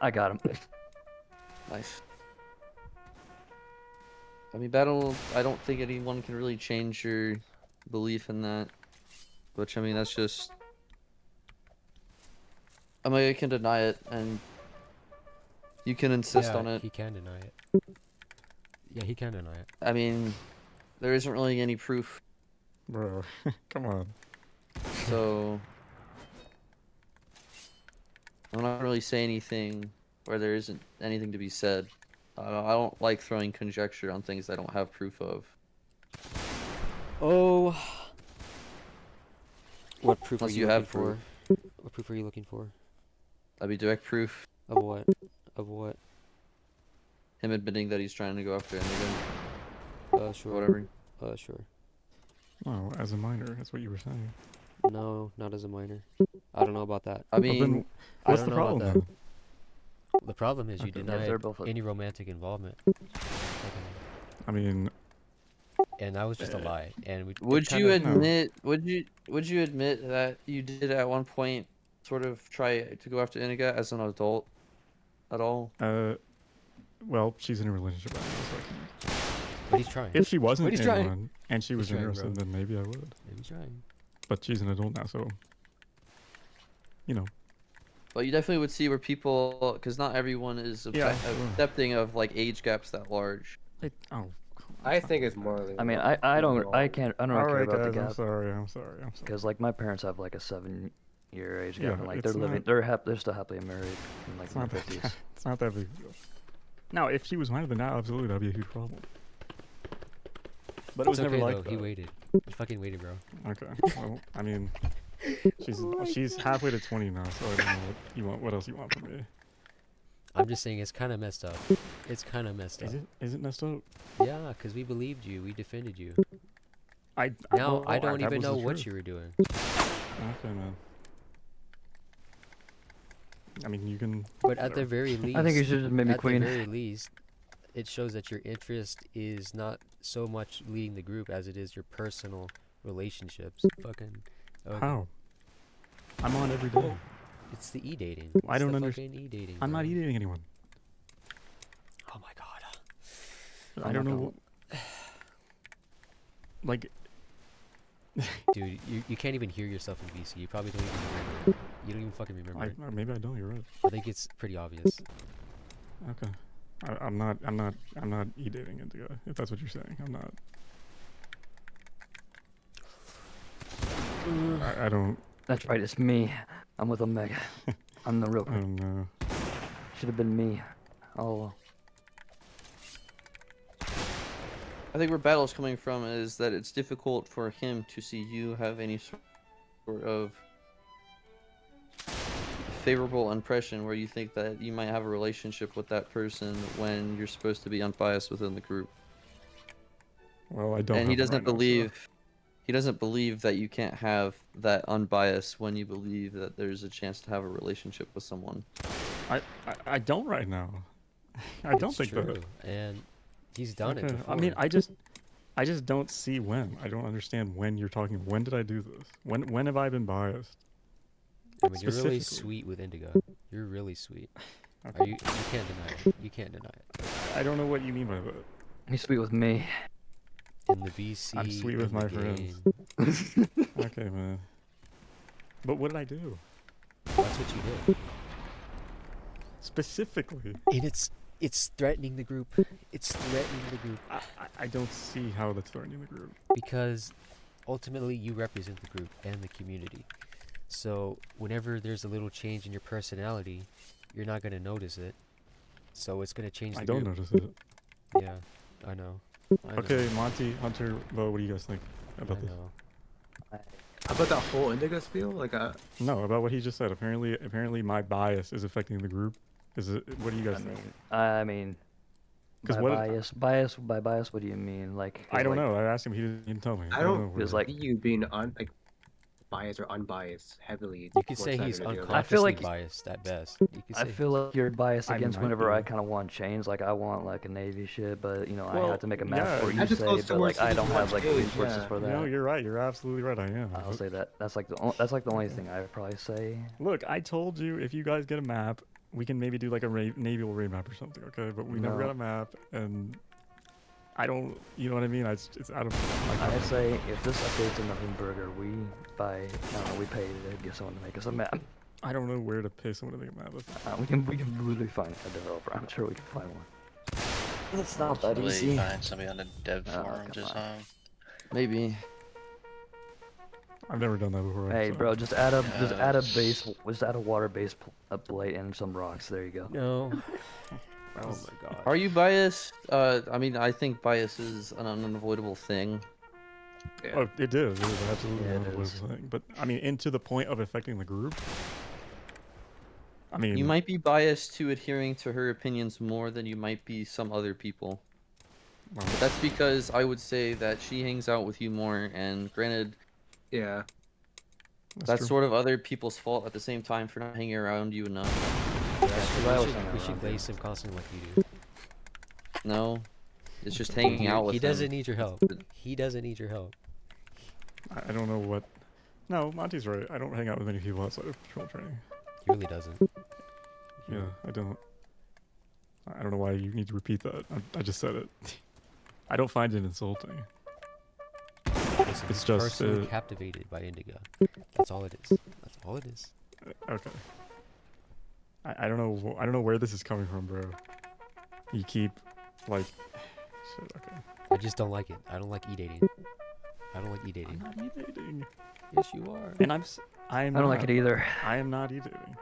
I got him. Nice. I mean, battle, I don't think anyone can really change your belief in that. Which, I mean, that's just... Omega can deny it, and you can insist Yeah, on it. he can deny it. Yeah, he can deny it. I mean, there isn't really any proof, Bro, come on. so... I'm not really say anything where there isn't anything to be said. I don't like throwing conjecture on things I don't have proof of. Oh. What proof Unless are you you looking have for? What proof are you looking for? That'd be direct proof. Of what? Of what? Him admitting that he's trying to go after Indigo. Sure. Whatever. Sure. Oh, as a minor, that's what you were saying. No, not as a minor. I don't know about that. I Well, then mean, I what's don't the know about problem that. then? The problem is you Okay. Yeah, denied they're both any romantic involvement. I mean, And that was just a lie. And we would kind you of- admit? Would you admit that you did at one point sort of try to go after Iniga as an adult, at all? well, she's in a relationship right now, so I can't. But he's trying. If she wasn't But he's in trying. one and she was trying, interested, bro. then maybe I would. Maybe he's trying. But she's an adult now, so you know. But you definitely would see where people, because not everyone is Yeah, sure. accepting of like age gaps that large. Oh, I think it's morally. I mean, I don't care Alright, about the guys, I'm gap sorry. I'm sorry. because like my parents have like a 7-year age gap, Yeah, and like it's they're still happily married in like It's their not that. 50s. It's not that big. a deal. Now, if she was minor than that, absolutely, that'd be a huge problem. But it was It's never okay, like though. that. He waited. He fucking waited, bro. Okay. Well, I mean, she's halfway to 20 now, so I don't know what else you want from me. I'm just saying it's kind of messed up. It's kind of messed up. Is it messed up? Yeah, because we believed you. We defended you. I Now I well, don't that even was know the what truth. you were doing. Okay, man. I mean, you can. But at the whatever. very least, I think you should just make me at queen. the very least, it shows that your interest is not so much leading the group as it is your personal relationships. Fucking. Okay. How? I'm on every day. It's the e-dating. I It's don't the understand. fucking e-dating. I'm not bro. eating anyone. Oh my god. I don't know. Like, Dude, you can't even hear yourself in VC. You probably don't even remember it. You don't even fucking remember it. or maybe I don't. You're right. I think it's pretty obvious. Okay. I'm not e-dating Indigo. If that's what you're saying, I'm not. I don't. That's right, it's me. I'm with Omega. I'm the real I queen. don't know. Should have been me. Oh, I think where Battle's coming from is that it's difficult for him to see you have any sort of favorable impression where you think that you might have a relationship with that person when you're supposed to be unbiased within the group. Well, I don't. And he have one doesn't right now, so- believe he doesn't believe that you can't have that unbiased when you believe that there's a chance to have a relationship with someone. I don't right now. I don't It's think true. that. And he's done it Okay, before. I mean, I just don't see when. I don't understand when you're talking. When did I do this? When have I been biased? I mean, you're really Specifically. sweet with Indigo. You're really sweet. Okay. Are you? You can't deny it. You can't deny it. I don't know what you mean by that. He's sweet with me. In the VC, I'm sweet with in the my friends. game, Okay, man. But what did I do? that's what you did. Specifically. And it's threatening the group. It's threatening the group I don't see how that's threatening the group. because ultimately you represent the group and the community. So whenever there's a little change in your personality, you're not gonna notice it. So it's gonna change the I don't group. notice it. Yeah, I know. I Okay, know. Monty, Hunter, Bo, what do you guys think I about this? know. How about that whole Indigo spiel? Like, No, about what he just said. Apparently my bias is affecting the group. Is it? What do you guys think? I mean, 'Cause by what- bias, what do you mean? Like, 'cause, I don't like, know. I asked him. He didn't tell me. I know don't where- It's like- see you being biased or unbiased heavily. You could one say side he's or the other. I feel unconsciously like- biased at best. You could I say feel like you're biased I against might whenever I be. kind of want change. Like, I want like a Navy ship, but you know, I Well, have to make a map yeah, for you you just say, goes but like towards I you don't want have like the change, resources yeah. for that. No, you're right. You're absolutely right. I am. I'll say that. That's like that's like the only thing I would probably say. Look, I told you if you guys get a map, we can maybe do like a naval raid map or something. Okay, but we never No. got a map, and I don't. You know what I mean? It's out of. I say if this update's a nothing burger, we we pay to get someone to make us a map. I don't know where to pay someone to make a map. We can literally find a developer. I'm sure we can find one. It's not that Hopefully easy. find somebody on the dev Oh, forums or come on. something. Maybe. I've never done that before. Hey, so- bro, just add a Yes. just add a water-based plate and some rocks. There you go. no. Oh my god. Are you biased? I mean, I think bias is an unavoidable thing. Oh, it is. It is absolutely Yeah, it an unavoidable is. thing. But I mean, into the point of affecting the group. I mean, You might be biased to adhering to her opinions more than you might be some other people. well, But that's because I would say that she hangs out with you more, and granted, Yeah. that's true. sort of other people's fault at the same time for not hanging around you enough. Yeah, I we always should, hang we should around lace him constantly like you do. No, it's just hanging out with He him. doesn't need your help. He doesn't need your help. I don't know what. No, Monty's right. I don't hang out with many people outside of patrol training. He really doesn't. Yeah, I don't. I don't know why you need to repeat that. I just said it. I don't find it insulting. Listen, It's he's just, personally captivated by Indigo. That's all it is. That's all it is. Okay. I don't know. I don't know where this is coming from, bro. You keep like. Shit. Okay. I just don't like it. I don't like e-dating. I don't like I'm e-dating. not e-dating, Yes, you are. and I'm. I don't like it either. I am not e-dating.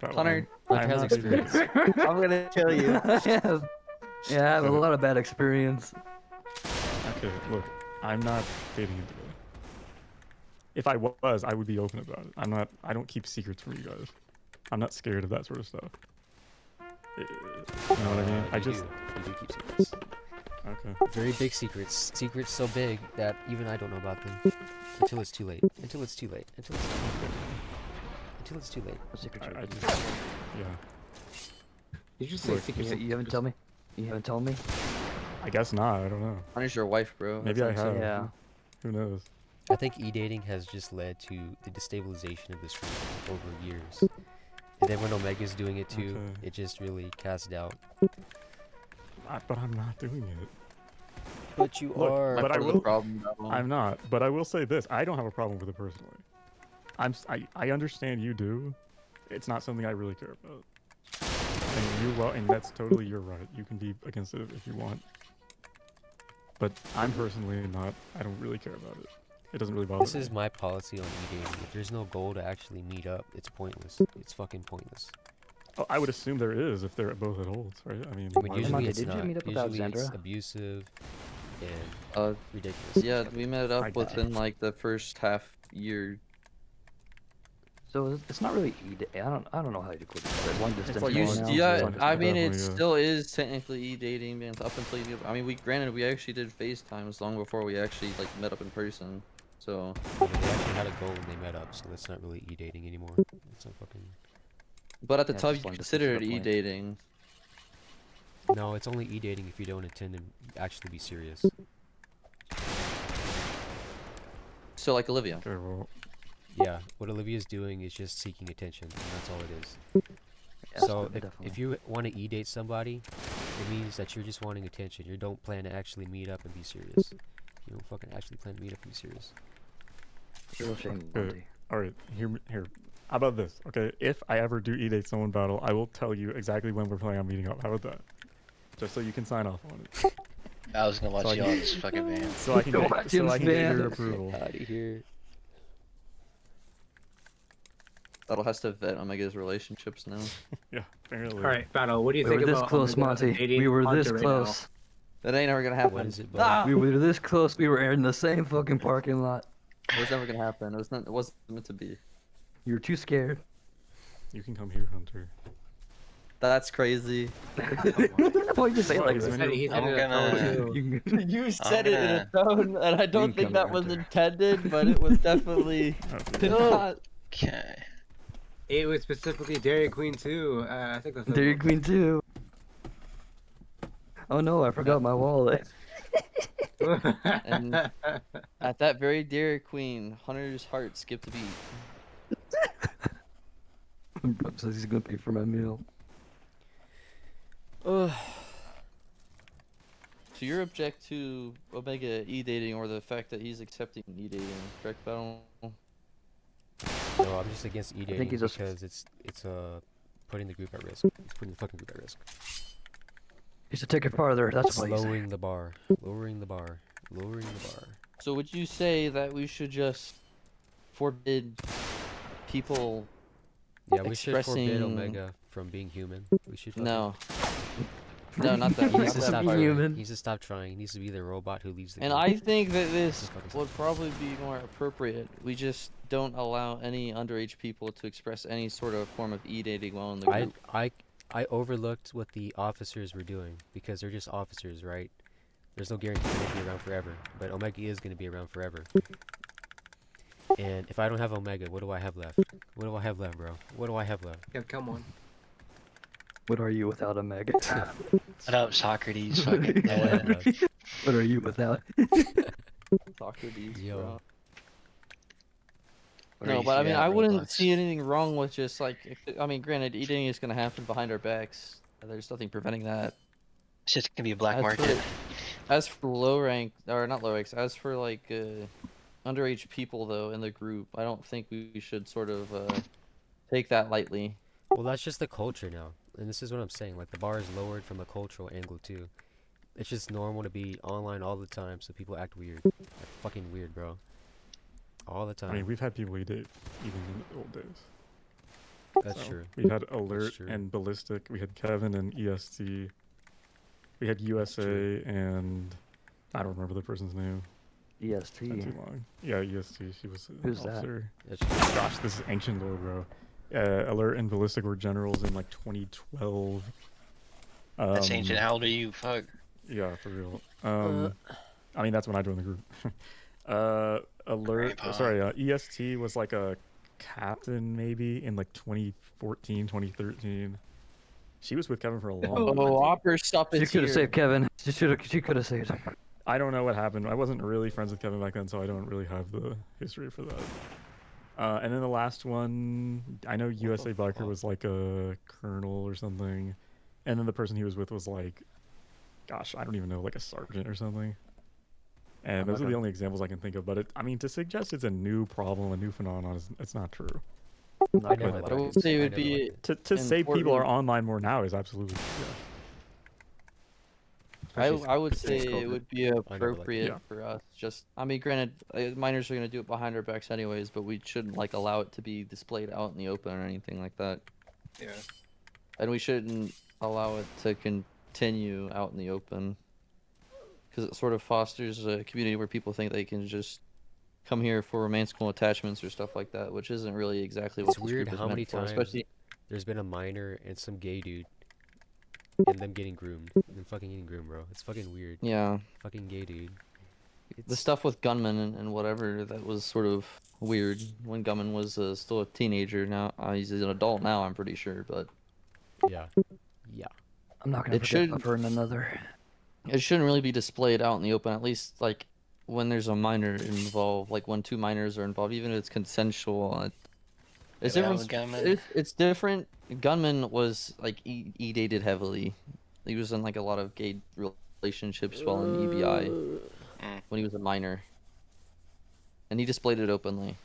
Hunter- I Hunter am has not e-dating. experience. I'm gonna tell you. Yeah, I have a lot of bad experience. Okay, look, I'm not dating Indigo. If I was, I would be open about it. I'm not. I don't keep secrets from you guys. I'm not scared of that sort of stuff. You know what I mean? I You just. do. You do keep secrets. Okay. Very big secrets. Secrets so big that even I don't know about them until it's too late. Until it's too late. Until it's too late. Until it's too late. What secret I you just. Yeah. Did you say Look, secret? You haven't told me? You haven't told me? I guess not. I don't know. Hunter's your wife, bro. Maybe That's I what I'm have. saying. Yeah. Who knows? I think e-dating has just led to the destabilization of this group over years. And then when Omega's doing it too, Okay. it just really casts doubt. But I'm not doing it. But you Look, are. My But I part of the will- problem, though. I'm not. But I will say this: I don't have a problem with it personally. I understand you do. It's not something I really care about. And that's totally your right. You can be against it if you want. But I'm personally not. I don't really care about it. It doesn't really bother This me. is my policy on e-dating. If there's no goal to actually meet up, it's pointless. It's fucking pointless. Oh, I would assume there is if they're both at holds, right? I mean, I mean, why usually Monty, it's did you not. meet up with Usually it's Alexandra? abusive and Uh, ridiculous. yeah, we met I up got within like the first half year. So it's not really I don't know how you put it. Long distance. like You, long now, distance, yeah, long I distance, mean, it definitely, yeah. still is technically e-dating, man. Up until you, I mean, granted, we actually did FaceTimes long before we actually like met up in person. So But they actually had a goal when they met up, so that's not really e-dating anymore. It's a fucking. but at the Yeah, time, just you long distance considered to it the point. e-dating. No, it's only e-dating if you don't intend to actually be serious. So like Olivia. Okay, well, Yeah, what Olivia's doing is just seeking attention, and that's all it is. Yes, So if definitely. you want to e-date somebody, it means that you're just wanting attention. You don't plan to actually meet up and be serious. You don't fucking actually plan to meet up and be serious. Real shame, Okay. Monty. All right, here. How about this? Okay, if I ever do e-date someone battle, I will tell you exactly when we're planning on meeting up. How about that? Just so you can sign off on it. I was gonna watch So I you can- on this fucking van. So I can get, Watch so him I can get fan. your approval. Out of here. Battle has to vet Omega's relationships now. Yeah, apparently. All right, Battle. What do you We think were this about close, Omega Monty. dating We were this Hunter right now? close. That ain't ever gonna happen. What is it, buddy? Ah! We were this close. We were in the same fucking parking lot. It was never gonna happen. It was not. It wasn't meant to be. You were too scared. You can come here, Hunter. That's crazy. Why you say it like He's this? been He's I'm in a gonna- tone. You can- You said it in a tone, and I don't can think come that here, was Hunter. intended, but it was definitely Okay. not. Okay. It was specifically Dairy Queen too. I think that's. Dairy Queen too. Oh no, I forgot my wallet. And- At that very Dairy Queen, Hunter's heart skipped a beat. Bub says he's gonna pay for my meal. Ugh. So you're object to Omega e-dating or the fact that he's accepting e-dating, correct, Battle? No, I'm just against e-dating he's just- because it's putting the group at risk. It's putting the fucking group at risk. You should take it farther. That's It's why he's lowering the bar. Lowering the bar. Lowering the bar. So would you say that we should just forbid people? Yeah, we should forbid Expressing- Omega from being human. We should fucking- No. No, not that. He Not needs to that stop Be part. trying. human. He needs to stop trying. He needs to be the robot who leaves the And group. I think that this Just fucking would probably be more appropriate. We just don't allow any underage people to express any sort of form of e-dating while in the I, group. I overlooked what the officers were doing because they're just officers, right? There's no guarantee they're gonna be around forever, but Omega is gonna be around forever. And if I don't have Omega, what do I have left? What do I have left, bro? What do I have left? Yeah, come on. What are you without a Meg? What up, Socrates? Fucking What do I have left? What are you without? Socrates, Yo. bro. Where No, you but I see mean, at, I wouldn't Roblox? see anything wrong with just like, I mean, granted, eating is gonna happen behind our backs. There's nothing preventing that. It's just gonna be a black As market. As for low rank, or not low ranks, as for like underage people though in the group, I don't think we should sort of take that lightly. Well, that's just the culture now, and this is what I'm saying. Like the bar is lowered from a cultural angle too. It's just normal to be online all the time, so people act weird. Like, fucking weird, bro. All the time. I mean, we've had people e-date even in the old days. That's So, true. We had Alert true. and Ballistic. We had Kevin and EST. We had USA true. and I don't remember the person's name. It's been EST. too long. Yeah, EST. She was an Who's that? officer. That's true. Gosh, this is ancient lore, bro. Alert and Ballistic were generals in like 2012. That's ancient. How old are you? Fuck. Yeah, for real. I mean, that's when I joined the group. Alert, Grandpa. sorry, EST was like a captain maybe in like 2014, 2013. She was with Kevin for a long time. Oh, Opera stop She it could have here. saved Kevin. She could have saved him. I don't know what happened. I wasn't really friends with Kevin back then, so I don't really have the history for that. And then the last one, I know USA Biker fuck? was like a colonel or something. And then the person he was with was like, gosh, I don't even know, like a sergeant or something. And I'm those not are the gonna- only examples I can think of. But I mean, to suggest it's a new problem, a new phenomenon, it's not true. I never I liked I it. would say it I would never be liked it. To say people are Important. online more now is absolutely I would say it COVID. would be liked it. appropriate Yeah. for us. Just, I mean, granted, minors are gonna do it behind our backs anyways, but we shouldn't like allow it to be displayed out in the open or anything like that. Yeah. And we shouldn't allow it to continue out in the open, because it sort of fosters a community where people think they can just come here for romantical attachments or stuff like that, which isn't really exactly what It's this weird group is how meant many for, times especially. There's been a minor and some gay dude, and them getting groomed. And fucking getting groomed, bro. It's fucking weird. Yeah, Fucking gay dude. the It's- stuff with Gunman and whatever, that was sort of weird when Gunman was still a teenager. Now he's an adult now, I'm pretty sure, but Yeah. Yeah. I'm not gonna It forget should- her in another. it shouldn't really be displayed out in the open. At least like when there's a minor involved, like when two minors are involved, even if it's consensual. It's Yeah, but I'm a different. gunman. It's different. Gunman was like he dated heavily. He was in like a lot of gay relationships while in EBI Mm. when he was a minor, and he displayed it openly.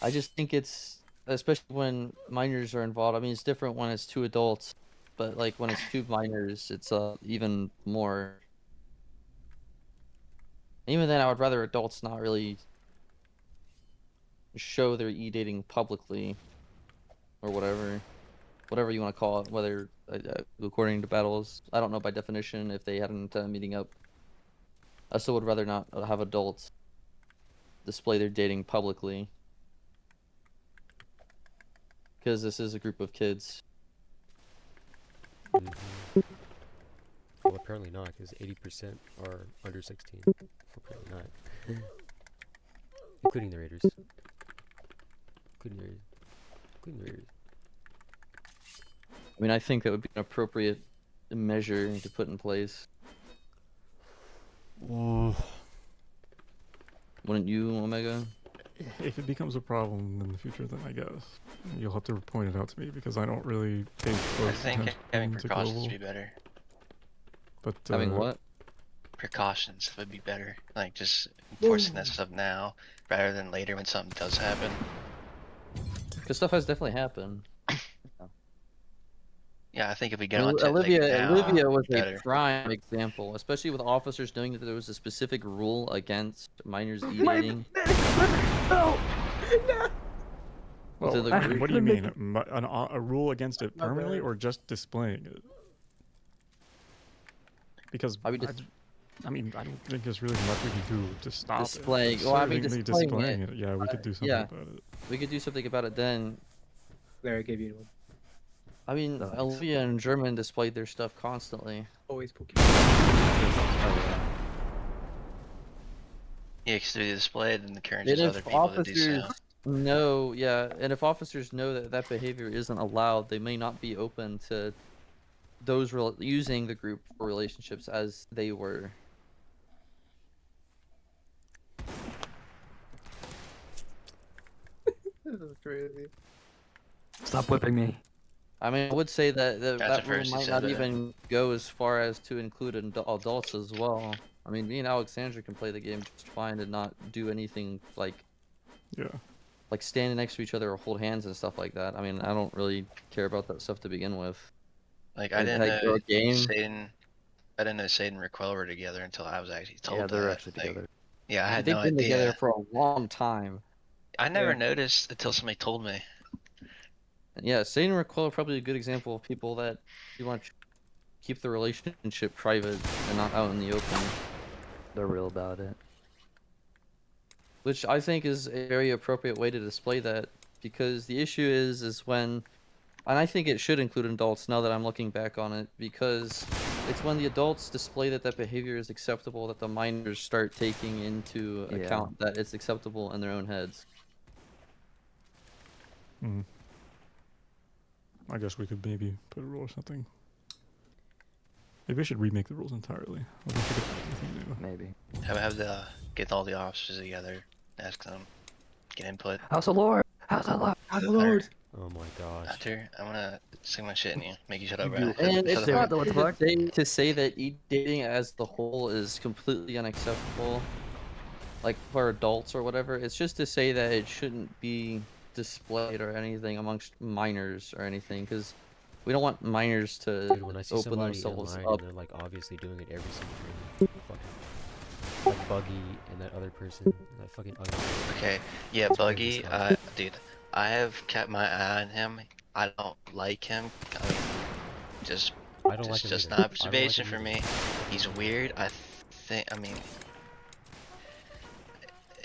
I just think it's, especially when minors are involved. I mean, it's different when it's two adults, but like when it's two minors, it's even more. Even then, I would rather adults not really show their e-dating publicly or whatever you want to call it, whether according to battles. I don't know by definition if they hadn't meeting up. I still would rather not have adults display their dating publicly, because this is a group of kids. Well, apparently not, because 80% are under 16. Apparently not. Including the Raiders. Including the Raiders. Including the Raiders. I mean, I think that would be an appropriate measure to put in place. Wouldn't you, Omega? If it becomes a problem in the future, then I guess you'll have to point it out to me because I don't really pay I close think having attention to precautions global. would be better. But Having what? Precautions would be better. Like just enforcing that stuff now rather than later when something does happen. Because stuff has definitely happened. Yeah, I think if we I get mean, on to Olivia was better. a prime example, especially with officers knowing that there was a specific rule against minors e-dating. No! Well, Within the group. what do you mean? A rule against it permanently or just displaying it? Because I mean, I mean, I don't think there's really much we can do to stop displaying. it. Well, I mean, Certainly displaying it. Yeah, we could do something Yeah. about it. We could do something about it then. Larry gave you one. I mean, Nice. Olivia and German displayed their stuff constantly. Always Pokemon. Yeah, because they displayed and encourages And other if people to do so. officers know, yeah, and if officers know that that behavior isn't allowed, they may not be open to those using the group for relationships as they were. This is crazy. Stop whipping me. I mean, I would say that That's that the rule first he might said not that. even go as far as to include adults as well. I mean, me and Alexandra can play the game just fine and not do anything like Yeah. standing next to each other or hold hands and stuff like that. I mean, I don't really care about that stuff to begin with. Like I And, didn't like, know a game. Satan. I didn't know Satan and Raquel were together until I was actually told Yeah, they're that. actually Like, together. yeah, I had They've no been idea. together for a long time. I never Yeah. noticed until somebody told me. And yeah, Satan and Raquel are probably a good example of people that you want to keep the relationship private and not out in the open. They're real about it. Which I think is a very appropriate way to display that, because the issue is when, and I think it should include adults now that I'm looking back on it, because it's when the adults display that that behavior is acceptable that the minors start taking into Yeah. account that it's acceptable in their own heads. I guess we could maybe put a rule or something. Maybe we should remake the rules entirely. I don't think it's anything new. Maybe. Get all the officers together, ask them, get input. House of Lord! House of Lord! Oh, Lord. Oh my gosh. Hunter, I'm gonna sing my shit in you, make you shut up, You right? do. And Shut it's the not fuck What the up. fuck? to say that e-dating as the whole is completely unacceptable, like for adults or whatever. It's just to say that it shouldn't be displayed or anything amongst minors or anything, because we don't want minors to Dude, when I see open somebody themselves in line up. and they're like obviously doing it every single day, fucking that Buggy and that other person, that fucking ugly. Okay, yeah, It's pretty Buggy, disgusting. dude, I have kept my eye on him. I don't like him. I mean, just I don't like him just either. an I don't like observation him for either. me. He's weird. I mean,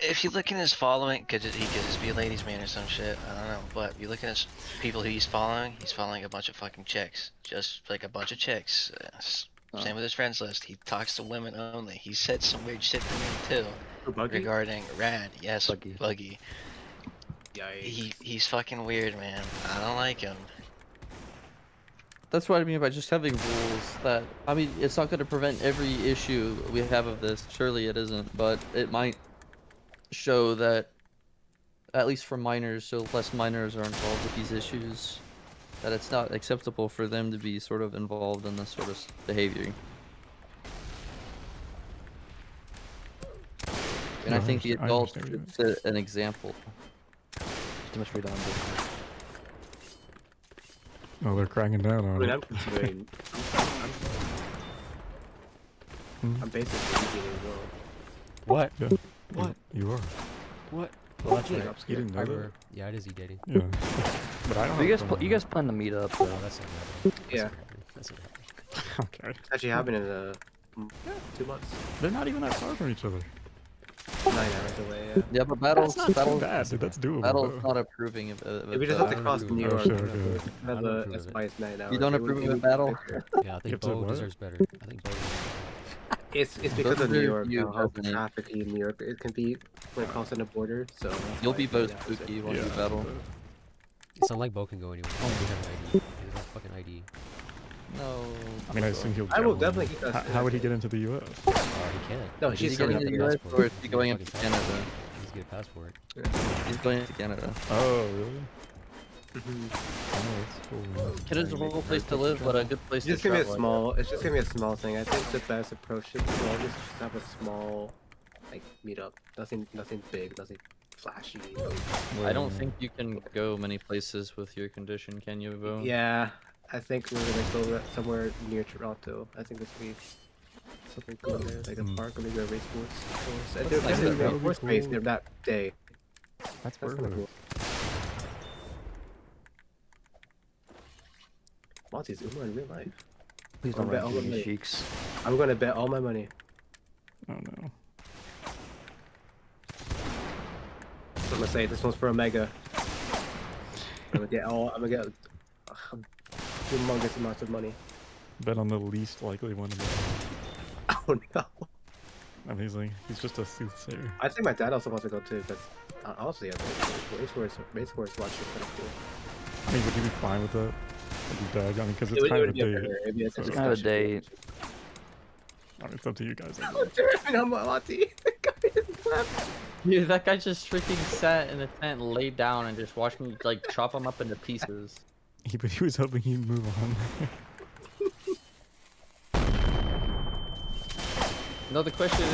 if you look in his following, he could just be a ladies' man or some shit. I don't know. But if you look at his people who he's following a bunch of fucking chicks. Just like a bunch of chicks. Same with his friends list. He talks to women only. He said some weird shit to me too. Buggy? Regarding Rad. Yes, Buggy. Buggy. Yikes. He's fucking weird, man. I don't like him. That's what I mean by just having rules that, I mean, it's not going to prevent every issue we have of this. Surely it isn't, but it might show that, at least for minors, so less minors are involved with these issues, that it's not acceptable for them to be sort of involved in this sort of behavior. And I think the adults should set an example. Too much freedom. Oh, they're cracking down I on mean, it. I'm considering. I'm basically eating as well. What? Yeah. What? You are. What? Well, that's Yeah, right. I'm You didn't know that? Harbor. Yeah, it is e-dating. Yeah. But I don't. You have guys, a problem you guys plan to meet up? Oh, that's not happening. Yeah. That's not happening. That's not happening. with it. Okay. It's actually happening in 2 months. They're not even that far from each other. 9 hours away. Yeah. Yeah, but battles, That's not too battles, bad, dude. That's doable. battles though. not approving of We just it. have to cross approve New of York. it. Oh, and sure, have I don't a approve of it. spice 9 hours. You don't It approve would- of it a would- battle? Yeah, I think It's a Bo what? deserves better. I think Bo deserves better. It's because of New York. You How definitely- traffic in New York it can be when crossing the border. So that's You'll why be it's both 9 hours. spooky when Yeah. you battle. It's not like Bo can go anywhere. Oh, he doesn't have an ID. He doesn't have a fucking ID. No. I mean, I assume he'll. I will get one. definitely get that. How would he get into the U.S.? Oh, he can't. No, Like, she's Is he still getting got to the the US passport. or is he He's going got a into fucking Canada? passport. He needs to get a passport. He's going to Canada. Oh, really? Mhm. Oh, that's cool. Man. Canada's a horrible place to live, but a good place It's to just gonna be a travel. small. It's just gonna be a small thing. I think the best approach is to always just have a small, like meetup. Nothing big. Nothing flashy. I don't think you can go many places with your condition, can you, Bo? Yeah, I think we're gonna go somewhere near Toronto. I think this would be something cool there, like a park or maybe a race course. And there's nice. definitely That a would be horse race cool. there that day. That's That's kind perfect. of cool. Monty's Uma in real life. Please I'll don't bet write all to the any money. cheeks. I'm gonna bet all my money. Oh no. So I'm gonna say this one's for Omega. I'm gonna get humongous amounts of money. Bet on the least likely one. Oh no. Amazing. He's just a soothsayer. I think my dad also wants to go too, because honestly, race horse watching is kind of cool. I mean, would you be fine with that? Like your dad? I mean, because It it's would- kind it of a would be a date. better- it'd be a so- It's kind of a discussion. date. I mean, it's up to you guys. I Oh, guess. dude, I'm Monty. The guy is left. Dude, that guy just freaking sat in the tent, laid down, and just watched me like chop him up into pieces. But he was hoping he'd move on. No, the question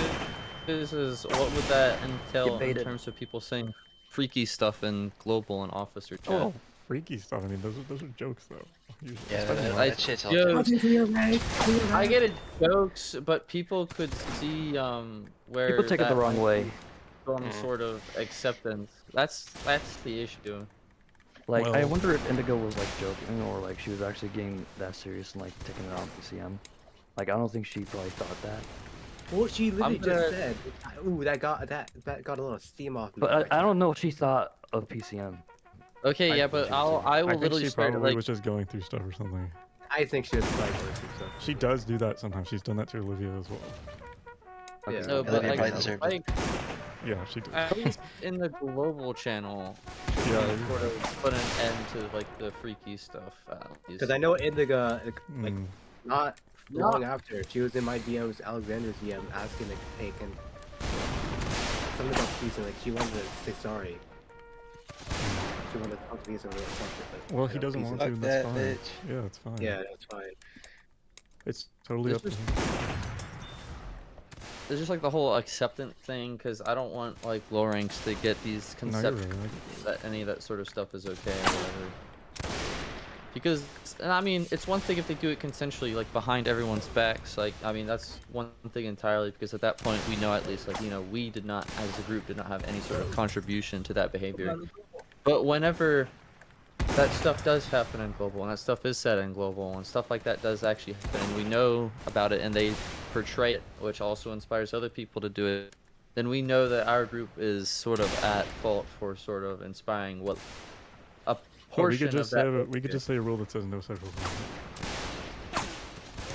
is what would that entail in Debated. terms of people saying freaky stuff in global and officer chat? Oh, freaky stuff. I mean, those are jokes though. Usually. Yeah, Especially that, mine. that shit's all Jokes. jokes. I get it, jokes, but people could see where People take it the that wrong might way. be some sort of acceptance. That's the issue. Like, I Well- wonder if Indigo was like joking or like she was actually getting that serious and like taking it on PCM. Like, I don't think she probably thought that. What she literally I'm just gonna- said. Ooh, that got a little steam off me. But right I there. don't know what she thought of PCM. Okay, I yeah, think but she I will I think literally she start probably like was just going through stuff or something. I think she was probably going through stuff. She does do that sometimes. She's done that to Olivia as well. Yeah. no, Yeah, but they like, probably deserved it. like Yeah, she does. at least in the global channel, Yeah. sort of put an end to like the freaky stuff. Because I know Indigo, like Mm. not long after, she was in my DMs, Alexander's DM, asking like, hey, can something about Lisa, like she wanted to say sorry. She wanted to talk to Lisa about something. Like, Well, you he know, doesn't Lisa- want to, and Fuck that's that fine. bitch. Yeah, it's fine. Yeah, that's fine. It's totally This up to is- him. It's just like the whole acceptance thing, because I don't want like low ranks to get these No, you're conceptions right. that any of that sort of stuff is okay or whatever. Because, and I mean, it's one thing if they do it consensually, like behind everyone's backs. Like, I mean, that's one thing entirely. Because at that point, we know at least, like, you know, we did not, as a group, did not have any sort of contribution to that behavior. But whenever that stuff does happen in global, and that stuff is said in global, and stuff like that does actually happen, and we know about it, and they portray it, which also inspires other people to do it, then we know that our group is sort of at fault for sort of inspiring what a Oh, we portion could just of that. say we could just say a rule that says no sexual contact.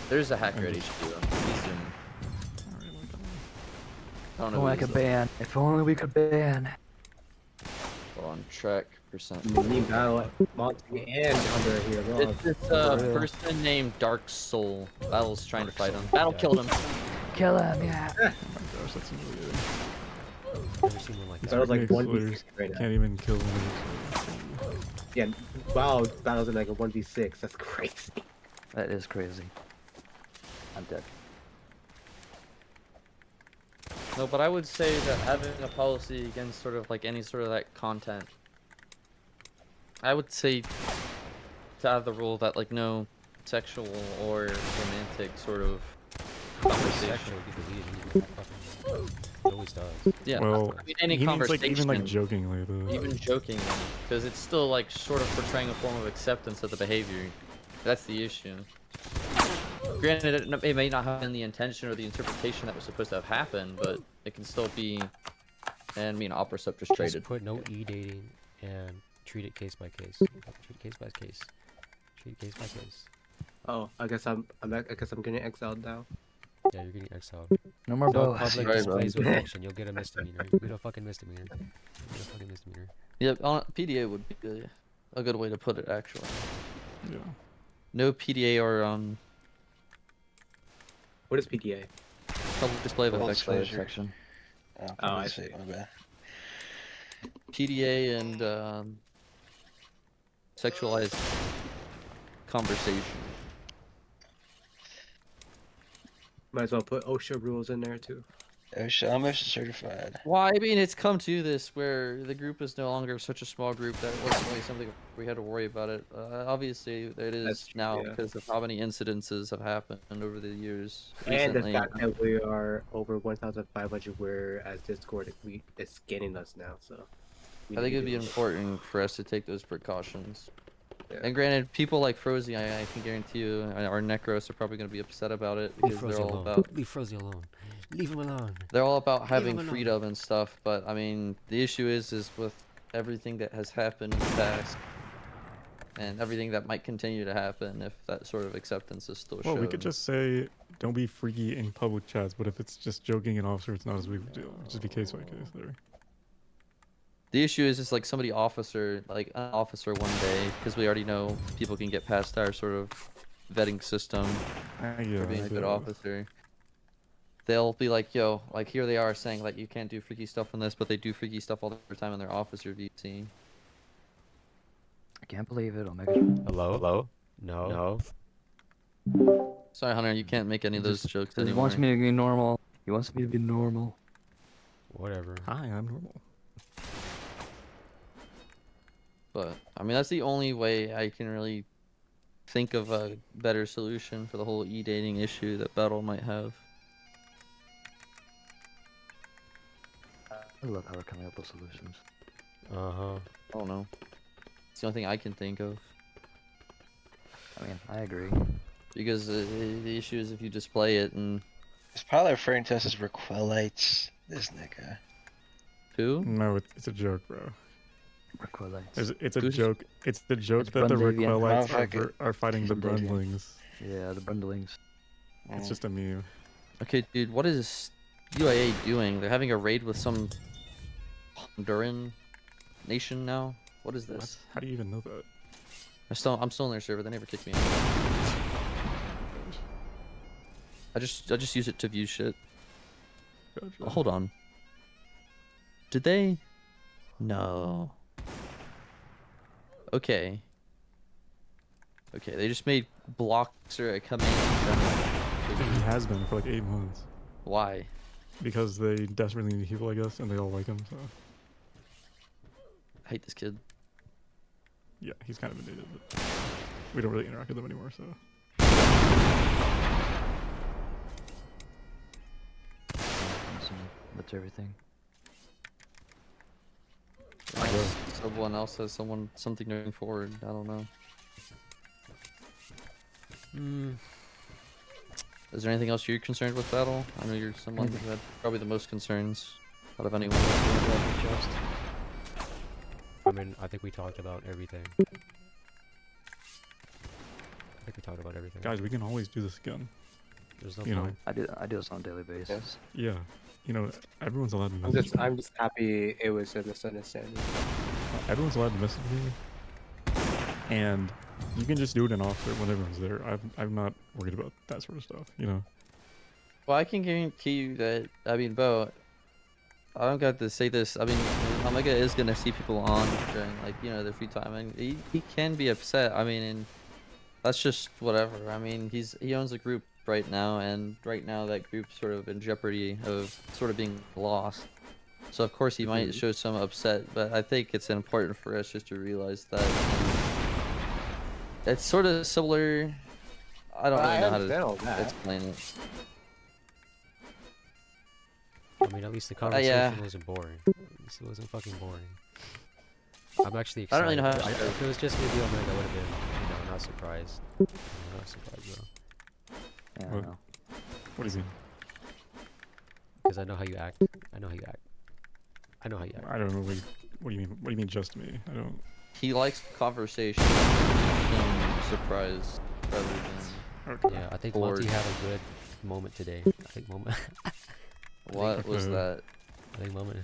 There's a hacker at HQ. He's doing. I don't know. Oh, who I he's could like. ban. If only we could ban. Hold on track percent. Me battle Monty and Hunter here. Bro. It's this For real. person named Dark Soul. Battle's trying to fight him. Battle Yeah. killed him. Kill him, yeah. Oh my gosh, that's humiliating. Never seen one like These that. Battle's like freaking 1v6 exploders right now. can't even kill one. Yeah, wow, battles in like a 1v6. That's crazy. That is crazy. I'm dead. No, but I would say that having a policy against sort of like any sort of that content, I would say to have the rule that like no sexual or romantic sort of conversation. Sexual, you can leave and you can fucking. It always does. Yeah, Well, I mean any he means conversation, like even like jokingly though. even jokingly, because it's still like sort of portraying a form of acceptance of the behavior. That's the issue. Granted, it may not have been the intention or the interpretation that was supposed to have happened, but it can still be. And me and Operasup just Just traded. put no e-dating and treat it case by case. Treat it case by case. Treat it case by case. Oh, I guess I'm getting exiled now. Yeah, you're getting exiled. No more No bows. public Sorry, displays of bro. affection. You'll get a misdemeanor. You'll get a fucking misdemeanor. You'll get a fucking misdemeanor. Yep, PDA would be a good way to put it, actually. Yeah. No PDA or What is PDA? public display of Full affection. disclosure. Section. Oh, I see. My bad. PDA and sexualized conversation. Might as well put OSHA rules in there too. Oh shit, I'm OSHA certified. Well, I mean, it's come to this where the group is no longer such a small group that it wasn't really something we had to worry about it. Obviously, it is That's true, now yeah. because of how many incidences have happened over the years. And the recently. fact that we are over 1,500, whereas Discord it's getting us now. So we I think need it'd to be do- important for us to take those precautions. Yeah. And granted, people like Frozy, I can guarantee you, our Necros are probably going to be upset about it Leave because they're Frozy all alone. about Leave Frozy alone. Leave him alone. they're all about having him alone. freedom and stuff. But I mean, the issue is with everything that has happened in the past, and everything that might continue to happen if that sort of acceptance is still Well, shown. we could just say don't be freaky in public chats, but if it's just joking in officer, it's not as big of a deal. Just be case by case there. The issue is just like somebody officer, like an officer one day, because we already know people can get past our sort of vetting system Yeah, for being a good yeah. officer. They'll be like, yo, like here they are saying like you can't do freaky stuff on this, but they do freaky stuff all the time in their officer VC. I can't believe it. Omega. Hello? Hello? No. Sorry, Hunter, you can't make any of those jokes He anymore. wants me to be normal. He wants me to be normal. Whatever. Hi, I'm normal. But I mean, that's the only way I can really think of a better solution for the whole e-dating issue that Battle might have. I love how we're coming up with solutions. Uh-huh. I don't know. It's the only thing I can think of. I mean, I agree. Because the issue is if you display it and It's probably referring to us as Requelites. This nigga. who? No, it's a joke, bro. Requelites. It's a Who's- joke. It's the joke It's that the Brundavian. Requelites Motherfucker. are fighting the Brundavian. Brundlings. Yeah, the bundlings. It's just a meme. Okay, dude, what is UIA doing? They're having a raid with some Honduran nation now. What is What? this? How do you even know that? I'm still in their server. They never kicked me out. I just use it to view shit. Gotcha. Oh, hold on. Did they? No. Okay. Okay, they just made Bloxer a command. He has been for like 8 months Why? because they desperately need people, I guess, and they all like him. So I hate this kid. yeah, he's kind of a native, but we don't really interact with him anymore. So That's everything. Unless someone else has something moving forward. I don't know. Hmm. Is there anything else you're concerned with, Battle? I know you're someone who had probably the most concerns out of anyone. I mean, I think we talked about everything. I think we talked about everything. guys, we can always do this again. There's no you know, point. I do this on a daily basis. Yeah, you know, everyone's allowed to message. I'm just happy it was a misunderstanding. Everyone's allowed to message me, and you can just do it in officer when everyone's there. I'm not worried about that sort of stuff, you know. Well, I can guarantee you that. I mean, Bo, I don't got to say this. I mean, Omega is gonna see people on during like their free time, and he can be upset. I mean, and that's just whatever. I mean, he owns a group right now, and right now that group's sort of in jeopardy of sort of being lost. So of course he might show some upset, but I think it's important for us just to realize that it's sort of similar. I don't really know how to explain it. I mean, at least the conversation Yeah. wasn't boring. At least it wasn't fucking boring. I'm actually I don't excited. really know how to If it was just gonna be Omega, I would have been, not surprised. Not surprised, bro. Yeah, I What? know. What do you mean? Because I know how you act. I know how you act. I know how you act. I don't know. What do you mean? What do you mean just me? I don't. He likes conversation and surprise rather than Okay. Yeah, I think bored. Monty had a good moment today. I think moment. What was that? I think moment.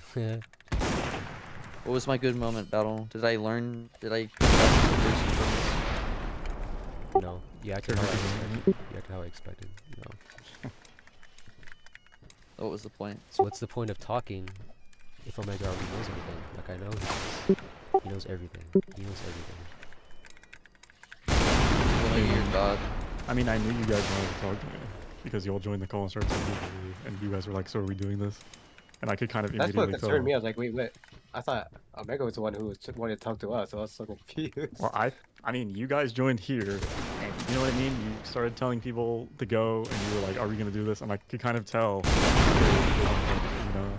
What was my good moment, Battle? Did I learn? Did I progress as a person from this? No, you acted how I expected. You acted how I expected. No. What was the point? So what's the point of talking if Omega already knows everything? Like I know he does. He knows everything. He knows everything. Like your god. I mean, I knew you guys wanted to talk to me because you all joined the call and started talking to me, and you guys were like, "So are we doing this?" And I could kind of That's immediately what tell. concerned me. I was like, wait. I thought Omega was the one who wanted to talk to us, so I was so confused. Well, I mean, you guys joined here, and you know what I mean. You started telling people to go, and you were like, "Are we gonna do this?" And I could kind of tell. Okay, they want to talk to me, you know.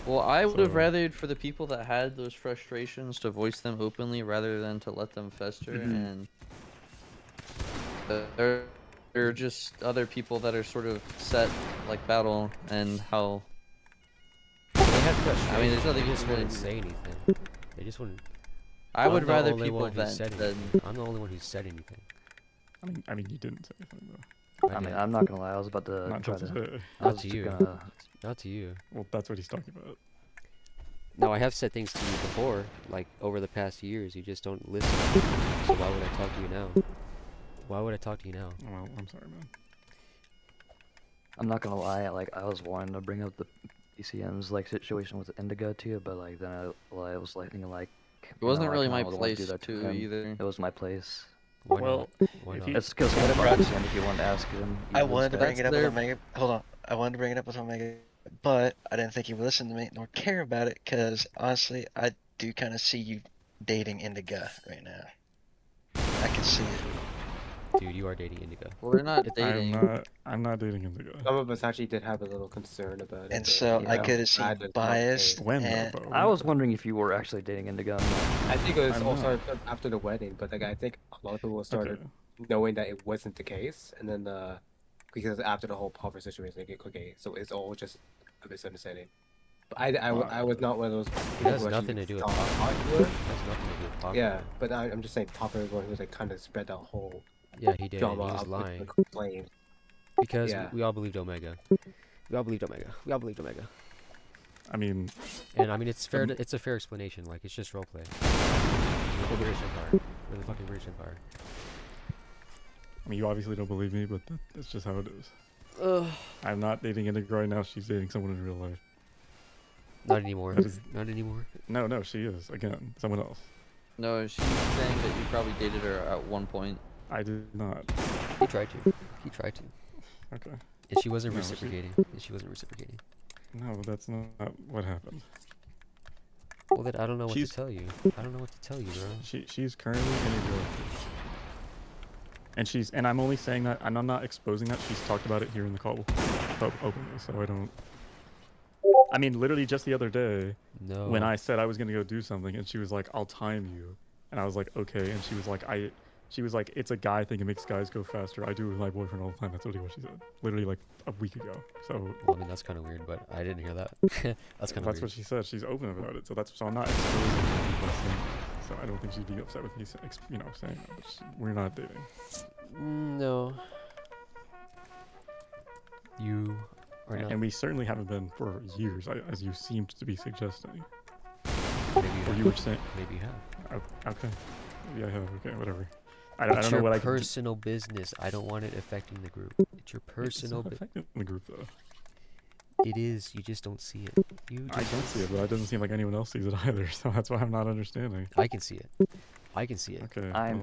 Well, I would have So- rathered for the people that had those frustrations to voice them openly rather than to let them fester. And there are just other people that are sort of set like Battle and how. They had frustration. I mean, there's nothing They just you really wouldn't do. say anything. They just wouldn't. I would I'm the rather only people one who vent said than. anything. I'm the only one who said anything. I mean, you didn't say anything though. I mean, did. I'm not gonna lie. I was about to Not try until to. today. I Not was to you. gonna. Not to you. Well, that's what he's talking about. No, I have said things to you before, like over the past years. You just don't listen. So why would I talk to you now? Why would I talk to you now? Well, I'm sorry, man. I'm not gonna lie. Like, I was wanting to bring up the PCM's like situation with Indigo too, but like then I was like thinking like. It wasn't I really kinda my would wanna do place that to him. either. It was my place. Why Well, not? Why if not? he- It's because What about about- PCM if you wanted to ask him. I you would wanted to say- bring it up That's with Omega. Hold on. I wanted to bring it up with Omega, but I didn't think he would listen to me nor care about it because honestly, I do kind of see you dating Indigo right now. I can see it. Dude, you are dating Indigo. Well, they're not dating. I'm not dating Indigo. Some of us actually did have a little concern about it. And but so I Yeah. could have seen glad that's not the biased case. When and though, Bo? I was wondering if you were actually dating Indigo. I think it was I'm also not. after the wedding, but like I think a lot of people started Okay. knowing that it wasn't the case, and then because after the whole Puffer situation, like, okay, so it's all just a misunderstanding. But I was not one of those people has who actually nothing to do with thought Puffer. hardcore. It has nothing to do with Papa. Yeah, but I'm just saying Puffer is one who like kind of spread that whole Yeah, he did. He drama was of lying. the claim. Because Yeah. we all believed Omega. We all believed Omega. We all believed Omega. I mean, And I mean, it's fair. It's a fair explanation. Like it's just roleplay. We're the British Empire. We're the fucking British Empire. I mean, you obviously don't believe me, but that's just how it is. Ugh. I'm not dating Indigo right now. She's dating someone in real life. Not anymore. That is- Not anymore. No, she is. Again, someone else. No, she's saying that you probably dated her at one point. I did not. He tried to. He tried to. Okay. And she wasn't No, she- reciprocating. And she wasn't reciprocating. No, that's not what happened. Well, then I don't know what to She's- tell you. I don't know what to tell you, bro. She's currently in a relationship. And I'm only saying that, and I'm not exposing that. She's talked about it here in the call openly, so I don't. I mean, literally just the other day, No. when I said I was gonna go do something, and she was like, "I'll time you," and I was like, "Okay," and she was like, "It's a guy thing. It makes guys go faster. I do it with my boyfriend all the time." That's literally what she said. Literally like a week ago. So Well, I mean, that's kind of weird, but I didn't hear that. That's kind of that's weird. what she said. She's open about it. So I'm not exposing her. by saying that. So I don't think she'd be upset with me, saying that. But we're not dating. No. You are not. And we certainly haven't been for years, as you seemed to be suggesting. Maybe you Or have. you were saying. Maybe you have. Okay. Maybe I have. Okay, whatever. I don't It's know your what I can do. personal business. I don't want it affecting the group. It's your It's personal not business. affecting the group though. It is. You just don't see it. You I just don't see it, but it doesn't seem like anyone else sees it either. So that's why I'm not understanding. I can see it. I can see it. Okay. I'm-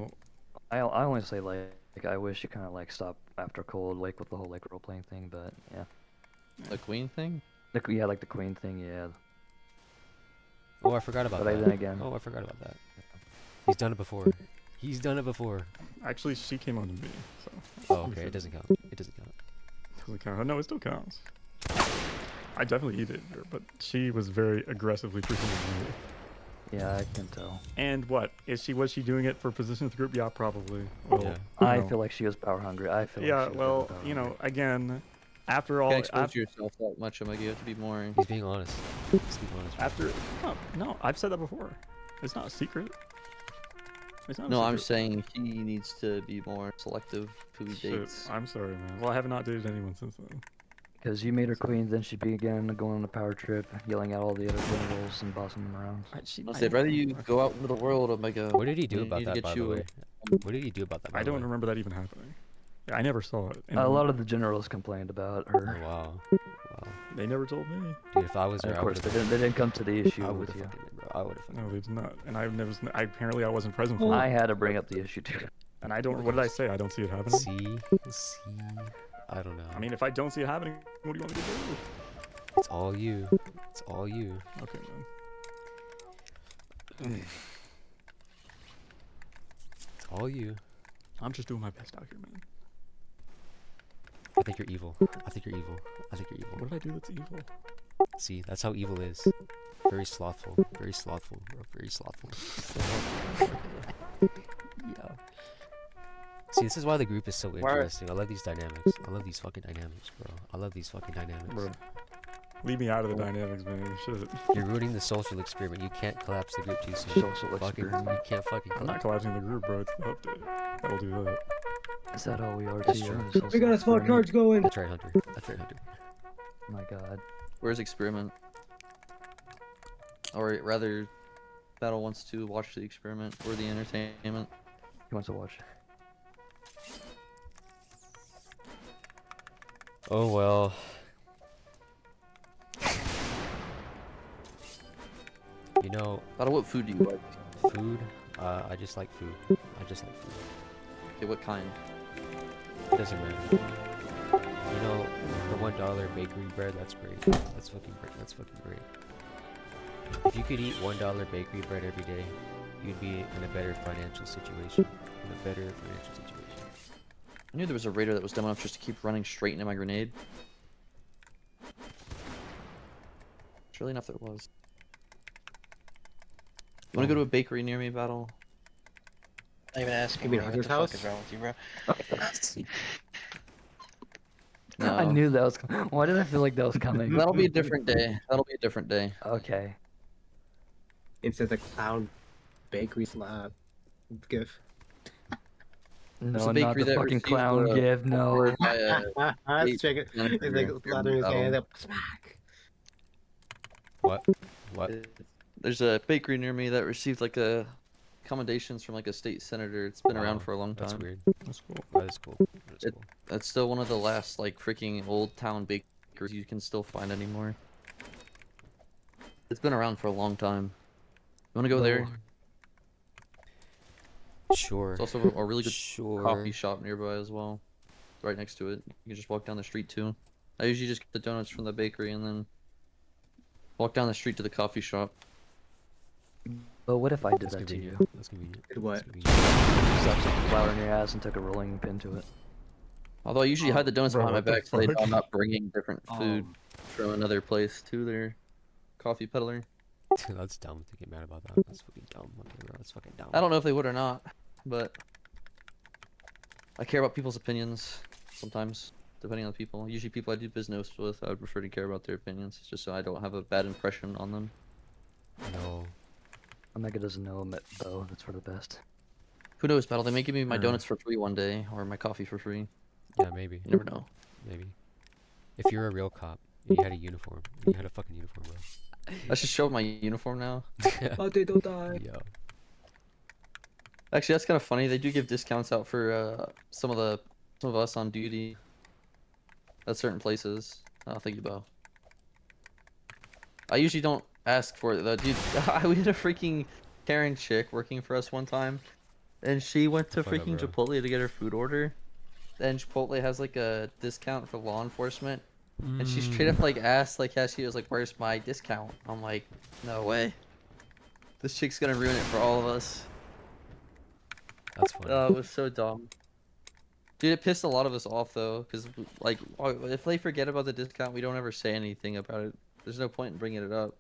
Well, I only say like I wish you kind of like stop after cold like with the whole like role playing thing, but yeah. The queen thing? Yeah, like the queen thing, yeah. Oh, I forgot about But that. then again, Oh, I forgot about that. He's done it before. He's done it before. actually, she came on to me. So. Oh, okay. It doesn't count. It doesn't count. Doesn't count. No, it still counts. I definitely eat it, but she was very aggressively pursuing me. yeah, I can tell. And what is she? Was she doing it for position of the group? Yeah, probably. Well, Yeah. you I know. feel like she was power hungry. I feel Yeah, like she was well, definitely you power know, hungry. again, after all, Can't expose yourself that much, Omega. You have to be more. He's being honest. He's being honest. after no, I've said that before. It's not a secret. It's not. No, a I'm secret. saying he needs to be more selective who he Shit, dates. I'm sorry, man. Well, I have not dated anyone since then. Because you made her queen, then she began going on a power trip, yelling at all the other generals and bossing them around. Honestly, I'd rather you go out into the world, Omega. What did he do We about need to that, get by you the a- way? What did he do about that? By I the don't way? remember that even happening. Yeah, I never saw it. and A lot of the generals complained about Oh her. wow. Wow. They never told me. Dude, if I was And there, of course, they didn't come to the issue I with would have you. fucking bro. I would have fucking. No, they did not. And I've never. Apparently, I wasn't present for I it. had to bring up the issue too. And I don't. What did I say? I don't see it happening. See. I don't know. I mean, if I don't see it happening, what do you want me to do? it's all you. It's all you. Okay, man. It's all you. I'm just doing my best out here, man. I think you're evil. I think you're evil. I think you're evil. What did I do that's evil? See, that's how evil is. Very slothful. Very slothful, bro. Very slothful. Yeah. See, this is why the group is so interesting. I love these dynamics. I love these fucking dynamics, bro. I love these fucking dynamics. Bro. Leave me out of the dynamics, man. Shit. You're ruining the social experiment. You can't collapse the group too soon. Social Fucking, experiment. you can't fucking I'm not collapse. collapsing the group, bro. It's the update. That'll do that. Is that all we are to That's you? true. Is social We got a small experiment? cards going. That's right, Hunter. That's right, Hunter. My God. Where's experiment? Or rather, Battle wants to watch the experiment or the entertainment. He wants to watch. Oh well. You know, Battle, what food do you like? food. I just like food. I just like food. Okay, what kind? It doesn't matter. You know, the $1 bakery bread. That's great. That's fucking great. That's fucking great. If you could eat $1 bakery bread every day, you'd be in a better financial situation. In a better financial situation. I knew there was a raider that was dumb enough just to keep running straight into my grenade. Surely enough, there was. You wanna go to a bakery near me, Battle? Not even asking You me mean what the Hunter's fuck is house? wrong with you, bro. No. I knew that was. Why did I feel like that was coming? That'll be a different day. That'll be a different day. Okay. Instead of clown bakery slab gif. No, a not bakery the that fucking received clown the gift. No. award by a That's Eight chicken. man He's like for slathering his battle. hands up. Smack. What? What? There's a bakery near me that received like a commendations from like a state senator. It's been around Wow, for a long time. That's weird. That's cool. That is cool. That is It- cool. That's still one of the last like freaking old town bakeries you can still find anymore. It's been around for a long time. You wanna go there? Sure. It's also a really good Sure. coffee shop nearby as well. It's right next to it. You can just walk down the street too. I usually just get the donuts from the bakery and then walk down the street to the coffee shop. But what if I did That's that to convenient. you? That's convenient. Did what? That's convenient. Stuffed some flour in your ass and took a rolling pin to it. Although I usually hide the donuts Bro, behind my what the back so they know fuck? I'm not bringing different food from another place to their coffee peddler. Dude, that's dumb to get mad about that. That's fucking dumb. Okay, bro, that's fucking dumb. I don't know if they would or not, but I care about people's opinions sometimes, depending on the people. Usually people I do business with, I would prefer to care about their opinions, just so I don't have a bad impression on them. No. Omega doesn't know him, though. That's for the best. Who knows, Battle? They may give me my Uh. donuts for free one day, or my coffee for free. Yeah, maybe. You never know. Maybe. If you're a real cop and you had a uniform, and you had a fucking uniform, bro. I should show my uniform now. Oh, they don't die. Yo. Actually, that's kind of funny. They do give discounts out for some of us on duty at certain places. I'll think about. I usually don't ask for it though, dude. We had a freaking Karen chick working for us one time, and she went to Fuck up, freaking bro. Chipotle to get her food order. And Chipotle has like a discount for law enforcement, and she straight up like asked, like, yeah, she was like, "Where's my discount?" I'm like, "No way. This chick's gonna ruin it for all of us." That's funny. Oh, it was so dumb. Dude, it pissed a lot of us off though, because like if they forget about the discount, we don't ever say anything about it. There's no point in bringing it up.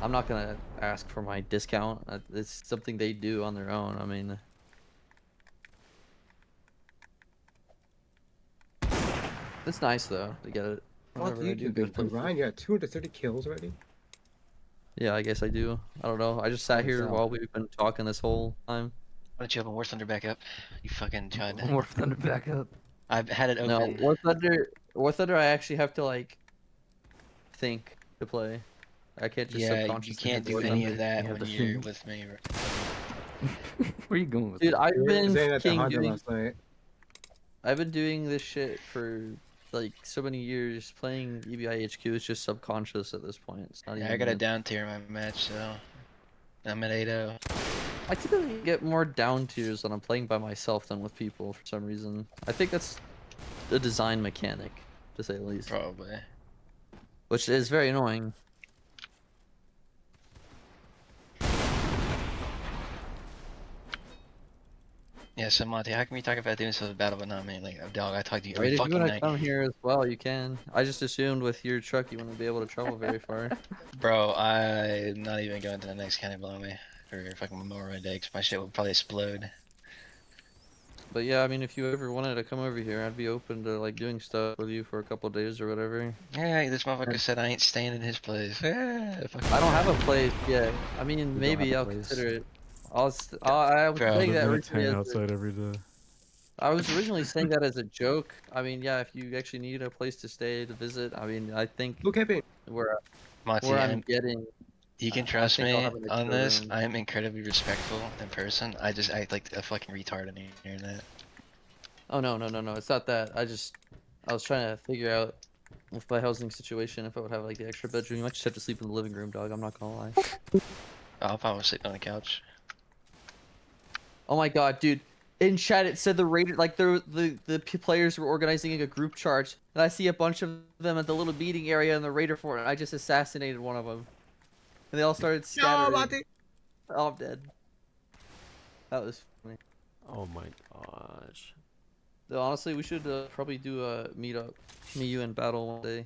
I'm not gonna ask for my discount. It's something they do on their own. I mean, it's nice though to get it. Oh, Whenever I you do do go good. places. Ryan, you had 230 kills already. Yeah, I guess I do. I don't know. I just sat here Yeah. while we've been talking this whole time. Why don't you open War Thunder back up? You fucking chud. More thunder back up. I've had it No, open. War Thunder, I actually have to like think to play. I can't just Yeah, you subconsciously can't hit do War any Thunder. of that You have when to you're think. with me. Where are you going with Dude, this? I've You were been saying that to fucking Hunter doing last night. I've been doing this shit for like so many years. Playing EBI HQ is just subconscious at this point. It's not Yeah, even. I got a down tier in my match, so I'm at 8-0. I typically get more down tiers when I'm playing by myself than with people for some reason. I think that's a design mechanic, to say the least. Probably. Which is very annoying. Yeah, so Monty, how can we talk about doing stuff with battle but not me? Like, dog, I talk to you every Right, if you fucking want to night. come here as well, you can. I just assumed with your truck you wouldn't be able to travel very far. Bro, I'm not even going to the next county below me for fucking Memorial Day, 'cause my shit would probably explode. But yeah, I mean, if you ever wanted to come over here, I'd be open to like doing stuff with you for a couple days or whatever. Yeah, this motherfucker said I ain't staying in his place. Yeah, fuck I don't yeah. have a place yet. I mean, You don't have maybe a I'll place. consider it. I was Bro. saying that Minutes originally hang as outside every day. I was originally saying that as a joke. I mean, yeah, if you actually need a place to stay to visit, I mean, I think Look at me. where Monty, I'm getting, you can I trust think I'll me have an on extra this. room. I am incredibly respectful in person. I just act like a fucking retard on the internet. Oh no, it's not that. I was trying to figure out with my housing situation if I would have like the extra bedroom. You might just have to sleep in the living room, dog. I'm not gonna lie. I'll probably sleep on the couch. Oh my god, dude. In chat it said the raider like the players were organizing a group charge, and I see a bunch of them at the little meeting area in the raider fort, and I just assassinated one of them. And they all started No, scattering. Monty. Oh, I'm dead. That was funny. Oh my gosh. Though honestly, we should probably do a meetup. Me, you, and Battle one day.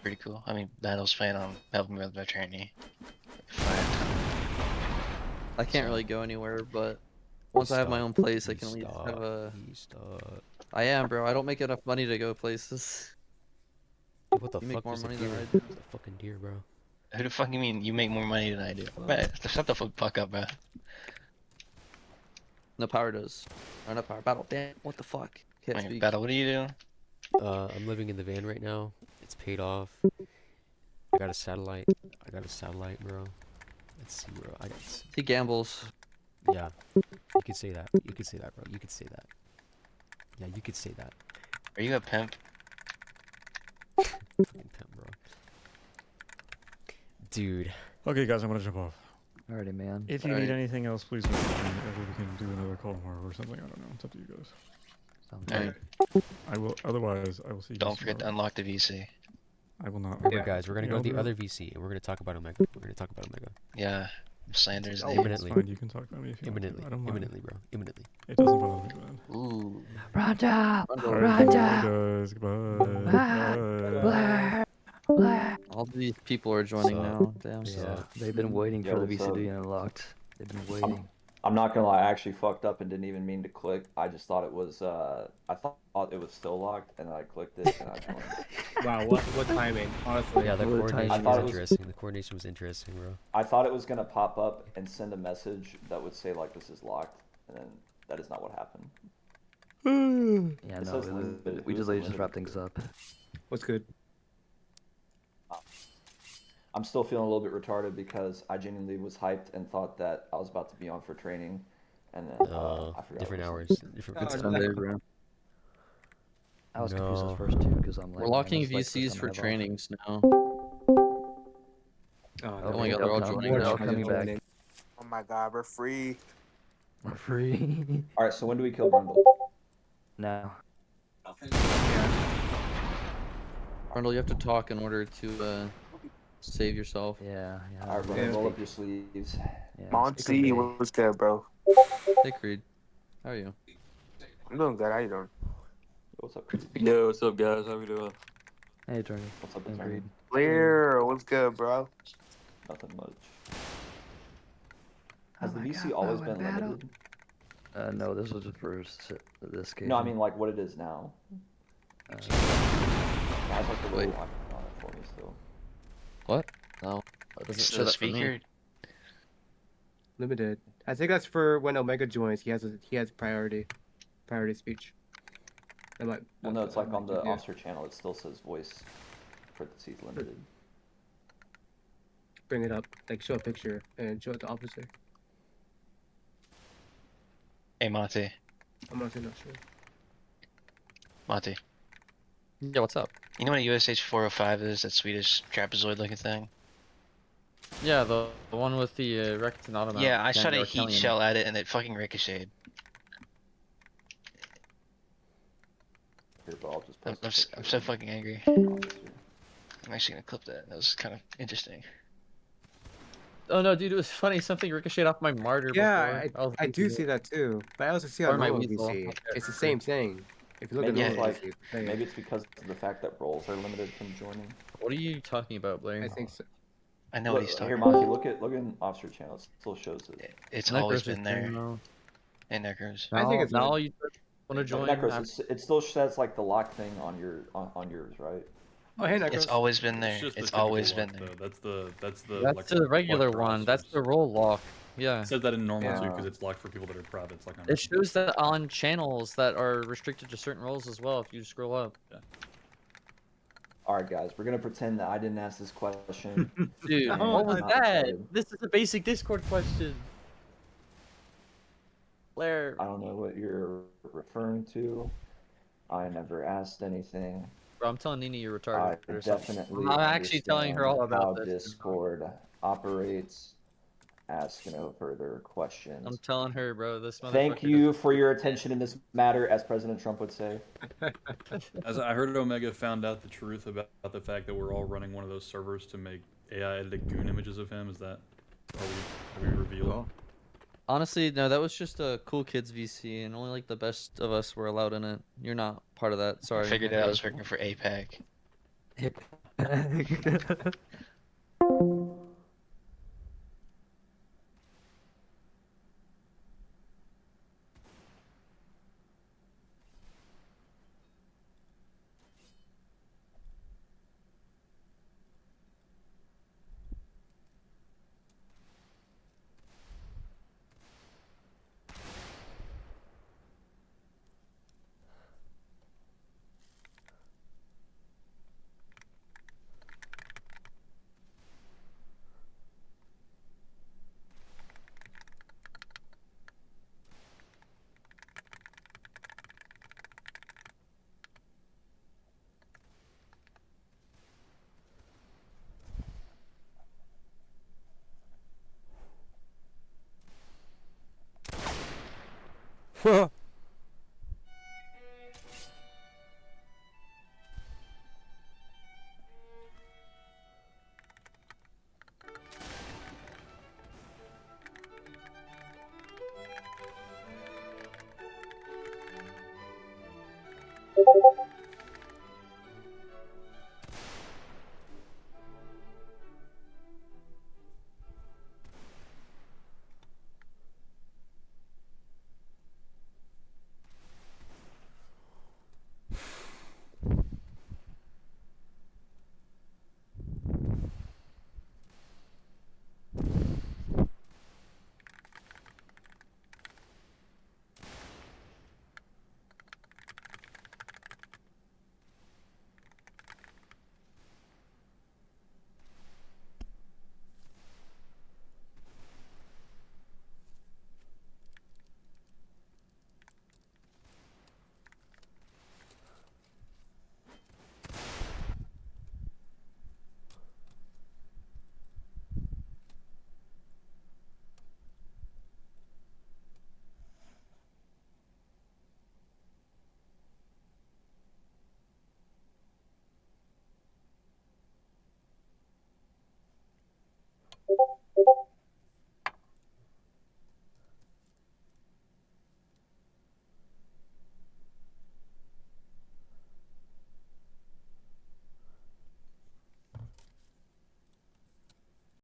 Pretty cool. I mean, Battle's plan on helping me with my training. 5 times. I can't really go anywhere, but once I have my own place, I can at least Stop. have a. Stop. I am, bro. I don't make enough money to go places. Dude, what the You make fuck more was a money than deer? I do. It's a fucking deer, bro. Who the fuck you mean you make more money than I do? Man, shut the fuck up, bro. No, Power does. Or not Power. Battle. Damn. What the fuck? Can't Wait, speak. Battle, what do you do? I'm living in the van right now. It's paid off. I got a satellite. Bro. Let's see, bro. He gambles. Yeah. You could say that. You could say that, bro. You could say that. Yeah, you could say that. Are you a pimp? Fucking pimp, bro. Dude. Okay, guys, I'm gonna jump off. Alrighty, man. If you Alright. need anything else, please message me. Or we can do another call tomorrow or something. I don't know. It's up to you guys. Sounds Alright. good. I will. Otherwise, I will see you. Don't guys forget to tomorrow. unlock the VC. I will not. Remember, Yeah. guys, we're gonna Yeah, go I'll to the do other it. VC, and we're gonna talk about Omega. We're gonna talk about Omega. Yeah. Slander's Oh, name. Imminently. It's fine. You can talk about me if you Imminently. want to. I don't mind. Imminently, bro. Imminently. It doesn't bother me, man. Ooh. Rhonda! Alright, Rhonda! guys. Goodbye. Bye. Blair! All these people are joining So- now. Damn. So- Yeah, they've been waiting Yo, for the what's VC to up? be unlocked. They've been waiting. I'm not gonna lie, I actually fucked up and didn't even mean to click. I just thought it was I thought it was still locked, and then I clicked it and I joined. Wow, what timing? Honestly. Yeah, the What a coordination timing. I thought was it was- interesting. The coordination was interesting, bro. I thought it was gonna pop up and send a message that would say like this is locked, and then that is not what happened. Yeah, It no, says limited- we it just was just wrap limited things up. What's good? I'm still feeling a little bit retarded because I genuinely was hyped and thought that I was about to be on for training, and then I forgot. Different it was hours, different. Oh, Sunday, no. bro. I was confused at No. first too, because I'm like, We're man, locking this is like the VCs first for time I have off. trainings now. Oh my yeah, God, they're all I'm joining they're now. all coming back. Oh my god, we're free. We're free. All right, so when do we kill Brundle? Now. Brundle, you have to talk in order to save yourself. Yeah, All right, yeah. Brundle, Yeah. roll up your sleeves. Yeah, Monty, what's good, bro? Hey Creed, how are you? I'm doing good. How you doing? What's up, Creed? Yo, what's up, guys? How we doing? Hey, Jordan. What's up, Agreed. attorney? Clear. What's good, bro? Nothing much. Has the VC always been limited? No, this was just for this occasion. No, I mean like what it is now. Uh, I have like the Wait. little icon on it for me still. What? No, it doesn't So show the that for me. speaker. Limited. I think that's for when Omega joins. He has priority speech. That might. Well, no, it's like on the yeah. officer channel. It still says voice parentheses limited. Bring it up, like show a picture and show it to officer. Hey Monty. I'm honestly not sure. Monty. Yeah, what's up? You know what a USH 405 is? That Swedish trapezoid looking thing? Yeah, the one with the Recton automatic. Yeah, I shot a heat shell at it and it fucking ricocheted. Here, but I'll just I'm, post I'm, a s- picture I'm so of fucking angry. the officer. I'm actually gonna clip that. That was kind of interesting. Oh no, dude, it was funny. Something ricocheted off my martyr Yeah, before. I do see that too, but I also see Or on my normal weasel. VC. Okay, It's the okay. same thing. If you look Maybe at it's normal like VC, yeah, maybe it's because of the fact that roles are limited from joining. What are you talking about, Blair? I think so. I know what Look, he's here, talking Monty, about. look in officer channel. It still shows it. It's always Necros been is there. doing now. Hey Necros. I think it's now like- you want to join. Necros, it still says like the lock thing on yours, right? Oh, hey, It's Necros. always been there. It's just the It's typical always lock, been there. though. That's the That's like, the regular lock for one. That's the officers. role lock. Yeah. It says that in normal too Yeah. because it's locked for people that are privates. Like It shows that on channels that are restricted to certain roles as well. If you scroll up. All right, guys, we're gonna pretend that I didn't ask this question. Dude, Oh, what was not that? retarded. This is a basic Discord question. Blair. I don't know what you're referring to. I never asked anything. Bro, I'm telling Nina you're I retarded or something. definitely I'm actually telling her all understand about how this. Discord operates. Ask no further questions. I'm telling her, bro. This motherfucker. Thank you for your attention in this matter, as President Trump would say. As I heard, Omega found out the truth about the fact that we're all running one of those servers to make AI edited goon images of him. Is that are we revealed? Cool. Honestly, no, that was just a cool kids VC, and only like the best of us were allowed in it. You're not part of that. Sorry. I figured out I was working for APAC.